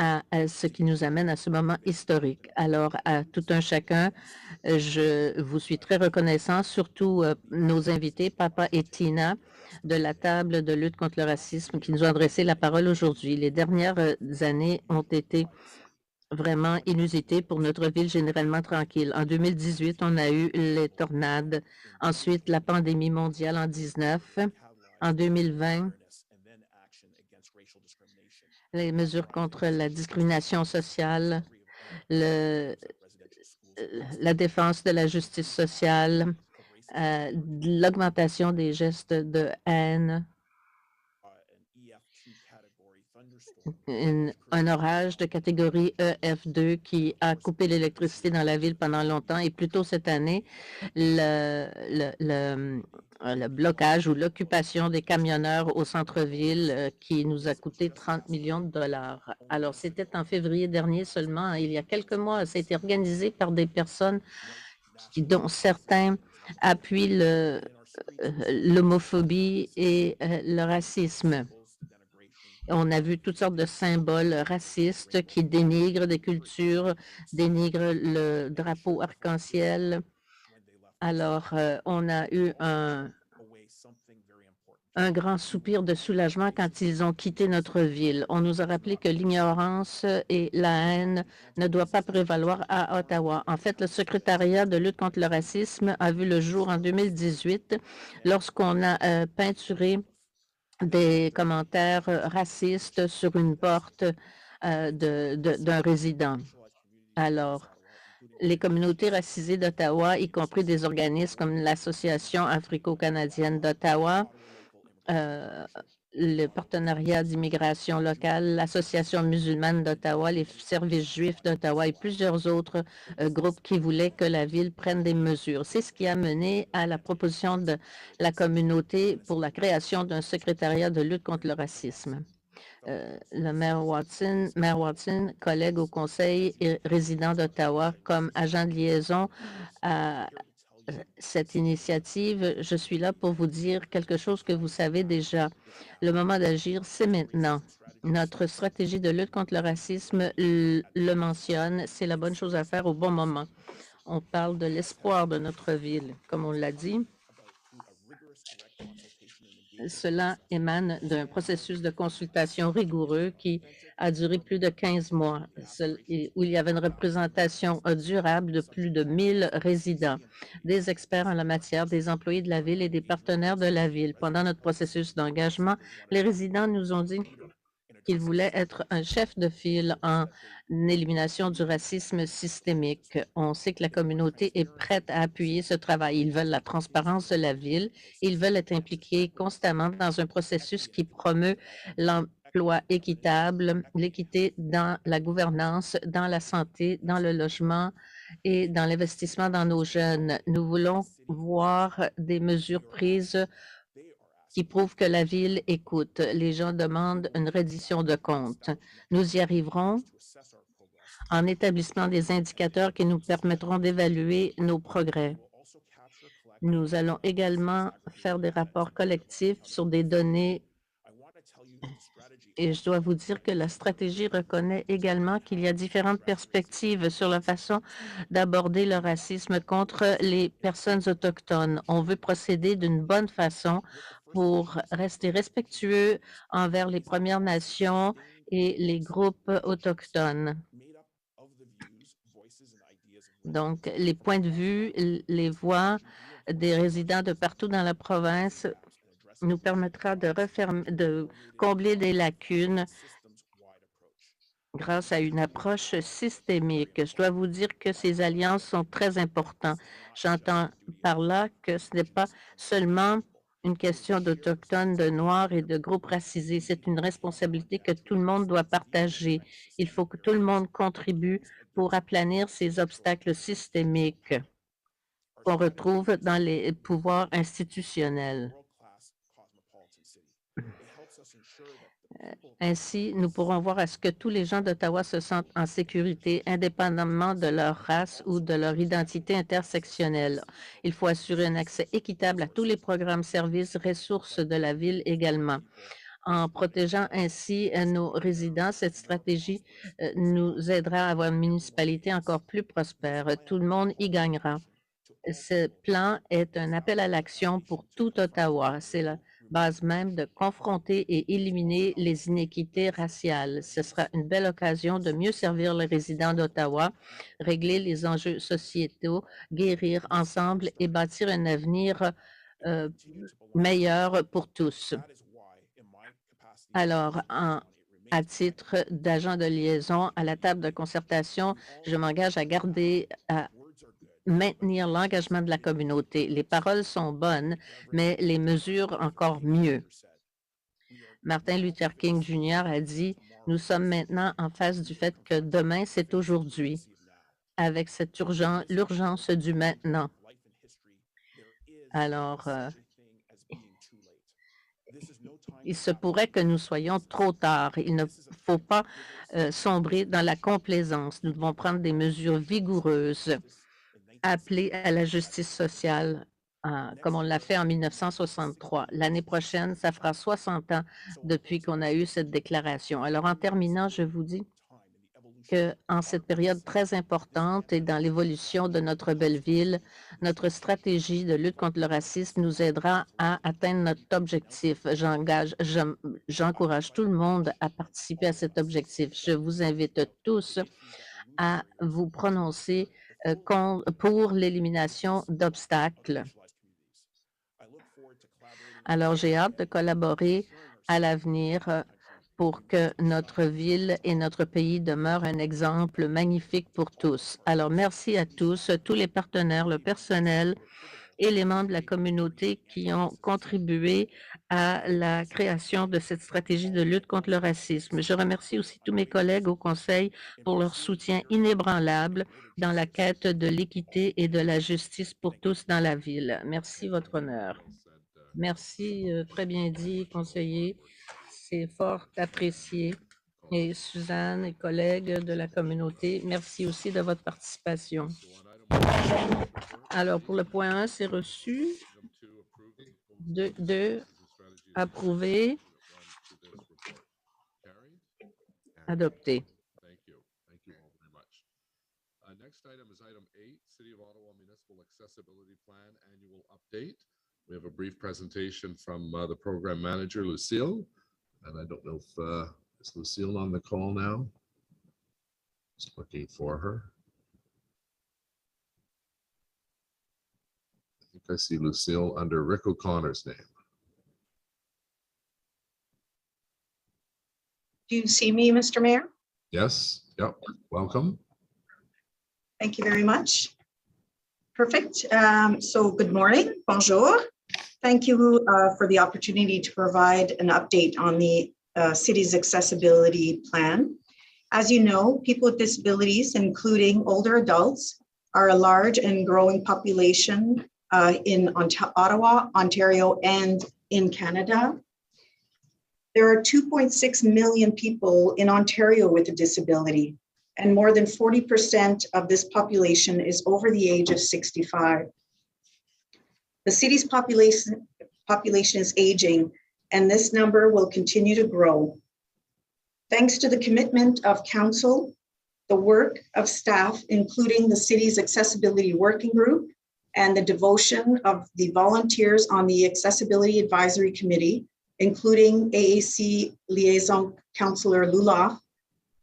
à ce qui nous amène à ce moment historique. Alors, à tout un chacun, je vous suis très reconnaissant, surtout nos invités, Papa et Tina, de la table de lutte contre le racisme, qui nous ont adressé la parole aujourd'hui. Les dernières années ont été vraiment inusitées pour notre ville généralement tranquille. En 2018, on a eu les tornades, ensuite la pandémie mondiale en 2019, en 2020, les mesures contre la discrimination sociale, la défense de la justice sociale, l'augmentation des gestes de haine, un orage de catégorie EF2 qui a coupé l'électricité dans la ville pendant longtemps et plus tôt cette année, le blocage ou l'occupation des camionneurs au centre-ville qui nous a coûté 30 millions de dollars. Alors, c'était en février dernier seulement, il y a quelques mois, ça a été organisé par des personnes dont certains appuient l'homophobie et le racisme. On a vu toutes sortes de symboles racistes qui dénigrent des cultures, dénigrent le drapeau arc-en-ciel. Alors, on a eu un grand soupir de soulagement quand ils ont quitté notre ville. On nous a rappelé que l'ignorance et la haine ne doivent pas prévaloir à Ottawa. En fait, le secrétariat de lutte contre le racisme a vu le jour en 2018 lorsqu'on a peinturé des commentaires racistes sur une porte d'un résident. Alors, les communautés racisées d'Ottawa, y compris des organismes comme l'Association africo-canadienne d'Ottawa, le partenariat d'immigration locale, l'Association musulmane d'Ottawa, les services juifs d'Ottawa et plusieurs autres groupes qui voulaient que la ville prenne des mesures. C'est ce qui a mené à la proposition de la communauté pour la création d'un secrétariat de lutte contre le racisme. Le maire Watson, collègue au conseil et résident d'Ottawa, comme agent de liaison à cette initiative, je suis là pour vous dire quelque chose que vous savez déjà. Le moment d'agir, c'est maintenant. Notre stratégie de lutte contre le racisme le mentionne. C'est la bonne chose à faire au bon moment. On parle de l'espoir de notre ville, comme on l'a dit. Cela émane d'un processus de consultation rigoureux qui a duré plus de 15 mois, où il y avait une représentation durable de plus de 1000 résidents, des experts en la matière, des employés de la ville et des partenaires de la ville. Pendant notre processus d'engagement, les résidents nous ont dit qu'ils voulaient être un chef de file en élimination du racisme systémique. On sait que la communauté est prête à appuyer ce travail. Ils veulent la transparence de la ville. Ils veulent être impliqués constamment dans un processus qui promeut l'emploi équitable, l'équité dans la gouvernance, dans la santé, dans le logement et dans l'investissement dans nos jeunes. Nous voulons voir des mesures prises qui prouve que la ville écoute. Les gens demandent une reddition de comptes. Nous y arriverons en établissant des indicateurs qui nous permettront d'évaluer nos progrès. Nous allons également faire des rapports collectifs sur des données. Et je dois vous dire que la stratégie reconnaît également qu'il y a différentes perspectives sur la façon d'aborder le racisme contre les personnes autochtones. On veut procéder d'une bonne façon pour rester respectueux envers les Premières Nations et les groupes autochtones. Donc, les points de vue, les voix des résidents de partout dans la province nous permettra de combler des lacunes grâce à une approche systémique. Je dois vous dire que ces alliances sont très importantes. J'entends par là que ce n'est pas seulement une question d'Autochtones, de Noirs et de groupes racisés. C'est une responsabilité que tout le monde doit partager. Il faut que tout le monde contribue pour aplanir ces obstacles systémiques qu'on retrouve dans les pouvoirs institutionnels. Ainsi, nous pourrons voir à ce que tous les gens d'Ottawa se sentent en sécurité, indépendamment de leur race ou de leur identité intersectionnelle. Il faut assurer un accès équitable à tous les programmes, services, ressources de la ville également. En protégeant ainsi nos résidents, cette stratégie nous aidera à avoir une municipalité encore plus prospère. Tout le monde y gagnera. Ce plan est un appel à l'action pour tout Ottawa. C'est la base même de confronter et éliminer les inéquités raciales. Ce sera une belle occasion de mieux servir les résidents d'Ottawa, régler les enjeux sociétaux, guérir ensemble et bâtir un avenir meilleur pour tous. Alors, à titre d'agent de liaison à la table de concertation, je m'engage à maintenir l'engagement de la communauté. Les paroles sont bonnes, mais les mesures encore mieux. Martin Luther King Jr. a dit, nous sommes maintenant en face du fait que demain, c'est aujourd'hui, avec l'urgence du maintenant. Alors, il se pourrait que nous soyons trop tard. Il ne faut pas sombrer dans la complaisance. Nous devons prendre des mesures vigoureuses, appeler à la justice sociale, comme on l'a fait en 1963. L'année prochaine, ça fera 60 ans depuis qu'on a eu cette déclaration. Alors, en terminant, je vous dis qu'en cette période très importante et dans l'évolution de notre belle ville, notre stratégie de lutte contre le racisme nous aidera à atteindre notre objectif. J'encourage tout le monde à participer à cet objectif. Je vous invite tous à vous prononcer pour l'élimination d'obstacles. Alors, j'ai hâte de collaborer à l'avenir pour que notre ville et notre pays demeurent un exemple magnifique pour tous. Alors, merci à tous les partenaires, le personnel et les membres de la communauté qui ont contribué à la création de cette stratégie de lutte contre le racisme. Je remercie aussi tous mes collègues au Conseil pour leur soutien inébranlable dans la quête de l'équité et de la justice pour tous dans la ville. Merci, Votre Honneur. Merci, très bien dit, conseiller. C'est fort apprécié. Et Suzanne et collègues de la communauté, merci aussi de votre participation. Alors, pour le point 1, c'est reçu. 2, approuvé. Adopté. Thank you. Thank you all very much. Next item is item 8, City of Ottawa Municipal Accessibility Plan Annual Update. We have a brief presentation from the program manager, Lucille. And I don't know if, is Lucille on the call now? Just looking for her. I think I see Lucille under Rick O'Connor's name. Do you see me, Mr. Mayor? Yes, yep, welcome. Thank you very much. Perfect. So good morning, bonjour. Thank you for the opportunity to provide an update on the city's accessibility plan. As you know, people with disabilities, including older adults, are a large and growing population in Ottawa, Ontario, and in Canada. There are 2.6 million people in Ontario with a disability, and more than 40% of this population is over the age of 65. The city's population is aging, and this number will continue to grow. Thanks to the commitment of council, the work of staff, including the city's accessibility working group, and the devotion of the volunteers on the Accessibility Advisory Committee, including AAC Liaison Councillor Lula,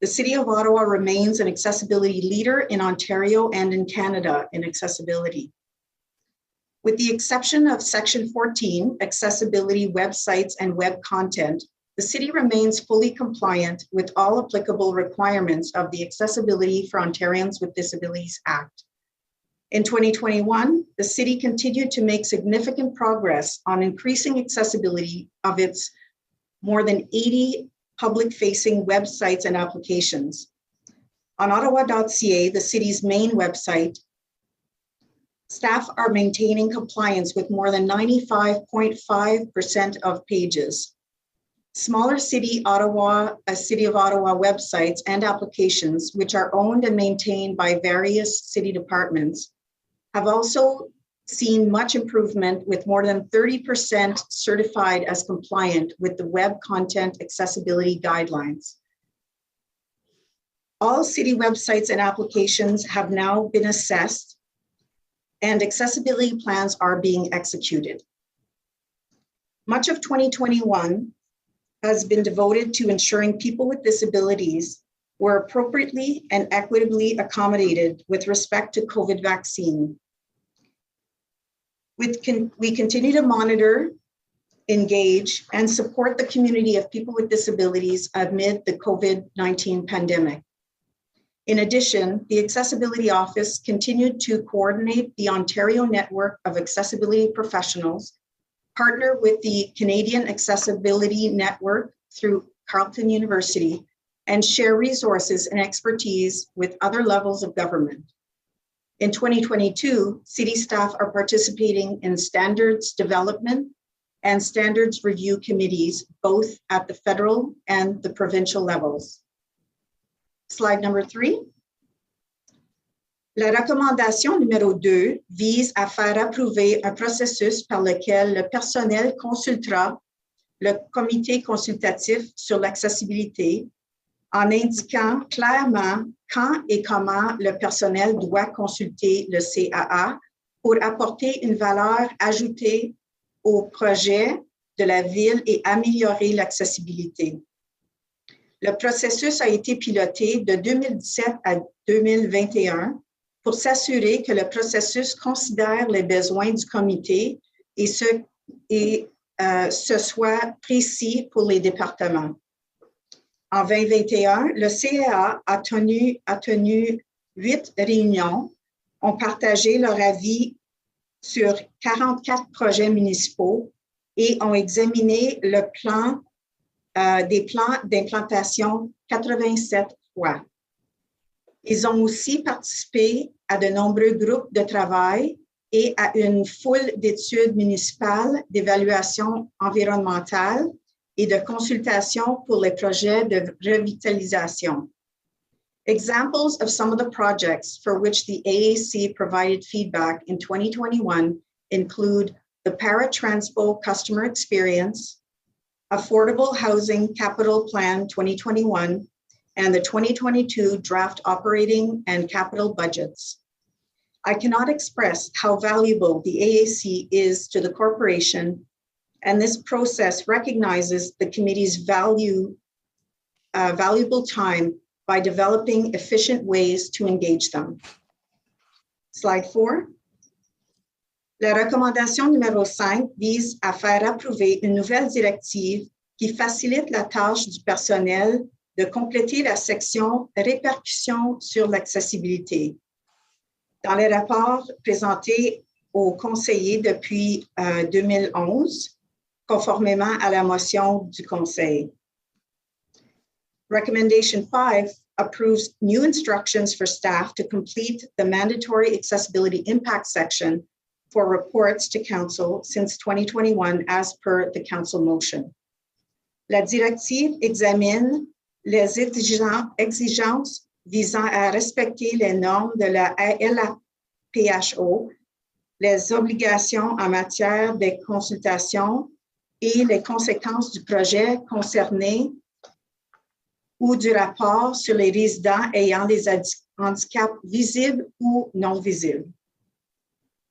the City of Ottawa remains an accessibility leader in Ontario and in Canada in accessibility. With the exception of Section 14, accessibility websites and web content, the city remains fully compliant with all applicable requirements of the Accessibility for Ontarians with Disabilities Act. In 2021, the city continued to make significant progress on increasing accessibility of its more than 80 public-facing websites and applications. On ottawa.ca, the city's main website, staff are maintaining compliance with more than 95.5% of pages. Smaller City of Ottawa websites and applications, which are owned and maintained by various city departments, have also seen much improvement, with more than 30% certified as compliant with the Web Content Accessibility Guidelines. All city websites and applications have now been assessed, and accessibility plans are being executed. Much of 2021 has been devoted to ensuring people with disabilities were appropriately and equitably accommodated with respect to COVID vaccine. We continue to monitor, engage, and support the community of people with disabilities amid the COVID-19 pandemic. In addition, the Accessibility Office continued to coordinate the Ontario Network of Accessibility Professionals, partner with the Canadian Accessibility Network through Carleton University, and share resources and expertise with other levels of government. In 2022, city staff are participating in standards development and standards review committees, both at the federal and the provincial levels. Slide number 3. La recommandation numéro 2 vise à faire approuver un processus par lequel le personnel consultera le comité consultatif sur l'accessibilité en indiquant clairement quand et comment le personnel doit consulter le CAA pour apporter une valeur ajoutée au projet de la ville et améliorer l'accessibilité. Le processus a été piloté de 2017 à 2021 pour s'assurer que le processus considère les besoins du comité et ce soit précis pour les départements. En 2021, le CAA a tenu 8 réunions, ont partagé leur avis sur 44 projets municipaux et ont examiné le plan des plans d'implantation 87 fois. Ils ont aussi participé à de nombreux groupes de travail et à une foule d'études municipales d'évaluation environnementale et de consultation pour les projets de revitalisation. Examples of some of the projects for which the AAC provided feedback in 2021 include the Paratranspo Customer Experience, Affordable Housing Capital Plan 2021, and the 2022 Draft Operating and Capital Budgets. I cannot express how valuable the AAC is to the corporation, and this process recognizes the committee's valuable time by developing efficient ways to engage them. Slide 4. La recommandation numéro 5 vise à faire approuver une nouvelle directive qui facilite la tâche du personnel de compléter la section répercussions sur l'accessibilité. Dans les rapports présentés aux conseillers depuis 2011, conformément à la motion du Conseil. Recommendation 5 approves new instructions for staff to complete the mandatory accessibility impact section for reports to Council since 2021 as per the Council motion. La directive examine les exigences visant à respecter les normes de la LAPHO, les obligations en matière de consultation et les conséquences du projet concerné ou du rapport sur les résidents ayant des handicaps visibles ou non visibles.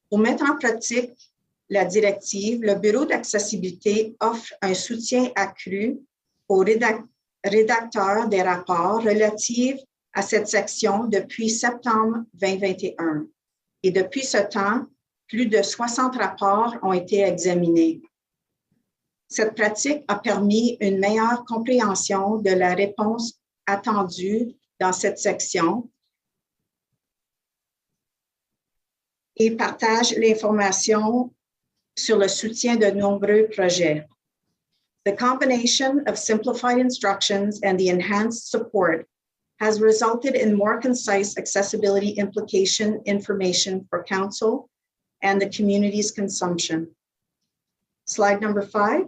Pour mettre en pratique la directive, le Bureau d'accessibilité offre un soutien accru aux rédacteurs des rapports relatifs à cette section depuis septembre 2021. Et depuis ce temps, plus de 60 rapports ont été examinés. Cette pratique a permis une meilleure compréhension de la réponse attendue dans cette section et partage l'information sur le soutien de nombreux projets. The combination of simplified instructions and the enhanced support has resulted in more concise accessibility implication information for Council and the community's consumption. Slide number 5.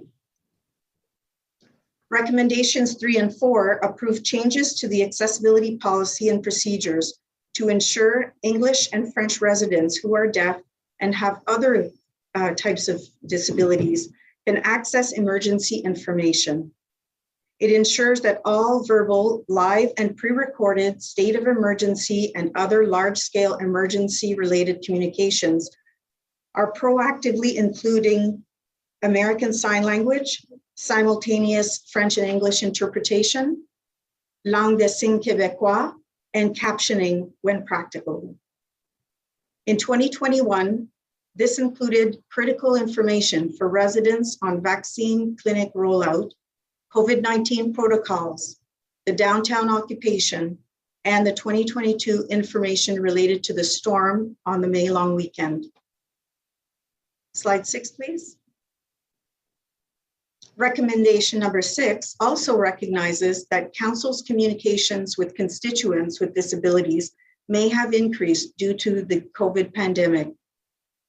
Recommendations 3 and 4 approve changes to the accessibility policy and procedures to ensure English and French residents who are deaf and have other types of disabilities can access emergency information. It ensures that all verbal, live, and pre-recorded state of emergency and other large-scale emergency-related communications are proactively including American Sign Language, simultaneous French and English interpretation, langue des signes québécois, and captioning when practical. In 2021, this included critical information for residents on vaccine clinic rollout, COVID-19 protocols, the downtown occupation, and the 2022 information related to the storm on the May long weekend. Slide 6, please. Recommendation number 6 also recognizes that Council's communications with constituents with disabilities may have increased due to the COVID pandemic.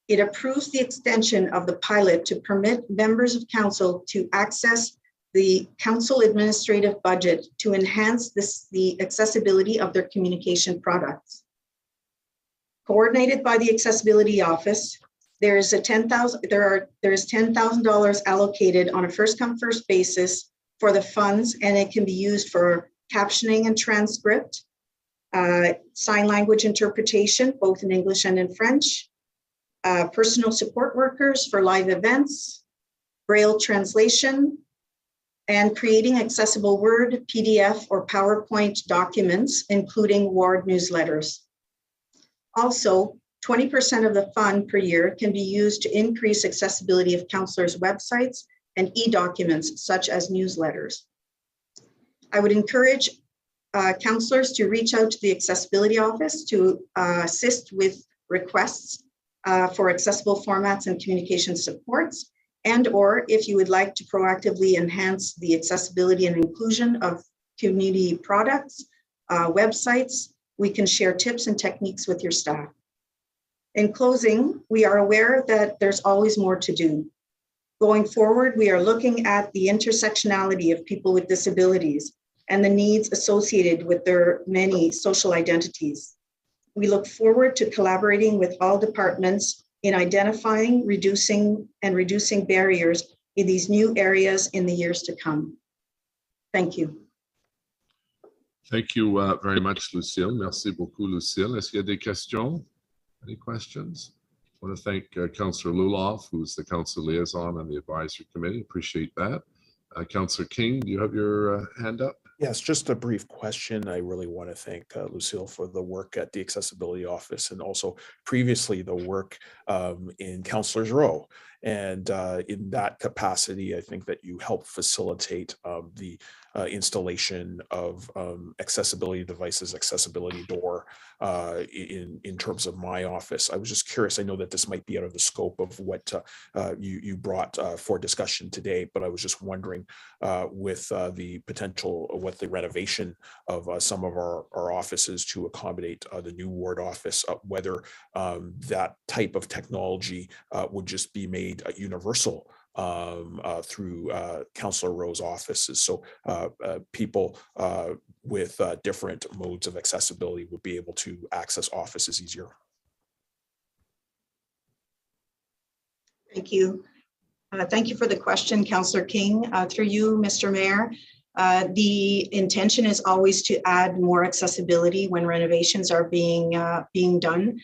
It approves the extension of the pilot to permit members of Council to access the Council administrative budget to enhance the accessibility of their communication products. Coordinated by the Accessibility Office, there is $10,000 allocated on a first-come, first basis for the funds, and it can be used for captioning and transcript, sign language interpretation, both in English and in French, personal support workers for live events, Braille translation, and creating accessible Word, PDF, or PowerPoint documents, including ward newsletters. Also, 20% of the fund per year can be used to increase accessibility of councillors' websites and e-documents, such as newsletters. I would encourage councillors to reach out to the Accessibility Office to assist with requests for accessible formats and communication supports, and/or if you would like to proactively enhance the accessibility and inclusion of community products, websites, we can share tips and techniques with your staff. In closing, we are aware that there's always more to do. Going forward, we are looking at the intersectionality of people with disabilities and the needs associated with their many social identities. We look forward to collaborating with all departments in identifying, reducing barriers in these new areas in the years to come. Thank you. Thank you very much, Lucille. Merci beaucoup, Lucille. Est-ce qu'il y a des questions? Any questions? I want to thank Councillor Luloff, who's the council liaison on the advisory committee. Appreciate that. Councillor King, do you have your hand up? Yes, just a brief question. I really want to thank Lucille for the work at the Accessibility Office and also previously the work in Councillors Row. And in that capacity, I think that you help facilitate the installation of accessibility devices, accessibility door in terms of my office. I was just curious. I know that this might be out of the scope of what you brought for discussion today, but I was just wondering with the potential with the renovation of some of our offices to accommodate the new ward office, whether that type of technology would just be made universal through Councillor Row's offices. So people with different modes of accessibility would be able to access offices easier. Thank you. Thank you for the question, Councillor King. Through you, Mr. Mayor, the intention is always to add more accessibility when renovations are being done.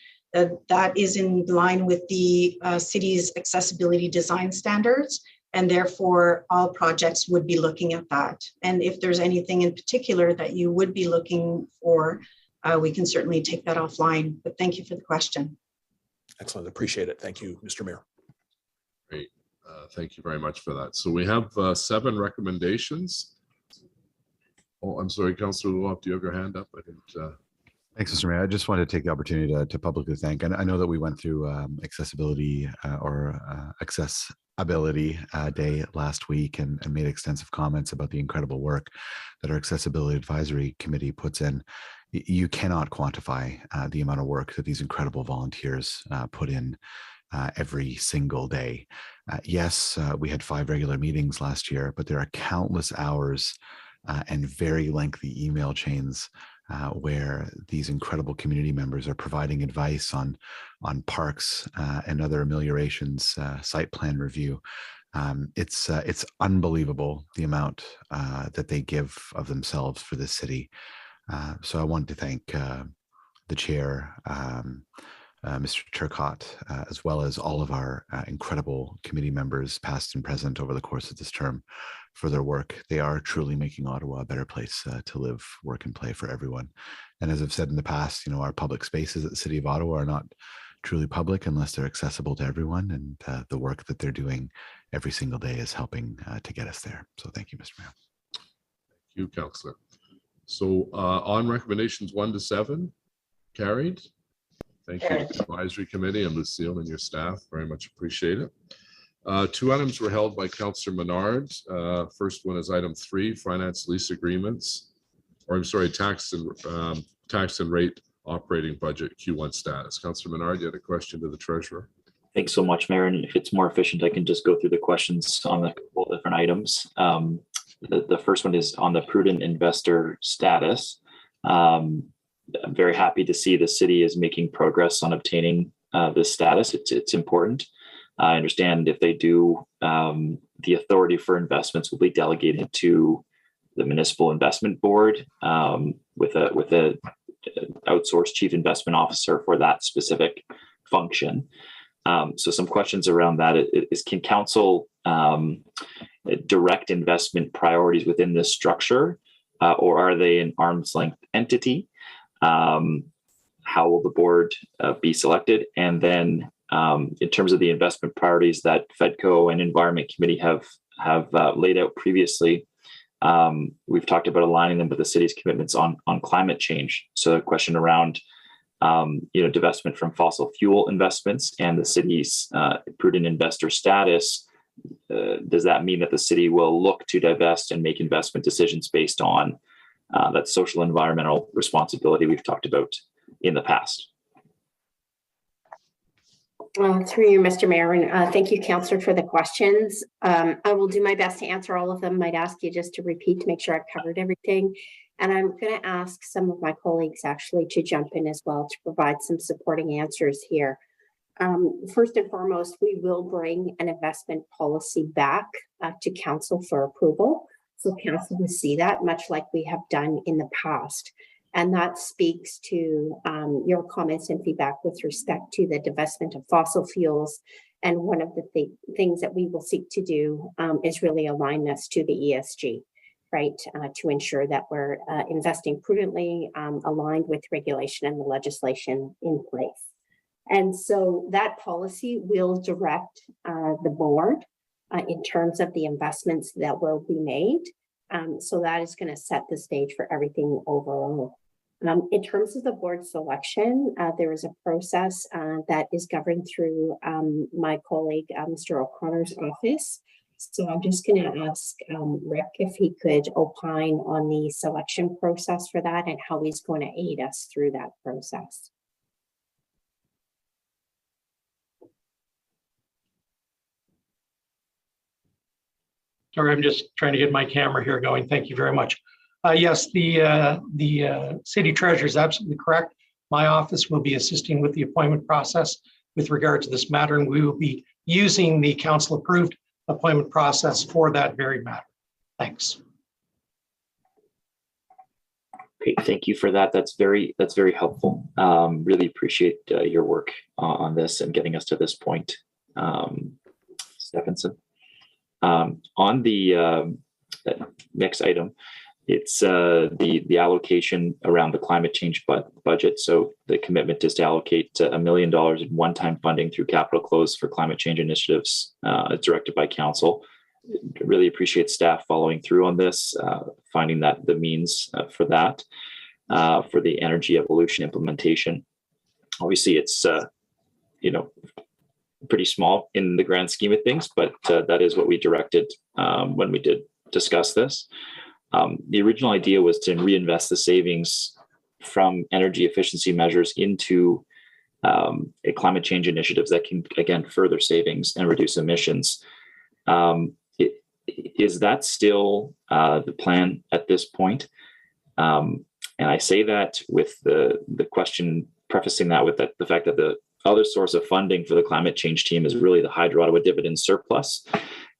That is in line with the city's accessibility design standards, and therefore all projects would be looking at that. And if there's anything in particular that you would be looking for, we can certainly take that offline. But thank you for the question. Excellent. Appreciate it. Thank you, Mr. Mayor. Great. Thank you very much for that. So we have 7 recommendations. Oh, I'm sorry, Councillor Luloff, do you have your hand up? I didn't. Thanks, Mr. Mayor. I just wanted to take the opportunity to publicly thank, and I know that we went through accessibility accessibility day last week and made extensive comments about the incredible work that our Accessibility Advisory Committee puts in. You cannot quantify the amount of work that these incredible volunteers put in every single day. Yes, we had 5 regular meetings last year, but there are countless hours and very lengthy email chains where these incredible community members are providing advice on parks and other ameliorations, site plan review. It's unbelievable the amount that they give of themselves for this city. So I wanted to thank the chair, Mr. Turcotte, as well as all of our incredible committee members, past and present, over the course of this term, for their work. They are truly making Ottawa a better place to live, work, and play for everyone. And as I've said in the past, our public spaces at the City of Ottawa are not truly public unless they're accessible to everyone. And the work that they're doing every single day is helping to get us there. So thank you, Mr. Mayor. Thank you, Councillor. So on recommendations 1 to 7, carried. Thank you to the advisory committee and Lucille and your staff. Very much appreciate it. 2 items were held by Councillor Menard. First one is item 3, finance lease agreements, or I'm sorry, tax and rate operating budget Q1 status. Councillor Menard, you had a question to the treasurer. Thanks so much, Mayor. And if it's more efficient, I can just go through the questions on the couple different items. The first one is on the prudent investor status. I'm very happy to see the city is making progress on obtaining this status. It's important. I understand if they do, the authority for investments will be delegated to the Municipal Investment Board with a outsourced chief investment officer for that specific function. So some questions around that is, can council direct investment priorities within this structure, or are they an arm's length entity? How will the board be selected? And then in terms of the investment priorities that FEDCO and Environment Committee have laid out previously, we've talked about aligning them with the city's commitments on climate change. So a question around divestment from fossil fuel investments and the city's prudent investor status does that mean that the city will look to divest and make investment decisions based on that social environmental responsibility we've talked about in the past? Through you, Mr. Mayor, and thank you, Councillor, for the questions. I will do my best to answer all of them. Might ask you just to repeat to make sure I've covered everything. And I'm going to ask some of my colleagues actually to jump in as well to provide some supporting answers here. First and foremost, we will bring an investment policy back to Council for approval. So Council will see that, much like we have done in the past. And that speaks to your comments and feedback with respect to the divestment of fossil fuels. And one of the things that we will seek to do is really align us to the ESG, right? To ensure that we're investing prudently, aligned with regulation and the legislation in place. And so that policy will direct the board in terms of the investments that will be made. So that is going to set the stage for everything overall. In terms of the board selection, there is a process that is governed through my colleague, Mr. O'Connor's office. So I'm just going to ask Rick if he could opine on the selection process for that and how he's going to aid us through that process. Sorry, I'm just trying to get my camera here going. Thank you very much. Yes, the city treasurer is absolutely correct. My office will be assisting with the appointment process with regard to this matter, and we will be using the council approved appointment process for that very matter. Thanks. Okay, thank you for that. That's very helpful. Really appreciate your work on this and getting us to this point, Stephenson. On the next item, it's the allocation around the climate change budget. So the commitment is to allocate $1 million in one-time funding through capital close for climate change initiatives directed by council. Really appreciate staff following through on this, finding that the means for that, for the energy evolution implementation. Obviously, it's pretty small in the grand scheme of things, but that is what we directed when we did discuss this. The original idea was to reinvest the savings from energy efficiency measures into climate change initiatives that can, again, further savings and reduce emissions. Is that still the plan at this point? And I say that with the question, prefacing that with the fact that the other source of funding for the climate change team is really the Hydro Ottawa dividend surplus.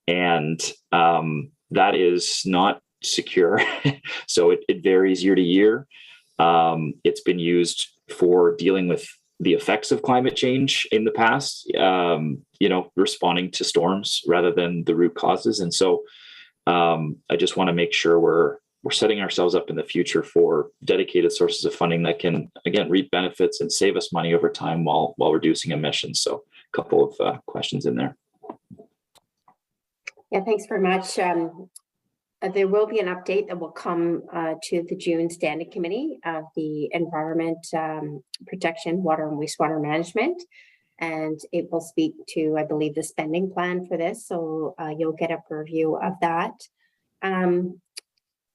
And that is not secure. So it varies year to year. It's been used for dealing with the effects of climate change in the past, responding to storms rather than the root causes. And so I just want to make sure we're setting ourselves up in the future for dedicated sources of funding that can, again, reap benefits and save us money over time while reducing emissions. So a couple of questions in there. Yeah, thanks very much. There will be an update that will come to the June Standing Committee of the Environment Protection, Water and Wastewater Management. And it will speak to, I believe, the spending plan for this. So you'll get a purview of that.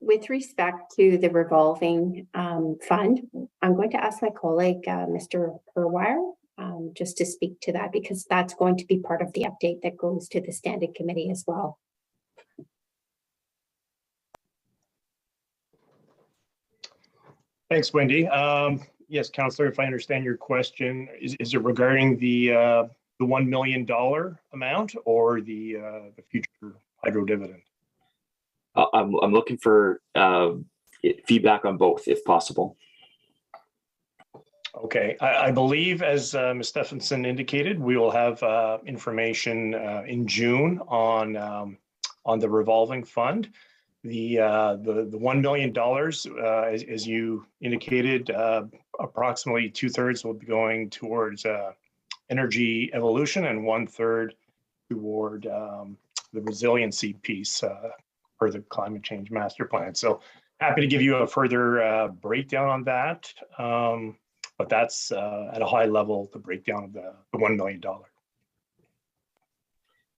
With respect to the revolving fund, I'm going to ask my colleague, Mr. Purwire, just to speak to that, because that's going to be part of the update that goes to the Standing Committee as well. Thanks, Wendy. Yes, Councillor, if I understand your question, is it regarding the $1 million amount or the future hydro dividend? I'm looking for feedback on both, if possible. Okay, I believe, as Ms. Stephenson indicated, we will have information in June on the revolving fund. The $1 million, as you indicated, approximately 2/3 will be going towards energy evolution and 1/3 toward the resiliency piece for the climate change master plan. So happy to give you a further breakdown on that, but that's at a high level the breakdown of the $1 million.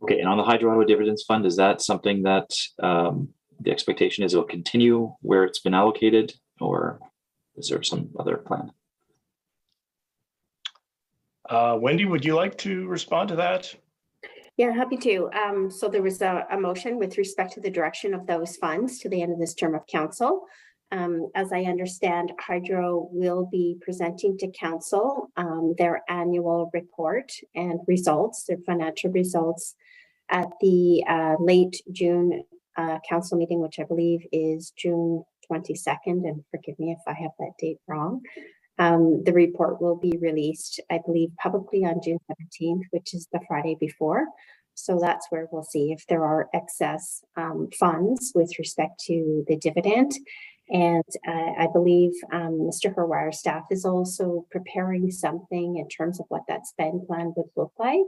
Okay, and on the Hydro Dividends Fund, is that something that the expectation is it will continue where it's been allocated, or is there some other plan? Wendy, would you like to respond to that? Yeah, happy to. So there was a motion with respect to the direction of those funds to the end of this term of council. As I understand, Hydro will be presenting to council their annual report and results, their financial results at the late June council meeting, which I believe is June 22nd, and forgive me if I have that date wrong. The report will be released, I believe, publicly on June 17th, which is the Friday before. So that's where we'll see if there are excess funds with respect to the dividend. And I believe Mr. Herwire's staff is also preparing something in terms of what that spend plan would look like.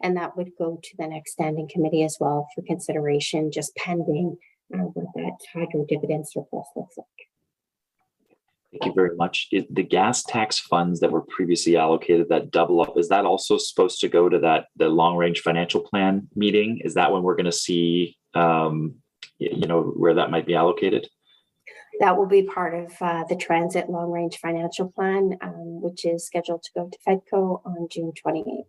And that would go to the next standing committee as well for consideration, just pending what that hydro dividend surplus looks like. Thank you very much. The gas tax funds that were previously allocated, that double up, is that also supposed to go to the long range financial plan meeting? Is that when we're going to see, where that might be allocated? That will be part of the transit long range financial plan, which is scheduled to go to FEDCO on June 28th.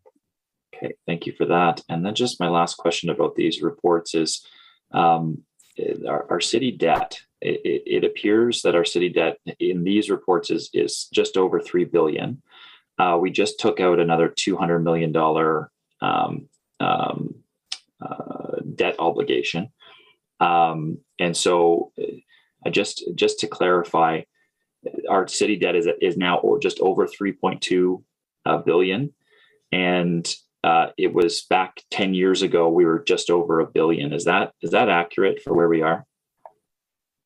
Okay, thank you for that. And then just my last question about these reports is our city debt. It appears that our city debt in these reports is just over $3 billion. We just took out another $200 million debt obligation. And so just to clarify, our city debt is now just over 3.2 billion. And it was back 10 years ago, we were just over $1 billion. Is that accurate for where we are?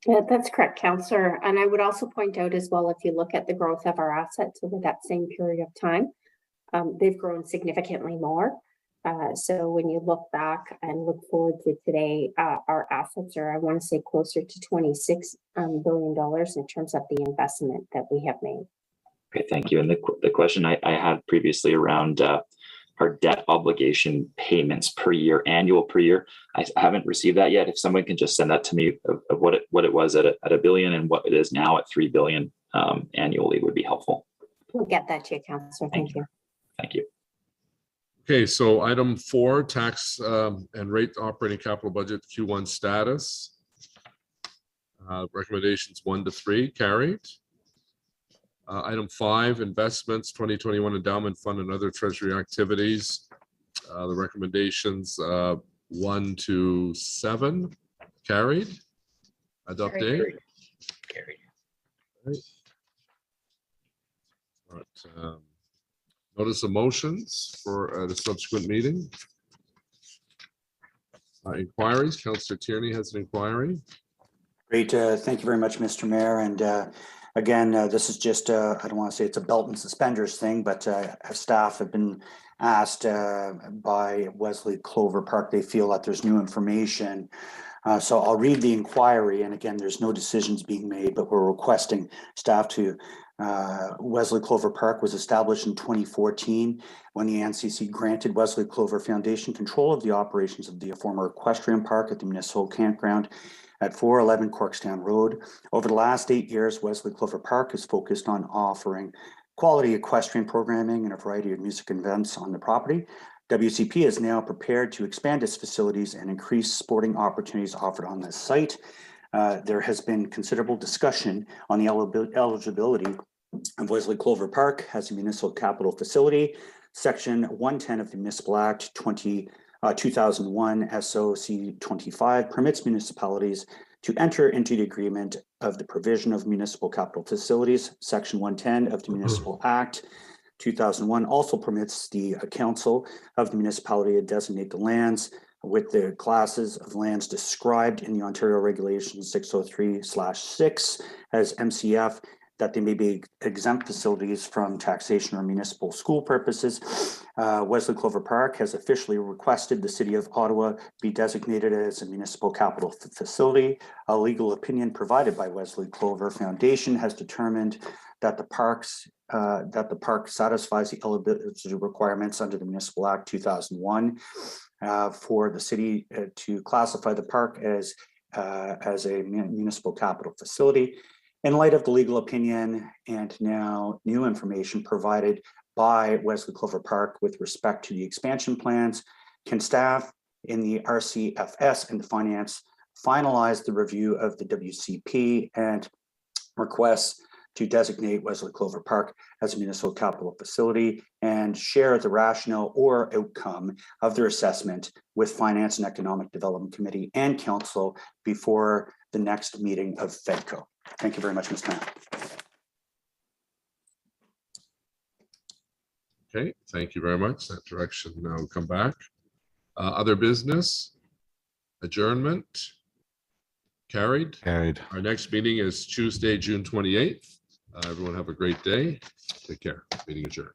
Yeah, that's correct, Councillor. And I would also point out as well, if you look at the growth of our assets over that same period of time, they've grown significantly more. So when you look back and look forward to today, our assets are, I want to say, closer to $26 billion in terms of the investment that we have made. Okay, thank you. And the question I had previously around our debt obligation payments per year, annual per year, I haven't received that yet. If someone can just send that to me of what it was at $1 billion and what it is now at $3 billion annually would be helpful. We'll get that to you, Councillor. Thank you. Thank you. Okay, so item 4, tax and rate operating capital budget Q1 status. Recommendations 1 to 3 carried. Item 5, investments 2021 endowment fund and other treasury activities. The recommendations 1 to 7 carried. Adopted. Carried. Right. Notice of motions for the subsequent meeting. Inquiries. Councillor Tierney has an inquiry. Great. Thank you very much, Mr. Mayor. And again, this is just, I don't want to say it's a belt and suspenders thing, but staff have been asked by Wesley Clover Park. They feel that there's new information. So I'll read the inquiry. And again, there's no decisions being made, but we're requesting staff to Wesley Clover Park was established in 2014 when the NCC granted Wesley Clover Foundation control of the operations of the former equestrian park at the municipal campground at 411 Corkstown Road. Over the last 8 years, Wesley Clover Park is focused on offering quality equestrian programming and a variety of music events on the property. WCP is now prepared to expand its facilities and increase sporting opportunities offered on this site. There has been considerable discussion on the eligibility of Wesley Clover Park as a municipal capital facility. Section 110 of the Municipal Act 2001 SOC 25 permits municipalities to enter into the agreement of the provision of municipal capital facilities. Section 110 of the Municipal Act 2001 also permits the council of the municipality to designate the lands with the classes of lands described in the Ontario Regulations 603/6 as MCF, that they may be exempt facilities from taxation or municipal school purposes. Wesley Clover Park has officially requested the City of Ottawa be designated as a municipal capital facility. A legal opinion provided by Wesley Clover Foundation has determined that the park satisfies the eligibility requirements under the Municipal Act 2001. for the city to classify the park as a municipal capital facility. In light of the legal opinion and now new information provided by Wesley Clover Park with respect to the expansion plans, can staff in the RCFS and the finance finalize the review of the WCP and requests to designate Wesley Clover Park as a municipal capital facility and share the rationale or outcome of their assessment with Finance and Economic Development Committee and Council before the next meeting of FEDCO. Thank you very much, Mr. Mayor. Okay, thank you very much. That direction now will come back. Other business, adjournment, carried. Carried. Our next meeting is Tuesday, June 28th. Everyone have a great day. Take care. Meeting adjourned.